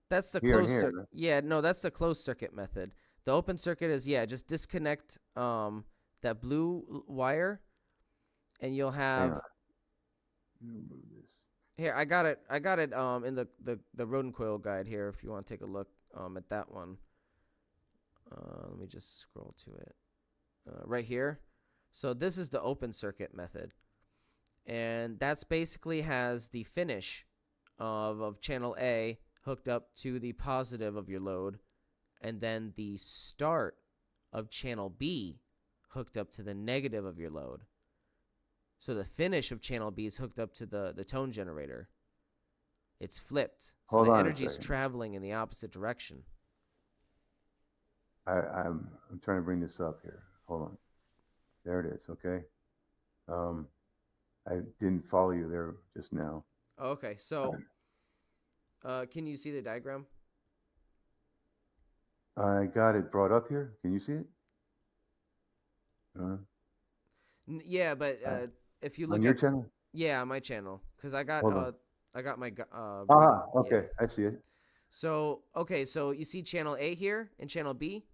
that's the closed circuit. Right? Yeah, no, that's the closed circuit method. The open circuit is just disconnect that blue wire, and you'll have. Remove this. Here, I got it in the Rodin coil guide here. If you want to take a look at that one. Let me just scroll to it. Right here. So this is the open circuit method. And that's basically has the finish of channel A hooked up to the positive of your load, and then the start of channel B hooked up to the negative of your load. So the finish of channel B is hooked up to the tone generator. It's flipped. So the energy is traveling in the opposite direction. I'm trying to bring this up here. Hold on. There it is. Okay. I didn't follow you there just now. Okay, so can you see the diagram? I got it brought up here. Can you see it? Yeah, but if you look on your channel. Yeah, on my channel, because I got my okay, yeah. I see it. So so you see channel A here and channel B.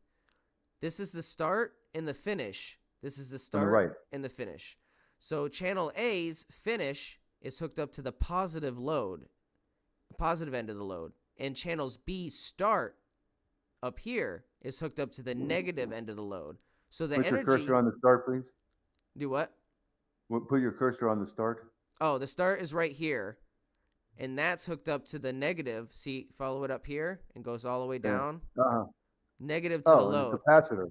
This is the start and the finish. This is the start and the finish. So channel A's finish is hooked up to the positive load, the positive end of the load, and channel's B start up here is hooked up to the negative end of the load. So the energy. Put your cursor on the start, please. Do what? Put your cursor on the start. Oh, the start is right here, and that's hooked up to the negative. See, follow it up here and goes all the way down. Negative to the load. The capacitor.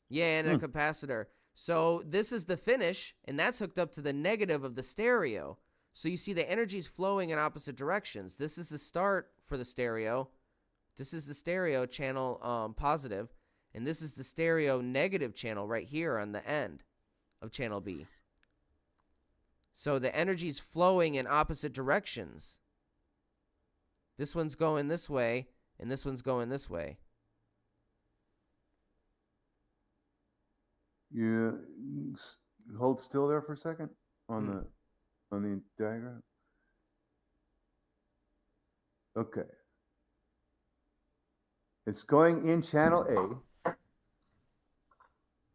Yeah, and a capacitor. So this is the finish, and that's hooked up to the negative of the stereo. So you see the energy's flowing in opposite directions. This is the start for the stereo. This is the stereo channel positive, and this is the stereo negative channel right here on the end of channel B. So the energy's flowing in opposite directions. This one's going this way, and this one's going this way. You hold still there for a second on the diagram. Okay. It's going in channel A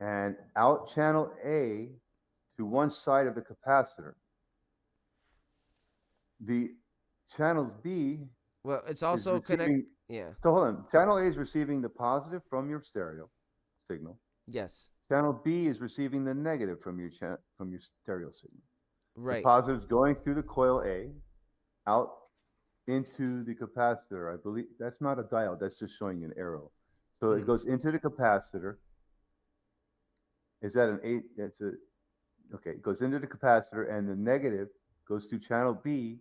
and out channel A to one side of the capacitor. The channels B. Well, it's also connected. Yeah. So hold on. Channel A is receiving the positive from your stereo signal. Yes. Channel B is receiving the negative from your stereo signal. Right. The positive is going through the coil A, out into the capacitor. I believe that's not a diode. That's just showing you an arrow. So it goes into the capacitor. Is that an 8? It's a okay. It goes into the capacitor, and the negative goes through channel B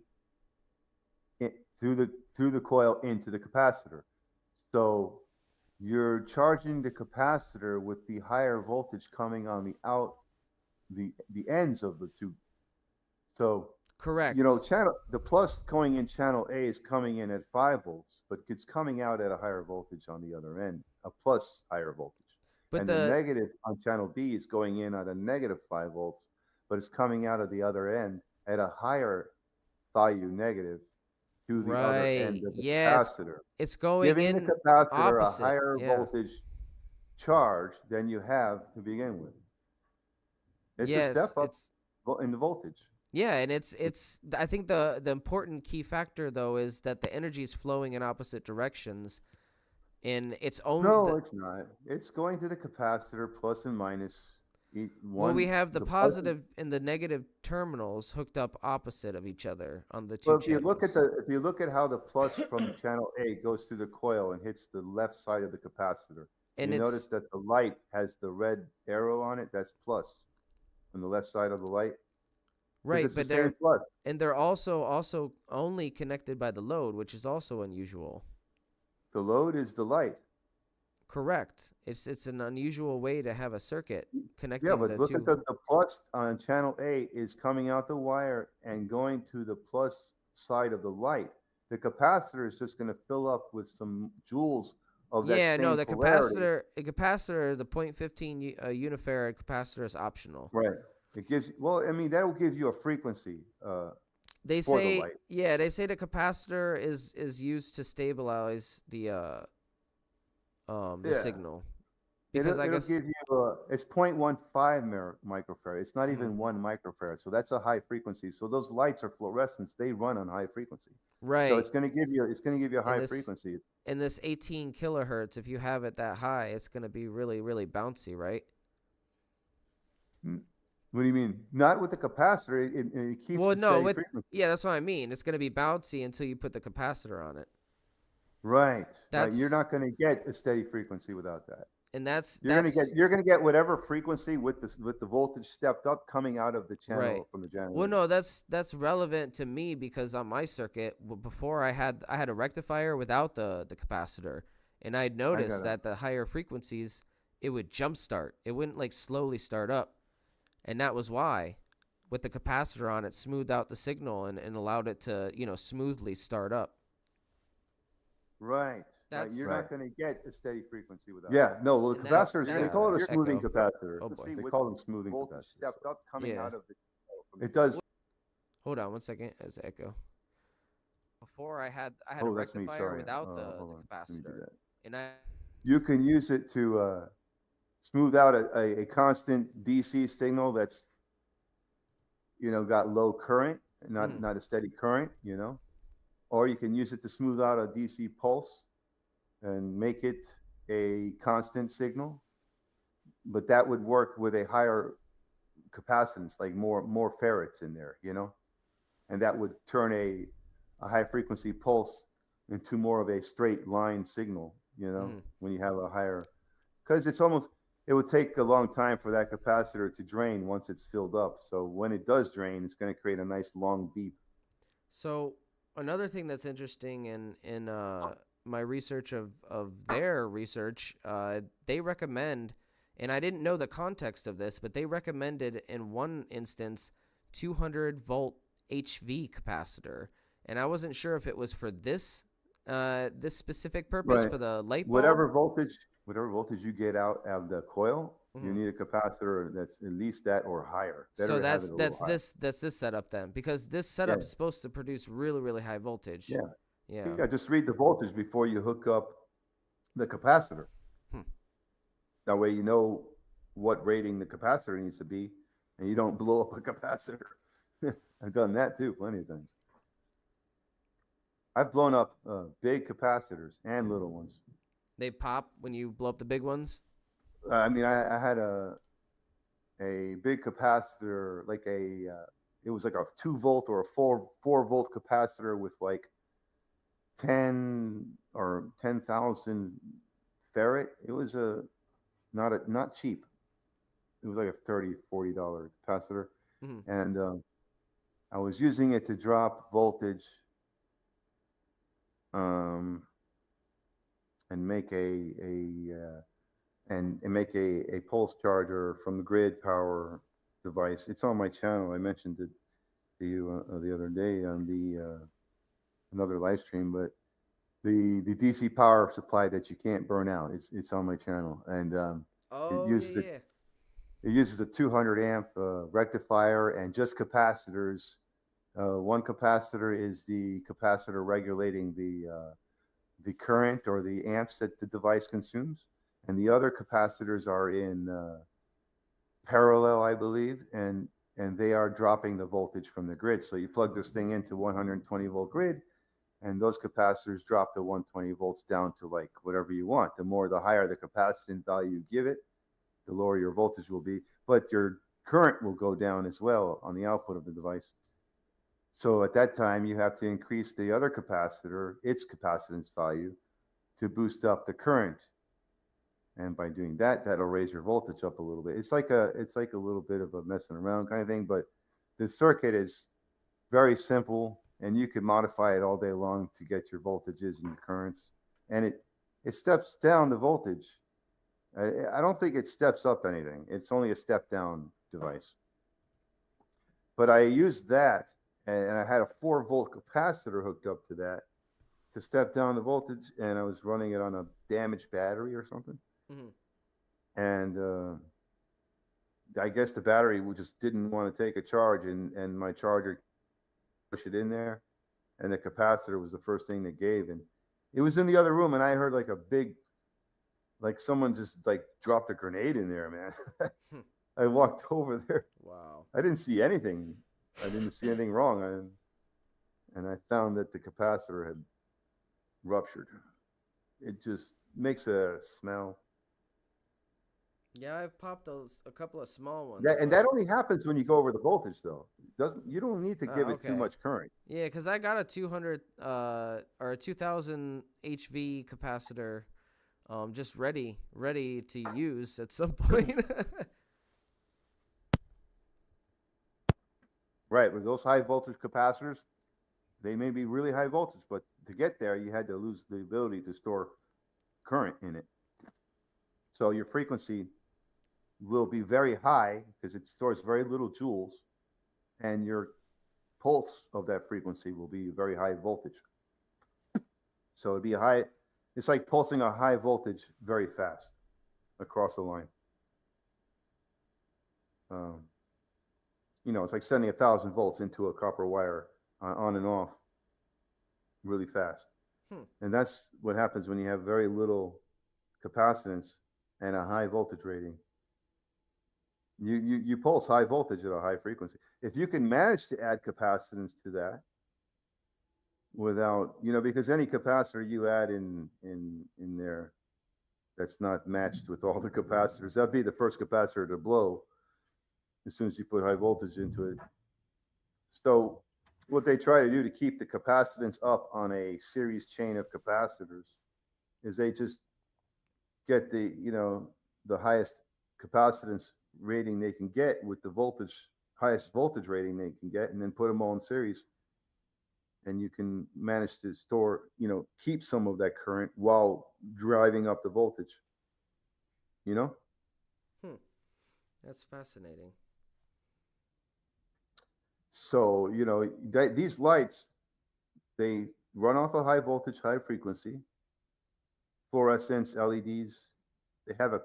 through the coil into the capacitor. So you're charging the capacitor with the higher voltage coming on the ends of the two. So Correct. the plus going in channel A is coming in at 5 volts, but it's coming out at a higher voltage on the other end, a plus higher voltage. But And the negative on channel B is going in at a negative 5 volts, but it's coming out of the other end at a higher value negative to the other end of the capacitor. It's going giving in the capacitor opposite. a higher voltage charge than you have to begin with. It's a step up in the voltage. Yeah, and it's I think the important key factor though is that the energy is flowing in opposite directions, and it's only No, it's not. It's going to the capacitor plus and minus. Well, we have the positive and the negative terminals hooked up opposite of each other on the two Well, channels. if you look at how the plus from channel A goes through the coil and hits the left side of the capacitor, and you notice that the light has the red arrow on it. That's plus on the left side of the light. Right, but they're also only connected by the load, which is also unusual. The load is the light. Correct. It's an unusual way to have a circuit connecting. Yeah, but look at the plus on channel A is coming out the wire and going to the plus side of the light. The capacitor is just going to fill up with some joules of that same the polarity. capacitor, the 0.15 unifarad capacitor is optional. Right. It gives that will give you a frequency. They for say the light. they say the capacitor is used to stabilize the signal. Because it'll give you it's 0.15 microfarad. It's not even 1 microfarad. So that's a high frequency. So those lights are fluorescents. They run on high frequency. Right. So it's going to give you a high frequency. And this 18 kilohertz, if you have it that high, it's going to be really, really bouncy, right? What do you mean? Not with the capacitor. It keeps the steady frequency. Yeah, that's what I mean. It's going to be bouncy until you put the capacitor on it. Right. You're not going to get a steady frequency without that. And you're going to get whatever frequency with the voltage stepped up coming out of the channel from the generator. Well, no, that's relevant to me because on my circuit before I had a rectifier without the capacitor, and I'd noticed that the higher frequencies it would jump start. It wouldn't like slowly start up. And that was why, with the capacitor on, it smoothed out the signal and allowed it to, smoothly start up. Right. You're not going to get a steady frequency without. Well, the capacitors, they call it a smoothing capacitor. Oh boy. They call them smoothing capacitors. Stepped up coming out of the. It does. does. Hold on 1 second. As echo. Before I had a rectifier without the capacitor, and you can use it to smooth out a constant DC signal that's got low current, not a steady current, or you can use it to smooth out a DC pulse and make it a constant signal, but that would work with a higher capacitance, like more farads in there, and that would turn a high frequency pulse into more of a straight line signal, when you have a higher, because it would take a long time for that capacitor to drain once it's filled up. So when it does drain, it's going to create a nice long beep. So another thing that's interesting in my research of their research, they recommend, and I didn't know the context of this, but they recommended in one instance 200 volt HV capacitor, and I wasn't sure if it was for this specific purpose for the light bulb. Whatever voltage you get out of the coil, you need a capacitor that's at least that or higher. So that's this setup then, because this setup is supposed to produce really, really high voltage. Yeah. Just read the voltage before you hook up the capacitor. That way you know what rating the capacitor needs to be, and you don't blow up a capacitor. I've done that too plenty of times. I've blown up big capacitors and little ones. They pop when you blow up the big ones? I had a big capacitor, like it was like a 2 volt or a 4 volt capacitor with like 10 or 10,000 farad. It was not cheap. It was like a $30-$40 capacitor. And I was using it to drop voltage and make and make a pulse charger from the grid power device. It's on my channel. I mentioned it to you the other day on the another live stream, but the DC power supply that you can't burn out. It's on my channel, and it Oh uses yeah. it uses a 200 amp rectifier and just capacitors. One capacitor is the capacitor regulating the current or the amps that the device consumes, and the other capacitors are in parallel, I believe, and they are dropping the voltage from the grid. So you plug this thing into 120 volt grid, and those capacitors drop the 120 volts down to like whatever you want. The higher the capacitance value you give it, the lower your voltage will be, but your current will go down as well on the output of the device. So at that time, you have to increase the other capacitor, its capacitance value, to boost up the current. And by doing that, that'll raise your voltage up a little bit. It's like a little bit of a messing around kind of thing, but the circuit is very simple, and you can modify it all day long to get your voltages and your currents. And it steps down the voltage. I don't think it steps up anything. It's only a step down device. But I used that, and I had a 4-volt capacitor hooked up to that to step down the voltage, and I was running it on a damaged battery or something. And I guess the battery just didn't want to take a charge, and my charger pushed it in there, and the capacitor was the first thing that gave. And it was in the other room, and I heard like a big, like someone just like dropped a grenade in there, man. I walked over there. Wow. I didn't see anything. I didn't see anything wrong. And I found that the capacitor had ruptured. It just makes a smell. Yeah, I've popped a couple of small ones. And that only happens when you go over the voltage, though. You don't need to give it too okay. much current. Yeah, because I got a 200 or a 2000 HV capacitor, just ready to use at some point. Right, with those high voltage capacitors, they may be really high voltage, but to get there, you had to lose the ability to store current in it. So your frequency will be very high because it stores very little joules, and your pulse of that frequency will be very high voltage. So it'd be it's like pulsing a high voltage very fast across the line. It's like sending 1,000 volts into a copper wire on and off really fast. And that's what happens when you have very little capacitance and a high voltage rating. You pulse high voltage at a high frequency. If you can manage to add capacitance to that without, because any capacitor you add in there that's not matched with all the capacitors, that'd be the first capacitor to blow as soon as you put high voltage into it. So what they try to do to keep the capacitance up on a series chain of capacitors is they just get the highest capacitance rating they can get with the highest voltage rating they can get, and then put them all in series. And you can manage to store, keep some of that current while driving up the voltage. That's fascinating. So, these lights, they run off a high voltage, high frequency, fluorescence LEDs. They have a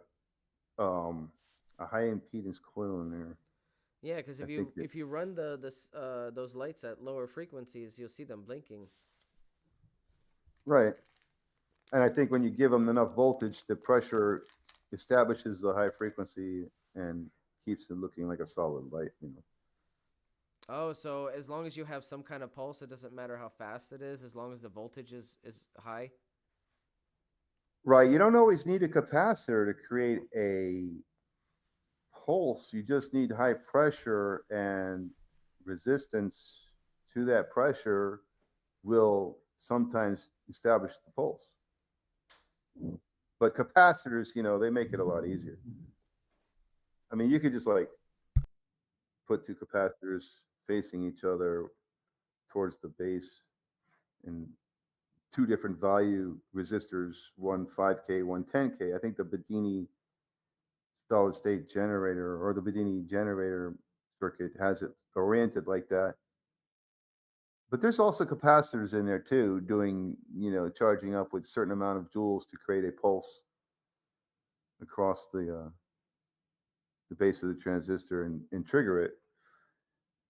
high impedance coil in there. Yeah, because if you run those lights at lower frequencies, you'll see them blinking. Right. And I think when you give them enough voltage, the pressure establishes the high frequency and keeps it looking like a solid light, Oh, so as long as you have some kind of pulse, it doesn't matter how fast it is, as long as the voltage is high? Right. You don't always need a capacitor to create a pulse. You just need high pressure, and resistance to that pressure will sometimes establish the pulse. But capacitors, they make it a lot easier. I mean, you could just like put two capacitors facing each other towards the base, and two different value resistors, one 5K, one 10K. I think the Bedini solid state generator or the Bedini generator circuit has it oriented like that. But there's also capacitors in there too, doing, charging up with certain amount of joules to create a pulse across the base of the transistor and trigger it.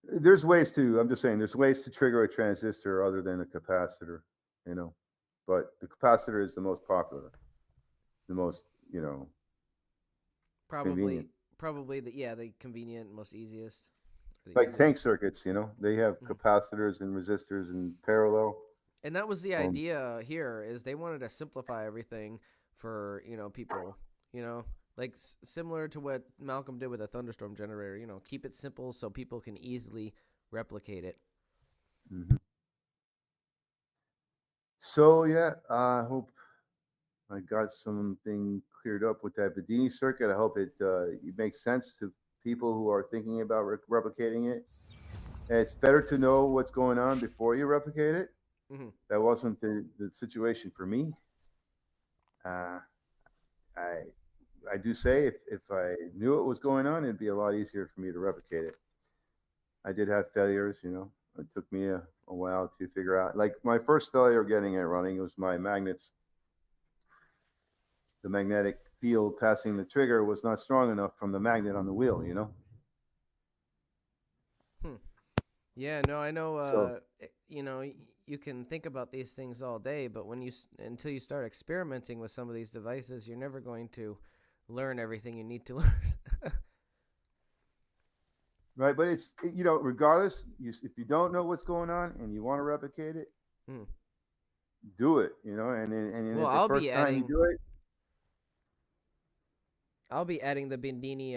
There's ways to, I'm just saying, there's ways to trigger a transistor other than a capacitor, but the capacitor is the most popular, the most, convenient. Probably the convenient, most easiest. Like tank circuits, they have capacitors and resistors in parallel. And that was the idea here, is they wanted to simplify everything for, people, like similar to what Malcolm did with a thunderstorm generator, keep it simple so people can easily replicate it. Mm-hmm. So, yeah, I hope I got something cleared up with that Bedini circuit. I hope it makes sense to people who are thinking about replicating it. And it's better to know what's going on before you replicate it. Mm-hmm. That wasn't the situation for me. I do say if I knew what was going on, it'd be a lot easier for me to replicate it. I did have failures, It took me a while to figure out. Like my first failure getting it running, it was my magnets. The magnetic field passing the trigger was not strong enough from the magnet on the wheel, Yeah, no, I know. So, you can think about these things all day, but until you start experimenting with some of these devices, you're never going to learn everything you need to learn. right, but it's regardless, if you don't know what's going on and you want to replicate it, do it. And well, the first time you do it. I'll be adding the Bedini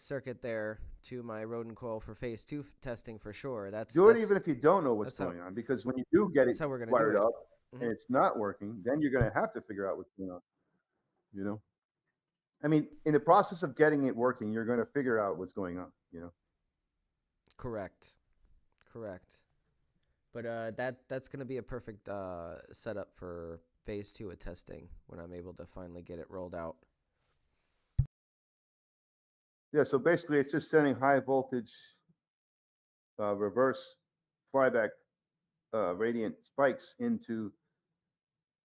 circuit there to my Rodin coil for phase 2 testing for sure. Do it even if you don't know what's going on, because when you do get it wired up and it's not working, then you're going to have to figure out what's going on. I mean, in the process of getting it working, you're going to figure out what's going on. Correct. But that's going to be a perfect setup for phase 2 of testing when I'm able to finally get it rolled out. Yeah, so basically it's just sending high voltage reverse flyback radiant spikes into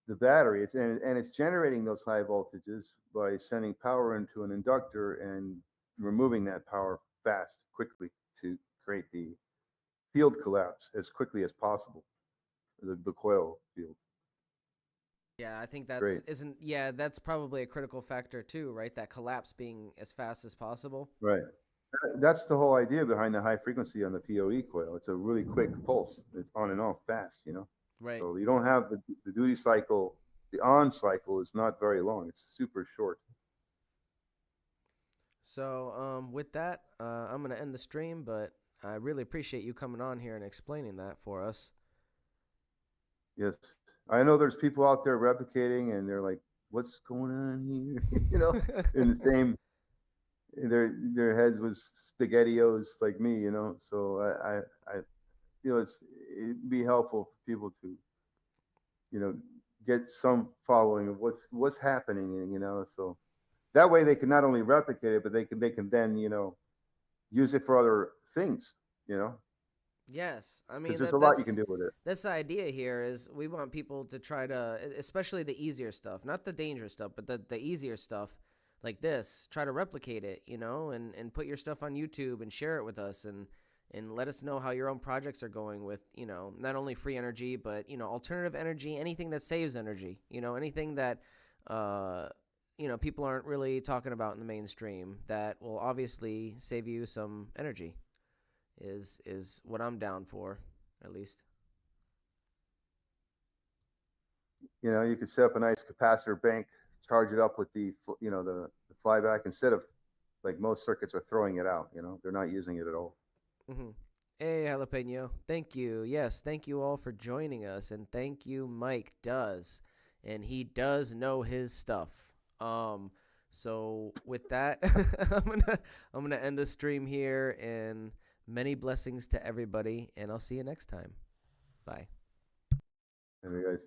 the battery. It's generating those high voltages by sending power into an inductor and removing that power quickly to create the field collapse as quickly as possible, the coil field. Yeah, I think that's Great. that's probably a critical factor too, right? That collapse being as fast as possible. Right. That's the whole idea behind the high frequency on the PoE coil. It's a really quick pulse. It's on and off fast, Right. So you don't have the duty cycle. The on cycle is not very long. It's super short. So with that, I'm going to end the stream, but I really appreciate you coming on here and explaining that for us. Yes. I know there's people out there replicating and they're like, what's going on here? In the same, their heads was spaghettios like me, So I feel it'd be helpful for people to, get some following of what's happening, so that way they can not only replicate it, but they can then, use it for other things, Yes, I mean, there's a lot you can do with it. This idea here is we want people to try to, especially the easier stuff, not the dangerous stuff, but the easier stuff like this, try to replicate it, and put your stuff on YouTube and share it with us and let us know how your own projects are going with, not only free energy, but, alternative energy, anything that saves energy, anything that, people aren't really talking about in the mainstream that will obviously save you some energy. Is what I'm down for, at least. You could set up a nice capacitor bank, charge it up with the flyback instead of like most circuits are throwing it out. They're not using it at all. Mm-hmm. Hey, Jalapeno. Thank you. Yes, thank you all for joining us, and thank you, Mike does, and he does know his stuff. So with that, I'm gonna end the stream here and. Many blessings to everybody, and I'll see you next time. Bye. Hey, guys.